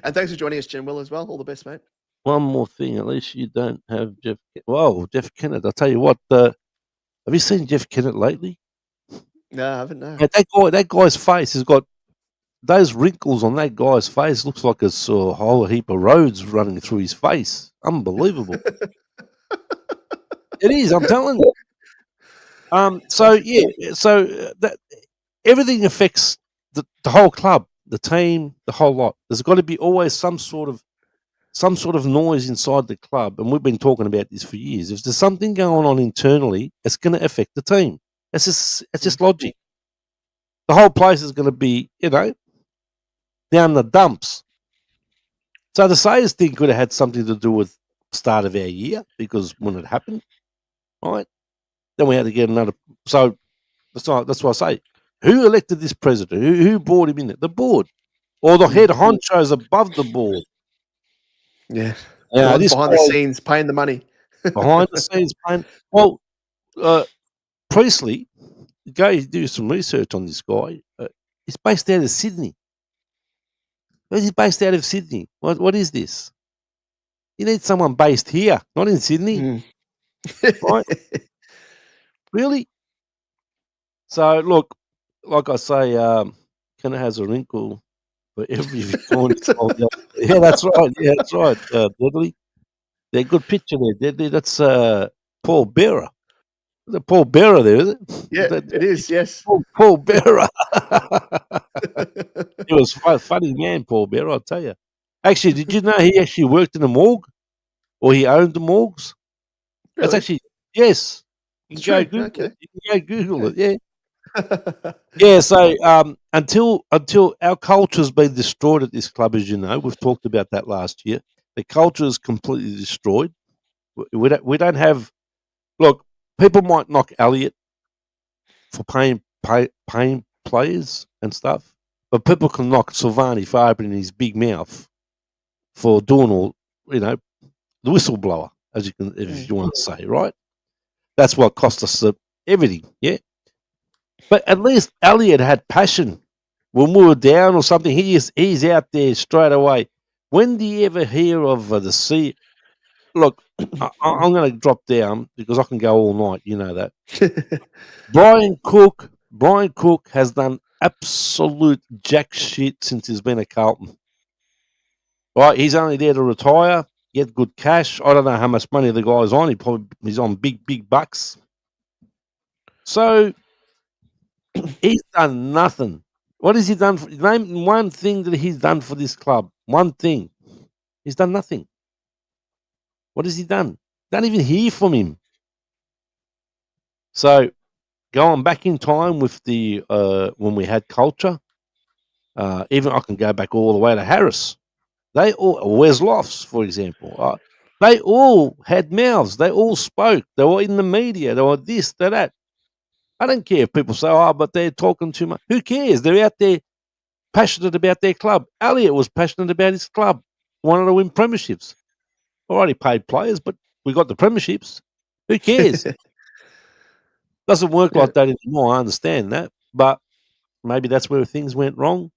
And thanks for joining us, Jen Will, as well. All the best, mate. One more thing, at least you don't have Jeff. Well, Jeff Kennett. I'll tell you what. Have you seen Jeff Kennett lately? No, I haven't. No. Yeah, that guy's face has got those wrinkles on that guy's face. Looks like it's a whole heap of roads running through his face. Unbelievable. It is. I'm telling you. So that everything affects the whole club, the team, the whole lot. There's got to be always some sort of noise inside the club, and we've been talking about this for years. If there's something going on internally, it's going to affect the team. It's just logic. The whole place is going to be, down the dumps. So the Sayers thing could have had something to do with the start of our year, because when it happened, right, then we had to get another. So that's why I say, who elected this president? Who brought him in there? The board, or the head honchos above the board. Yeah. Behind the scenes, paying the money. Behind the scenes, paying. Well, Priestley, go do some research on this guy. He's based out of Sydney. He's based out of Sydney. What is this? You need someone based here, not in Sydney. Right? Really? So, look, like I say, Kenneth has a wrinkle for every Victorian. Yeah, that's right. Yeah, that's right. Deadly. They're good picture there, Deadly. That's Paul Bearer. The Paul Bearer there, is it? Yeah, it is, yes. Paul Bearer. He was a funny man, Paul Bearer, I'll tell you. Actually, did you know he actually worked in a morgue? Or he owned the morgues? Really? That's actually, yes. You can go Google it, yeah. Yeah, so until our culture's been destroyed at this club, as you know, we've talked about that last year. The culture is completely destroyed. We don't have. Look, people might knock Elliot for paying players and stuff, but people can knock Silvani for opening his big mouth for doing all, the whistleblower, if you want to say, right? That's what cost us everything, yeah. But at least Elliot had passion. When we were down or something, he's out there straight away. When do you ever hear of the sea? Look, I'm going to drop down because I can go all night. You know that. Brian Cook has done absolute jack shit since he's been at Carlton. Right, he's only there to retire, get good cash. I don't know how much money the guy's on. He's on big bucks. So he's done nothing. What has he done? Name one thing that he's done for this club. One thing. He's done nothing. What has he done? Don't even hear from him. So going back in time with the when we had culture, even I can go back all the way to Harris. They all, Wes Lofts, for example, they all had mouths. They all spoke. They were in the media. They were this, they that. I don't care if people say, but they're talking too much. Who cares? They're out there passionate about their club. Elliot was passionate about his club. Wanted to win premierships. Already paid players, but we got the premierships. Who cares? Doesn't work like that anymore. I understand that. But Maybe that's where things went wrong.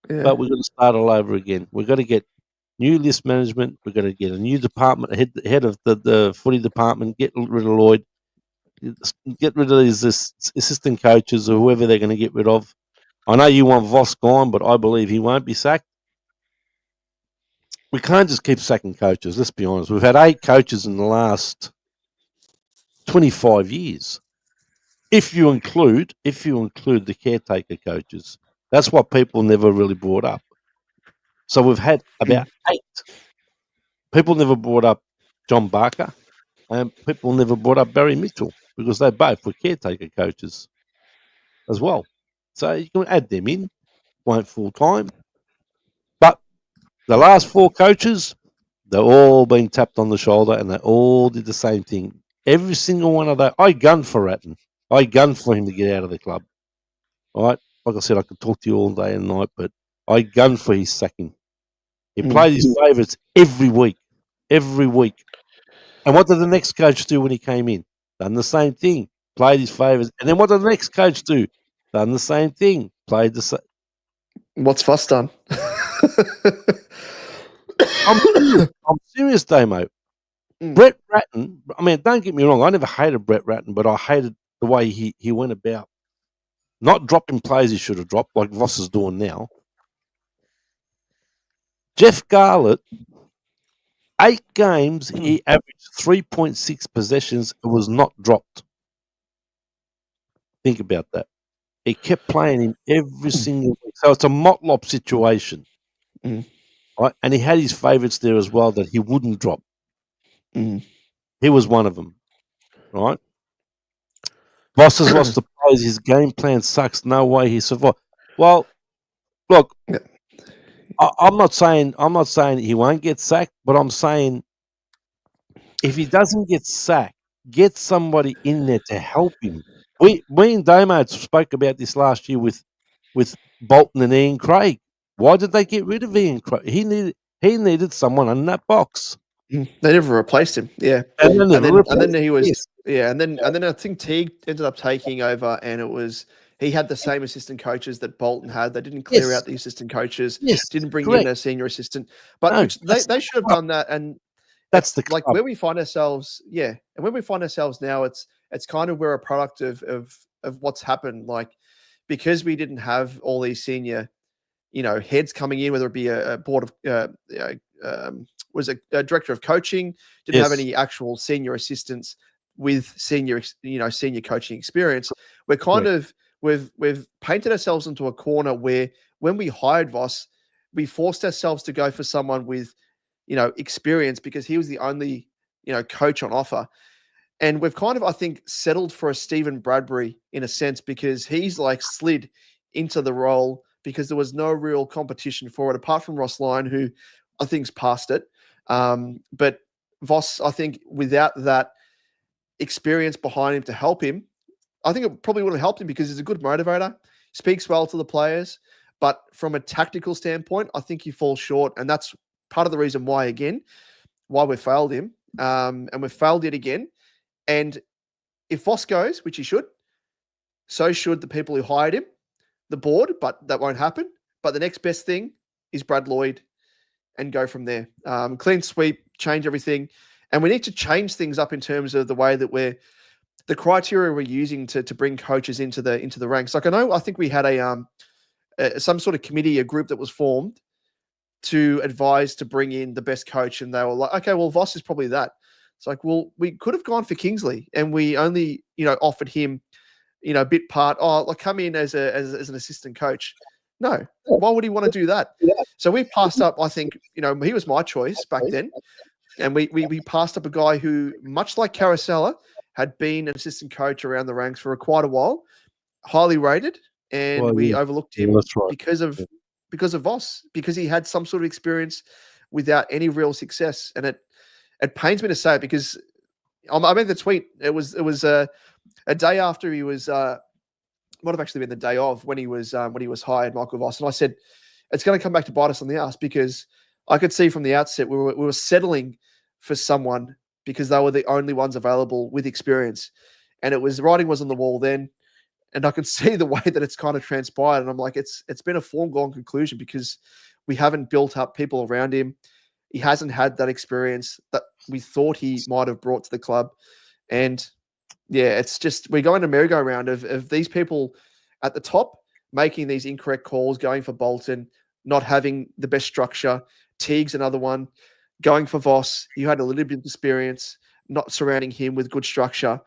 Yeah. But we've got to start all over again. We've got to get new list management. We've got to get a new department, head of the footy department, get rid of Lloyd, get rid of these assistant coaches or whoever they're going to get rid of. I know you want Voss gone, but I believe he won't be sacked. We can't just keep sacking coaches. Let's be honest. We've had 8 coaches in the last 25 years. If you include the caretaker coaches, that's what people never really brought up. So we've had about 8. People never brought up John Barker, and people never brought up Barry Mitchell because they both were caretaker coaches as well. So you can add them in, weren't full time. But the last 4 coaches, they're all being tapped on the shoulder, and they all did the same thing. Every single one of those. I gunned for Ratton. I gunned for him to get out of the club. All right? Like I said, I could talk to you all day and night, but I gunned for his sacking. He played his favourites every week. Every week. And what did the next coach do when he came in? Done the same thing. Played his favourites. And then what did the next coach do? Done the same thing. Played the same. What's Voss done? I'm serious, Damo. Brett Ratton, I mean, don't get me wrong, I never hated Brett Ratton, but I hated the way he went about not dropping players he should have dropped, like Voss is doing now. Jeff Garlett, 8 games, he averaged 3.6 possessions. It was not dropped. Think about that. He kept playing him every single week. So it's a Motlop situation. Right? And he had his favourites there as well that he wouldn't drop. He was one of them. Right? Voss has lost the players. His game plan sucks. No way he survived. Well, look, I'm not saying he won't get sacked, but I'm saying if he doesn't get sacked, get somebody in there to help him. We and Damo spoke about this last year with Bolton and Ian Craig. Why did they get rid of Ian Craig? He needed someone in that box. They never replaced him. Yeah, and then he was and then I think Teague ended up taking over, and it was he had the same assistant coaches that Bolton had. They didn't clear out the assistant coaches. Didn't bring in a senior assistant, but they should have done that. And that's the like where we find ourselves. Yeah, and where we find ourselves now, it's kind of we're a product of what's happened. Like because we didn't have all these senior, heads coming in, whether it be a board of was a director of coaching, didn't have any actual senior assistants with senior coaching experience. We're kind of we've painted ourselves into a corner where when we hired Voss, we forced ourselves to go for someone with experience because he was the only coach on offer. And we've kind of, I think, settled for a Stephen Bradbury in a sense because he's like slid into the role because there was no real competition for it apart from Ross Lyon, who I think's past it. But Voss, I think, without that experience behind him to help him, I think it probably would have helped him because he's a good motivator, speaks well to the players. But from a tactical standpoint, I think he falls short. And that's part of the reason why we failed him. And we've failed it again. And if Voss goes, which he should, so should the people who hired him, the board, but that won't happen. But the next best thing is Brad Lloyd and go from there. Clean sweep, change everything. And we need to change things up in terms of the way that the criteria we're using to bring coaches into the ranks. Like I think we had some sort of committee, a group that was formed to advise to bring in the best coach. And they were like, okay, well, Voss is probably that. It's like, well, we could have gone for Kingsley and we only, offered him, a bit part, come in as an assistant coach. No, why would he want to do that? So we passed up, I think, he was my choice back then. And we passed up a guy who, much like Carosella, had been an assistant coach around the ranks for quite a while, highly rated, and we overlooked him because of Voss, because he had some sort of experience without any real success. And it pains me to say it because I made the tweet. It was a day after he was might have actually been the day of when he was hired, Michael Voss, and I said it's going to come back to bite us on the ass because I could see from the outset we were settling for someone because they were the only ones available with experience, and writing was on the wall then. And I can see the way that it's kind of transpired. And I'm like, it's been a foregone conclusion because we haven't built up people around him. He hasn't had that experience that we thought he might have brought to the club. And yeah, it's just we're going to merry-go-round of these people at the top making these incorrect calls, going for Bolton, not having the best structure. Teague's another one. Going for Voss, you had a little bit of experience, not surrounding him with good structure.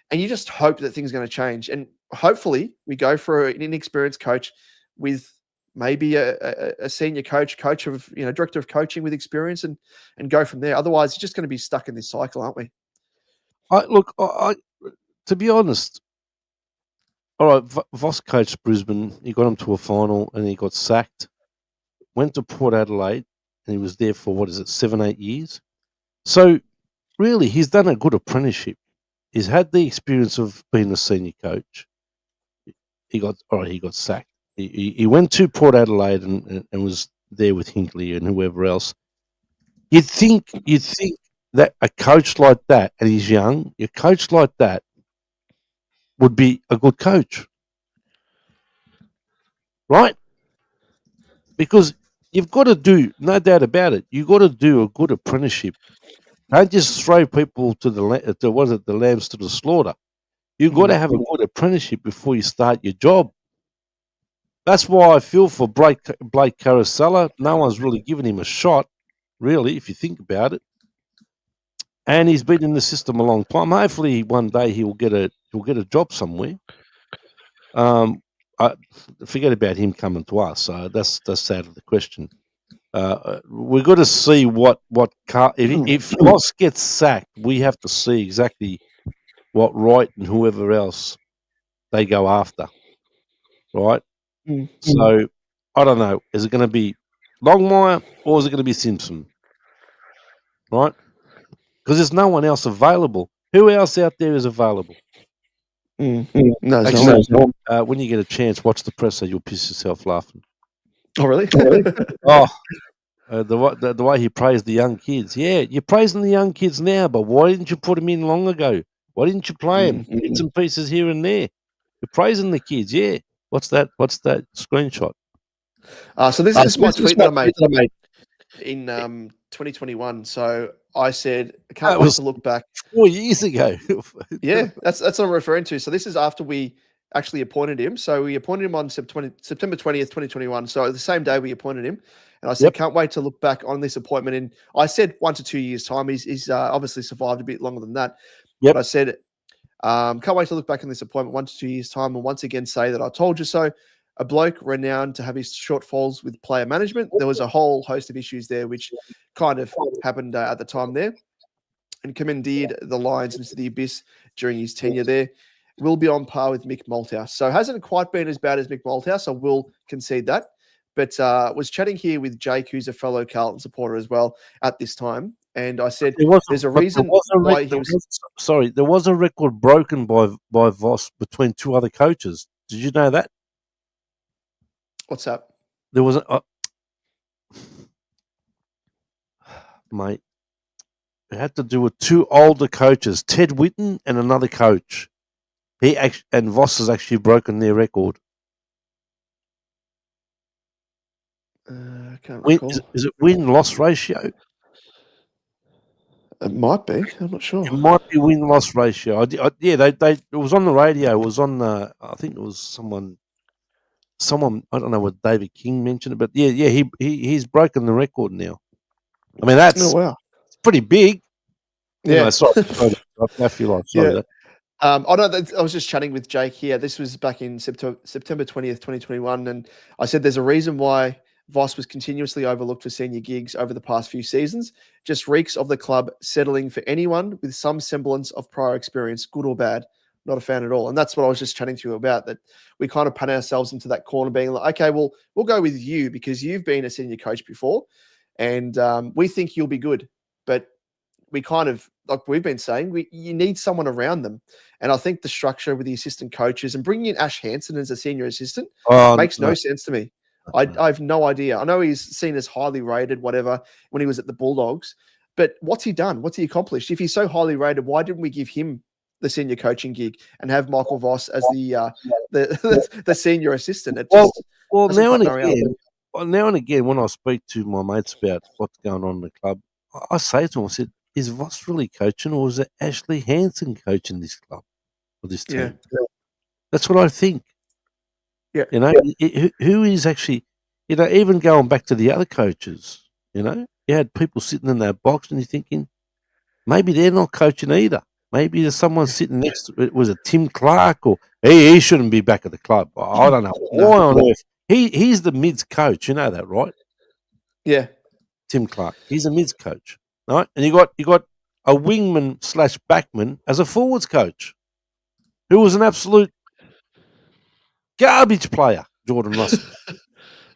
And you just hope that things are going to change. And hopefully we go for an inexperienced coach with maybe a senior coach of, director of coaching with experience and go from there. Otherwise, you're just going to be stuck in this cycle, aren't we? I to be honest, all right, Voss coached Brisbane. He got him to a final and he got sacked. Went to Port Adelaide and he was there for, 7-8 years? So really, he's done a good apprenticeship. He's had the experience of being a senior coach. He got sacked. He went to Port Adelaide and was there with Hinkley and whoever else. You'd think that a coach like that, and he's young, a coach like that would be a good coach, right? Because you've got to do, no doubt about it, you've got to do a good apprenticeship. Don't just throw people to the lambs to the slaughter. You've got to have a good apprenticeship before you start your job. That's why I feel for Blake Carosella. No one's really given him a shot, really, if you think about it. And he's been in the system a long time. Hopefully, one day he'll get a job somewhere. I forget about him coming to us. So that's out of the question. We've got to see if Ross gets sacked, we have to see exactly what Wright and whoever else they go after, right? So I don't know. Is it going to be Longmire or is it going to be Simpson, right? Because there's no one else available. Who else out there is available? No, actually, when you get a chance, watch the presser. You'll piss yourself laughing. Oh, really? The way he praised the young kids. Yeah, you're praising the young kids now, but why didn't you put them in long ago? Why didn't you play them? Bits and pieces here and there. You're praising the kids. Yeah. What's that screenshot? So this is my tweet that I made in 2021. So I said, I can't wait to look back. 4 years ago. Yeah, that's what I'm referring to. So this is after we actually appointed him. So we appointed him on September 20th, 2021. So the same day we appointed him. And I said, can't wait to look back on this appointment. And I said 1 to 2 years' time. He's obviously survived a bit longer than that. But I said, can't wait to look back on this appointment 1 to 2 years' time and once again say that I told you so. A bloke renowned to have his shortfalls with player management. There was a whole host of issues there, which kind of happened at the time there, and commandeered the Lions into the abyss during his tenure there. Will be on par with Mick Malthouse. So hasn't quite been as bad as Mick Malthouse. I will concede that. But was chatting here with Jake, who's a fellow Carlton supporter as well at this time. And I said, there's a reason why he was... Sorry, there was a record broken by Voss between two other coaches. Did you know that? What's that? There was mate. It had to do with two older coaches, Ted Whitten and another coach. And Voss has actually broken their record. I can't recall. Is it win-loss ratio? It might be. I'm not sure. It might be win-loss ratio. It was on the radio. It was on. I think it was someone. I don't know what David King mentioned it, but he's broken the record now. I mean, that's pretty big. Yeah, anyway, sorry, I feel like sorry. That. I was just chatting with Jake here. This was back in September 20th, 2021, and I said there's a reason why Voss was continuously overlooked for senior gigs over the past few seasons. Just reeks of the club settling for anyone with some semblance of prior experience, good or bad. Not a fan at all. And that's what I was just chatting to you about, that we kind of pan ourselves into that corner being like, okay, well, we'll go with you because you've been a senior coach before and we think you'll be good. But we kind of, like we've been saying, you need someone around them. And I think the structure with the assistant coaches and bringing in Ash Hansen as a senior assistant makes no sense to me. I have no idea. I know he's seen as highly rated, whatever, when he was at the Bulldogs. But what's he done? What's he accomplished? If he's so highly rated, why didn't we give him the senior coaching gig and have Michael Voss as the the senior assistant. It Well, just well, doesn't now and quite marry up. again, now and again, when I speak to my mates about what's going on in the club, I say to them, I said, "Is Voss really coaching, or is it Ashley Hansen coaching this club or this team?" Yeah. That's what I think. Yeah. You know, who is actually, you know, even going back to the other coaches, you know, you had people sitting in that box and you're thinking, maybe they're not coaching either. Maybe there's someone sitting next to it. Was it Tim Clark, or he shouldn't be back at the club? I don't know. No. Why on earth? He's the mids coach. You know that, right? Yeah. Tim Clark. He's a mids coach, right? And you got a wingman / backman as a forwards coach, who was an absolute garbage player, Jordan Russell.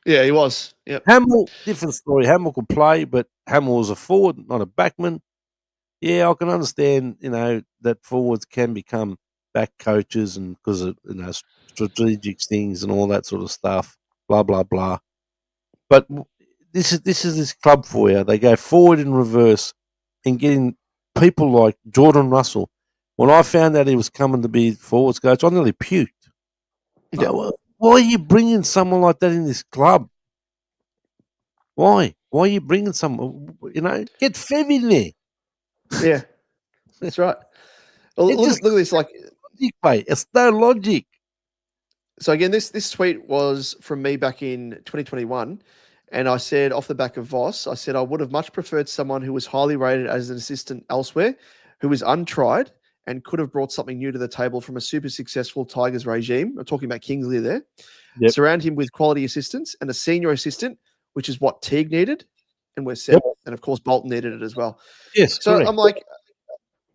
Yeah, he was. Yep. Hamill, different story. Hamill could play, but Hamill was a forward, not a backman. Yeah, I can understand, you know, that forwards can become back coaches and because of, you know, strategic things and all that sort of stuff, blah, blah, blah. But this is this club for you. They go forward in reverse and getting people like Jordan Russell. When I found out he was coming to be forwards coach, I nearly puked. Yeah. Why are you bringing someone like that in this club? Why? Why are you bringing someone? You know, get Fev in there. Yeah. That's right. Well, It just look at this. Like, logic, mate. It's no logic. so again, this tweet was from me back in 2021, and I said off the back of Voss, I said I would have much preferred someone who was highly rated as an assistant elsewhere, who was untried and could have brought something new to the table from a super successful Tigers regime. I'm talking about Kingsley there. Yep. Surround him with quality assistants and a senior assistant, which is what Teague needed, and we're set. Yep. And of course, Bolton needed it as well. Yes, So correct. I'm like,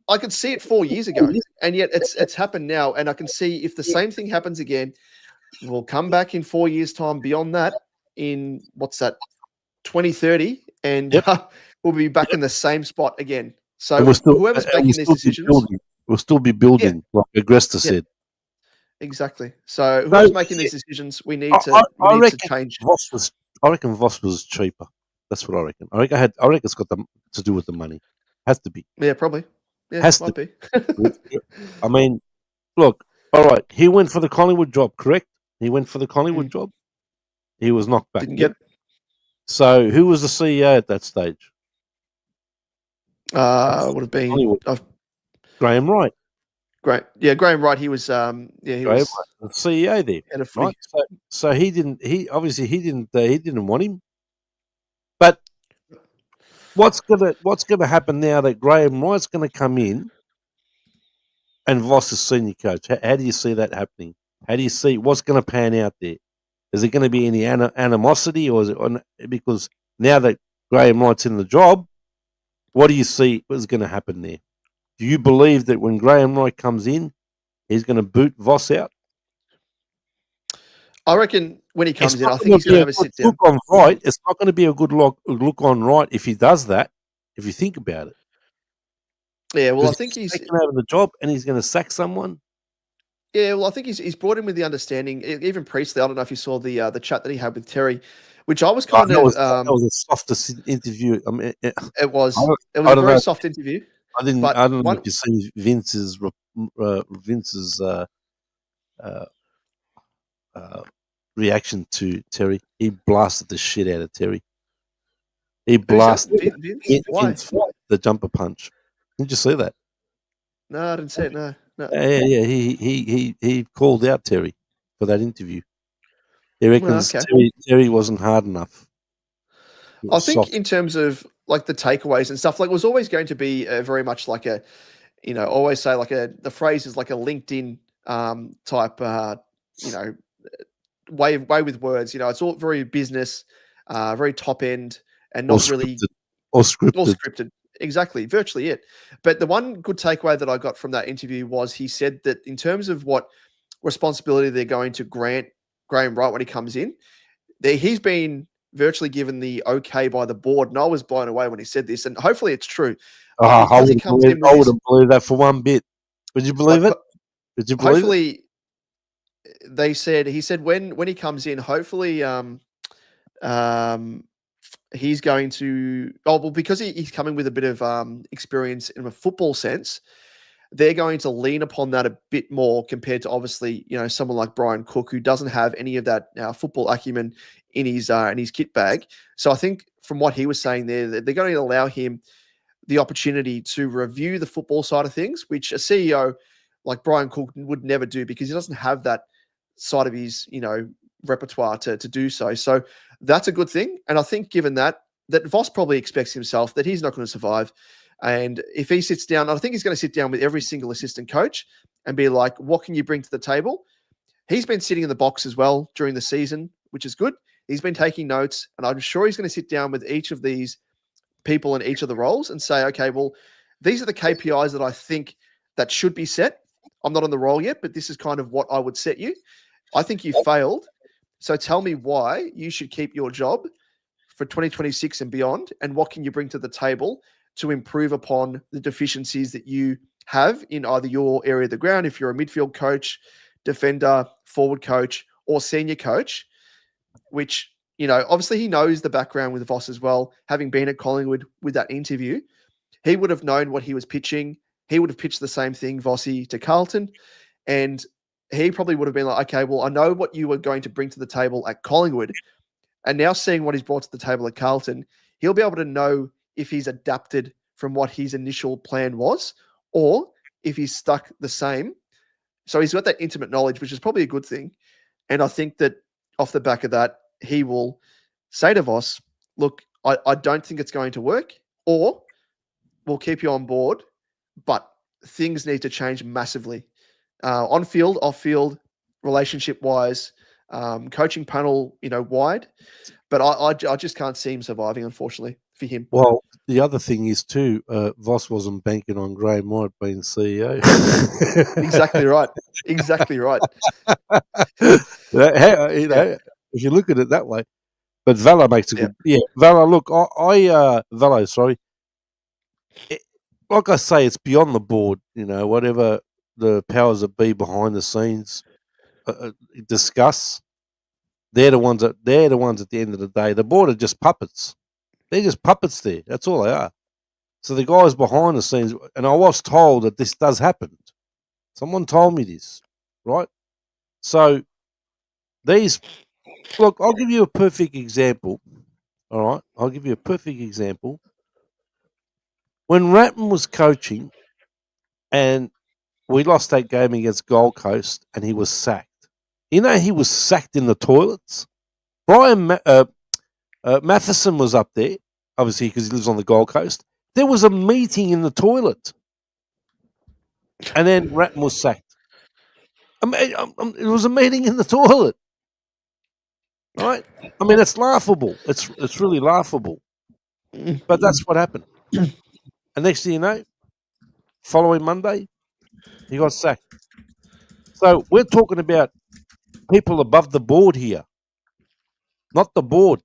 I could see it 4 years ago, and yet it's happened now. And I can see if the same thing happens again, we'll come back in 4 years' time. Beyond that, in what's that, 2030, and Yep. we'll be back in the same spot again. So And whoever's making these decisions, we'll still be building, like Agresta said. exactly. So whoever's making these decisions, we need to change. I reckon Voss was cheaper. That's what I reckon. I reckon it's got to do with the money. Has to be. Yeah, probably. Yeah, Has might to be. I mean, look, all right. He went for the Collingwood job, correct? He went for the Collingwood job. He was knocked back. Didn't get it. So who was the CEO at that stage? Would have been Graham Wright. Great. Yeah, Graham Wright. He was he Graham was Wright, the CEO there. head of footy. Right? So he didn't want him. But what's gonna happen now that Graham Wright's gonna come in and Voss is senior coach? How do you see that happening? How do you see what's going to pan out there? Is there going to be any animosity, or is it because now that Graham Wright's in the job, what do you see is going to happen there? Do you believe that when Graham Wright comes in, he's going to boot Voss out? I reckon when he comes in, I think he's going to have a sit down. Look on Wright. It's not going to be a good look on Wright if he does that. If you think about it. Yeah, well, I think he's taken over the job and he's going to sack someone. Yeah, well, I think he's brought in with the understanding. Even Priestley, I don't know if you saw the chat that he had with Terry, which I was kind of. That was the softest interview. I mean, it was a very soft interview. I don't know if you see Vince's reaction to Terry. He blasted the shit out of Terry. He blasted Vince for the jumper punch. Didn't you see that? No, I didn't see it. No. Yeah. He called out Terry for that interview. He reckons Terry wasn't hard enough. I think in terms of like the takeaways and stuff, like it was always going to be very much like a, always say like the phrase is like a LinkedIn type, way with words. It's all very business, very top end, and not really scripted. Exactly, virtually it. But the one good takeaway that I got from that interview was he said that in terms of what responsibility they're going to grant Graham Wright when he comes in, he's been virtually given the okay by the board. And I was blown away when he said this, and hopefully it's true. I wouldn't believe that for one bit. Would you believe it? Would you believe hopefully, it? He said when he comes in, hopefully he's going to because he's coming with a bit of experience in a football sense. they're going to lean upon that a bit more compared to obviously, someone like Brian Cook, who doesn't have any of that football acumen in his kit bag. So I think from what he was saying there, that they're going to allow him the opportunity to review the football side of things, which a CEO like Brian Cook would never do because he doesn't have that side of his, repertoire to do so. So that's a good thing. And I think given that Voss probably expects himself that he's not going to survive. And if he sits down, I think he's going to sit down with every single assistant coach and be like, what can you bring to the table? He's been sitting in the box as well during the season, which is good. He's been taking notes, and I'm sure he's going to sit down with each of these people in each of the roles and say, okay, well, these are the KPIs that I think that should be set. I'm not on the role yet, but this is kind of what I would set you. I think you failed. So tell me why you should keep your job for 2026 and beyond, and what can you bring to the table to improve upon the deficiencies that you have in either your area of the ground, if you're a midfield coach, defender, forward coach, or senior coach, which, obviously he knows the background with Voss as well, having been at Collingwood with that interview. He would have known what he was pitching. He would have pitched the same thing, Vossi, to Carlton, and he probably would have been like, okay, well, I know what you were going to bring to the table at Collingwood, and now seeing what he's brought to the table at Carlton, he'll be able to know if he's adapted from what his initial plan was or if he's stuck the same. So he's got that intimate knowledge, which is probably a good thing. And I think that off the back of that, he will say to Voss, look, I don't think it's going to work, or we'll keep you on board, but things need to change massively. On field, off field, relationship wise, coaching panel, wide. But I just can't see him surviving, unfortunately, for him. Well, the other thing is too, Voss wasn't banking on Graham White being CEO. Exactly right. Exactly right. If you look at it that way. But Vela makes a good... Yeah, Vela, look, Vela, sorry. Like I say, it's beyond the board, whatever the powers that be behind the scenes discuss. They're the ones at the end of the day. The board are just puppets. They're just puppets there. That's all they are. So the guys behind the scenes, and I was told that this does happen. Someone told me this, right? So look, I'll give you a perfect example. All right, I'll give you a perfect example. When Ratton was coaching, and we lost that game against Gold Coast, and he was sacked. He was sacked in the toilets. Brian Matheson was up there, obviously because he lives on the Gold Coast. There was a meeting in the toilet, and then Ratton was sacked. It was a meeting in the toilet, right? I mean, it's laughable. It's really laughable, but that's what happened. And next thing you know, following Monday, he got sacked. So we're talking about people above the board here, not the board.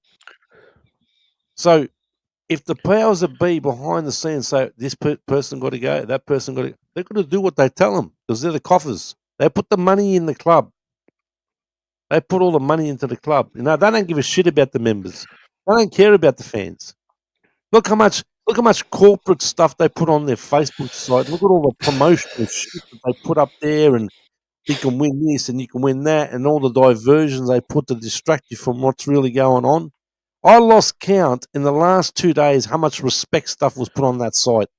So if the powers that be behind the scenes say this person got to go, that person got to go, they've got to do what they tell them because they're the coffers. They put the money in the club. They put all the money into the club. They don't give a shit about the members. They don't care about the fans. Look how much corporate stuff they put on their Facebook site. Look at all the promotional shit that they put up there, and you can win this and you can win that, and all the diversions they put to distract you from what's really going on. I lost count in the last 2 days how much respect stuff was put on that site.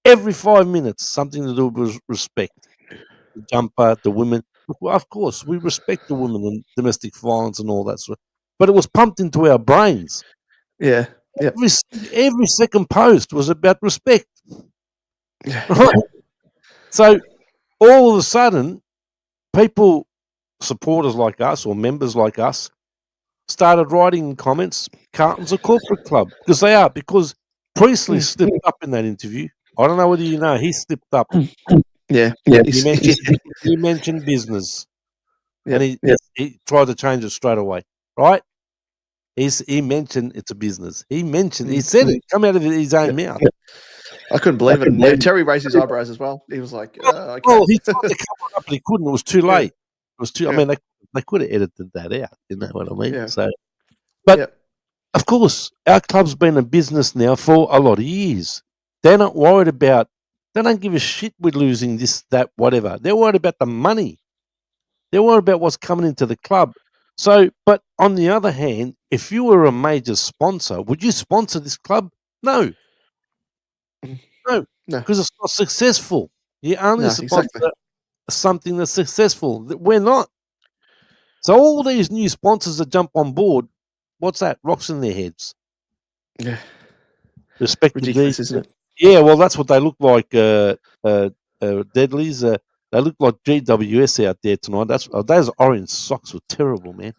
Every 5 minutes, something to do with respect. The jumper, the women. Well, of course, we respect the women and domestic violence and all that sort. But it was pumped into our brains. Yeah. Yeah. Every second post was about respect. Right? So all of a sudden, people, supporters like us or members like us, started writing in comments, Carlton's a corporate club. Because they are. Because Priestley slipped up in that interview. I don't know whether you know, he slipped up. Yeah. He mentioned business. Yeah. And he tried to change it straight away. Right? He mentioned it's a business. He said it. Come out of his own mouth. I couldn't believe it. And Terry raised his eyebrows as well. He was like, okay. Well, he tried to cover it up, but he couldn't. It was too late. It was too. I mean, they could have edited that out. You know what I mean? Yeah. So, but of course, our club's been a business now for a lot of years. They're not worried about They don't give a shit with losing this, that, whatever. They're worried about the money. They're worried about what's coming into the club. So, but on the other hand, if you were a major sponsor, would you sponsor this club? No. No, No, because it's not successful. You only no, sponsor exactly. something that's successful. We're not. So all these new sponsors that jump on board, what's that? Rocks in their heads. Yeah, Respected these. ridiculous, isn't it? Yeah, well, that's what they look like. Deadlies. They look like GWS out there tonight. Those orange socks were terrible, man.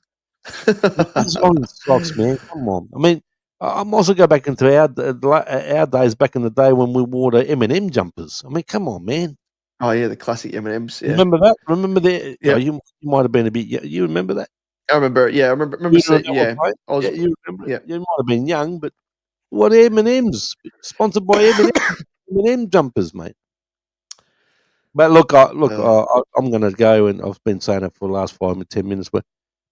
Those orange socks, man. Come on. I mean, I might also go back into our days back in the day when we wore the M&M jumpers. I mean, come on, man. Oh yeah, the classic M&Ms. Yeah, Remember that? Remember that? yeah. Oh, you might have been a bit. You remember that? I remember. Yeah, I remember. You remember Yeah, right? I was. Yeah, you remember it. Yeah, You might have been young, but what M&Ms? Sponsored by M&M jumpers, mate. But look, I'm going to go, and I've been saying it for the last 5 or 10 minutes. But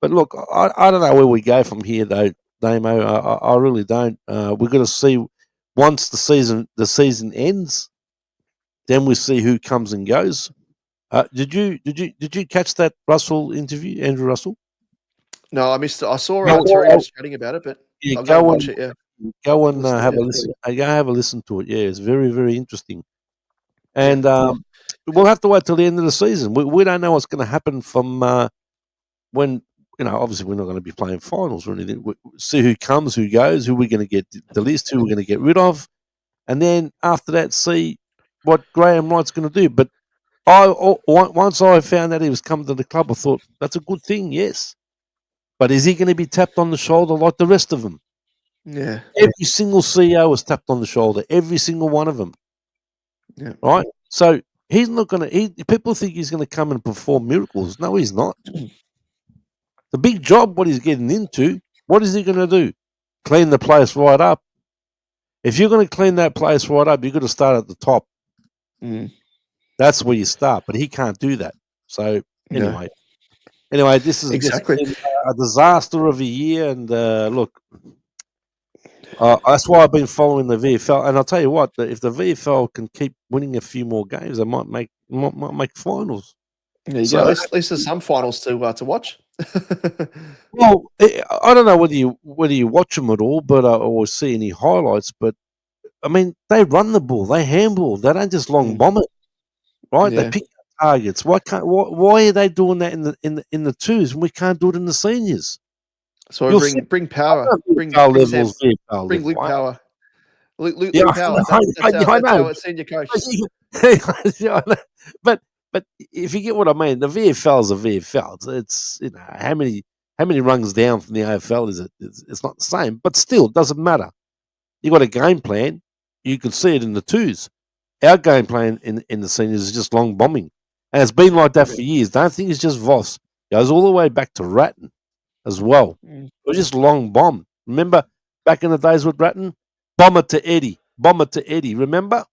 look, I don't know where we go from here, though, Damo. I really don't. We've got to see once the season ends, then we see who comes and goes. Did you catch that Russell interview, Andrew Russell? no, I missed it. I saw No, Terry was chatting about it, but Yeah, I'll go and watch it. Yeah, go and listen, have yeah. a listen. Go have a listen to it. Yeah, it's very, very interesting. Yeah. And we'll have to wait till the end of the season. We don't know what's going to happen from when, obviously we're not going to be playing finals or anything. See who comes, who goes, who we're going to get the list, who we're going to get rid of, and then after that, see what Graham Wright's going to do. But once I found out he was coming to the club, I thought that's a good thing. Yes, but is he going to be tapped on the shoulder like the rest of them? Yeah. Every single CEO was tapped on the shoulder. Every single one of them. Yeah. Right. So he's not going to. People think he's going to come and perform miracles. No, he's not. The big job, what he's getting into, what is he going to do? Clean the place right up. If you're going to clean that place right up, you've got to start at the top. Mm. That's where you start. But he can't do that. So No. anyway, this has Exactly. been a disaster of a year. And look, that's why I've been following the VFL. And I'll tell you what, if the VFL can keep winning a few more games, they might make finals. There you So, go. At least there's some finals to watch. well, I don't know whether you watch them at all, but or see any highlights. But I mean, they run the ball, they handball, they don't just long bomb it, right? They Yeah. pick targets. Why are they doing that in the twos and we can't do it in the seniors? So You'll see bring power. Bring VFL bring levels, VFL bring level. Luke Power. Luke Yeah, Power. I That's know. our senior coach. Yeah, I know. But if you get what I mean, the VFL is a VFL. It's how many rungs down from the AFL is it? It's not the same, but still, it doesn't matter. You got a game plan. You can see it in the twos. Our game plan in the seniors is just long bombing, and it's been like that for years. Don't think it's just Voss. It goes all the way back to Ratton as well. Mm. It was just long bomb. Remember back in the days with Ratton, bomber to Eddie, bomber to Eddie. Remember?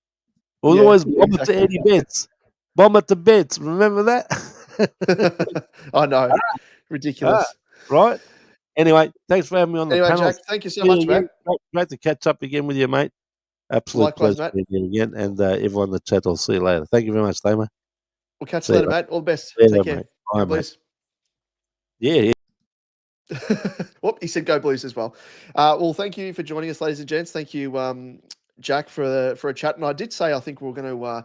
It was always bomber to Eddie Betts, bomber to Betts. Remember that? I know. Ridiculous. Right. Anyway, thanks for having me on the Anyway, panel. Jack, thank you so much, mate. Great to catch up again with you, mate. Absolute Likewise, pleasure mate. being here again. And everyone in the chat, I'll see you later. Thank you very much, Damo. We'll catch See you you later, mate. All the best. See you Take later, care. mate. Bye, Go mate. Blues. Yeah. Whoop, he said go Blues as well. Well, thank you for joining us, ladies and gents. Thank you, Jack, for a chat. And I did say I think we're going to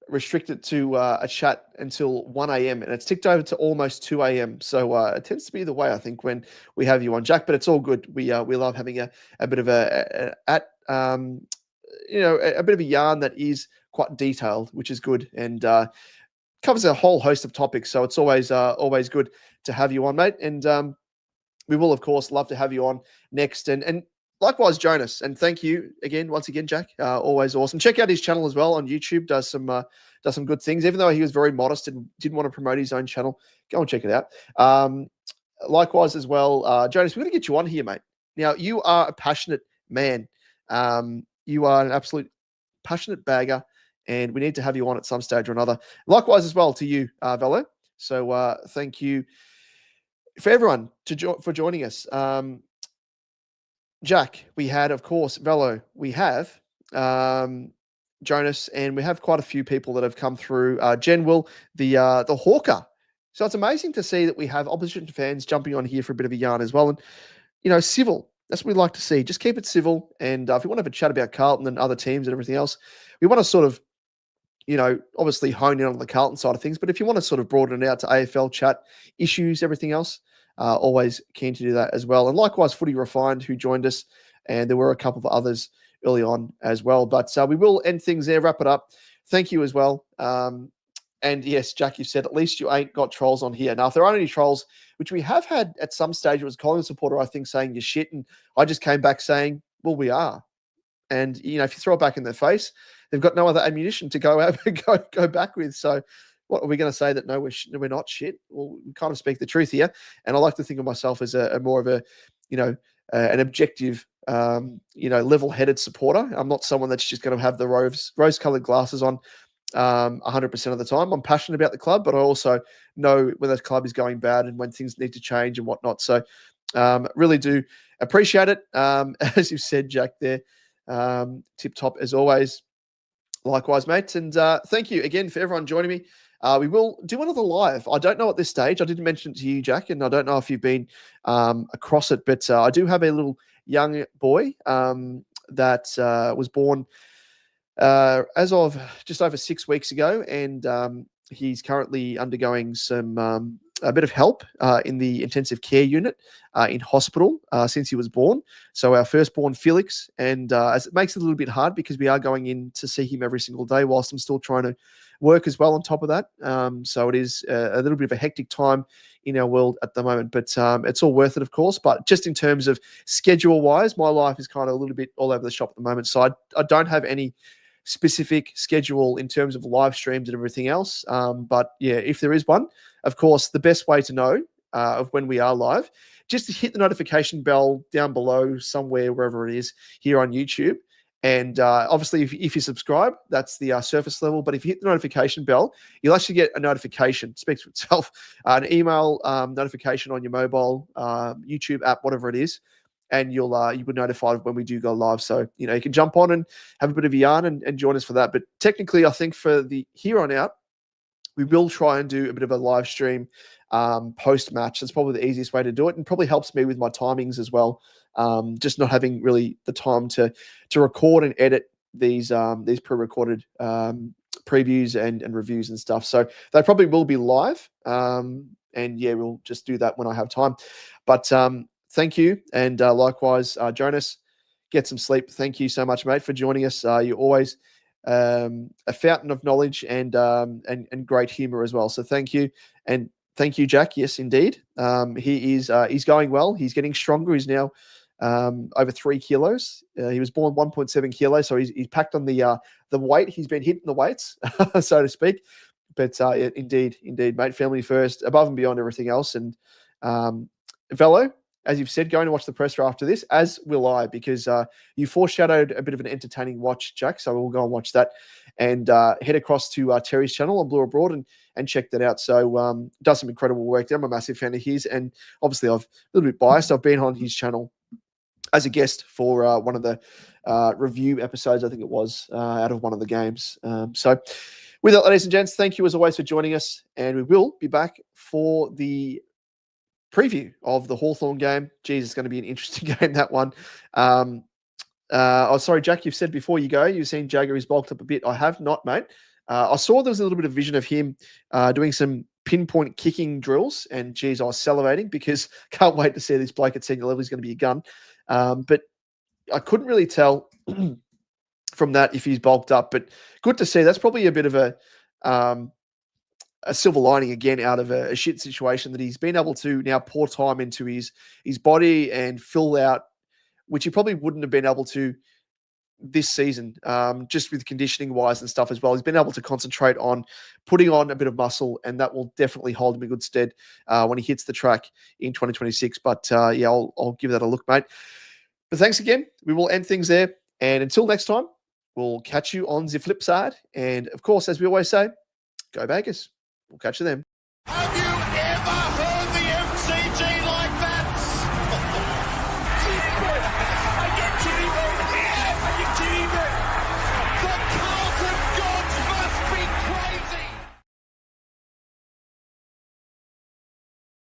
restrict it to a chat until 1 a.m. and it's ticked over to almost 2 a.m. So it tends to be the way, I think, when we have you on, Jack. But it's all good. We love having a bit of a bit of a yarn that is quite detailed, which is good, and covers a whole host of topics. So it's always good to have you on, mate. And we will, of course, love to have you on next. And likewise, Jonas. And thank you once again, Jack. Always awesome. Check out his channel as well on YouTube. Does some good things. Even though he was very modest and didn't want to promote his own channel, go and check it out. Likewise as well, Jonas, we're going to get you on here, mate. Now, you are a passionate man. You are an absolute passionate bagger, and we need to have you on at some stage or another. Likewise as well to you, Velo. So thank you for everyone for joining us. Jack, we had, of course, Velo. We have Jonas, and we have quite a few people that have come through. Jen Will, the Hawker. So it's amazing to see that we have opposition fans jumping on here for a bit of a yarn as well. And, civil. That's what we like to see. Just keep it civil. And if you want to have a chat about Carlton and other teams and everything else, we want to sort of, obviously hone in on the Carlton side of things. But if you want to sort of broaden it out to AFL chat issues, everything else, always keen to do that as well. And likewise, Footy Refined, who joined us, and there were a couple of others early on as well. But we will end things there, wrap it up. Thank you as well. And yes, Jack, you said at least you ain't got trolls on here. Now, if there aren't any trolls, which we have had at some stage, it was a Collingwood supporter, I think, saying you're shit. And I just came back saying, well, we are. And, if you throw it back in their face, they've got no other ammunition to go out and go back with. So what are we going to say that, no, we're not shit? Well, we kind of speak the truth here. And I like to think of myself as a more of a, an objective, level-headed supporter. I'm not someone that's just going to have the rose-colored glasses on 100% of the time. I'm passionate about the club, but I also know when the club is going bad and when things need to change and whatnot. So really do appreciate it. As you've said, Jack, there, tip-top as always. Likewise, mates. And thank you again for everyone joining me. We will do another live. I don't know at this stage. I didn't mention it to you, Jack, and I don't know if you've been across it, but I do have a little young boy that was born as of just over 6 weeks ago, and he's currently undergoing a bit of help in the intensive care unit in hospital since he was born. So our firstborn, Felix, and as it makes it a little bit hard because we are going in to see him every single day whilst I'm still trying to work as well on top of that. So it is a little bit of a hectic time in our world at the moment, but it's all worth it, of course. But just in terms of schedule-wise, my life is kind of a little bit all over the shop at the moment. So I don't have any specific schedule in terms of live streams and everything else. But yeah, if there is one, of course, the best way to know of when we are live, just to hit the notification bell down below somewhere, wherever it is here on YouTube. And obviously, if you subscribe, that's the surface level. But if you hit the notification bell, you'll actually get a notification. It speaks for itself. An email notification on your mobile, YouTube app, whatever it is. And you'll be notified when we do go live. So, you can jump on and have a bit of a yarn and join us for that. But technically, I think for the here on out, we will try and do a bit of a live stream post-match. That's probably the easiest way to do it, and probably helps me with my timings as well. Just not having really the time to record and edit these pre-recorded previews and reviews and stuff. So they probably will be live. And yeah, we'll just do that when I have time. But thank you. And likewise, Jonas, get some sleep. Thank you so much, mate, for joining us. You're always a fountain of knowledge and great humor as well. So thank you. And thank you, Jack. Yes, indeed. He's going well. He's getting stronger. He's now over 3 kilos. He was born 1.7 kilos. So he's packed on the weight. He's been hitting the weights, so to speak. But indeed, mate, family first, above and beyond everything else. And Velo, as you've said, going to watch the presser after this, as will I, because you foreshadowed a bit of an entertaining watch, Jack. So we'll go and watch that and head across to Terry's channel on Blue Abroad and check that out. So does some incredible work there. I'm a massive fan of his. And obviously, I've a little bit biased. I've been on his channel as a guest for one of the review episodes, I think it was, out of one of the games. So with that, ladies and gents, thank you as always for joining us. And we will be back for the preview of the Hawthorn game. Geez, it's going to be an interesting game, that one. Sorry, Jack, you've said before you go, you've seen Jagger is bulked up a bit. I have not, mate. I saw there was a little bit of vision of him doing some pinpoint kicking drills, and geez, I was salivating because can't wait to see this bloke at senior level. He's going to be a gun. But I couldn't really tell from that if he's bulked up, but good to see. That's probably a bit of a silver lining again out of a shit situation, that he's been able to now pour time into his body and fill out, which he probably wouldn't have been able to this season, just with conditioning wise and stuff as well. He's been able to concentrate on putting on a bit of muscle, and that will definitely hold him in good stead when he hits the track in 2026. But yeah, I'll give that a look, mate. But thanks again. We will end things there. And until next time, we'll catch you on the flip side. And of course, as we always say, go Baggers. We'll catch you then. Have you ever heard the MCG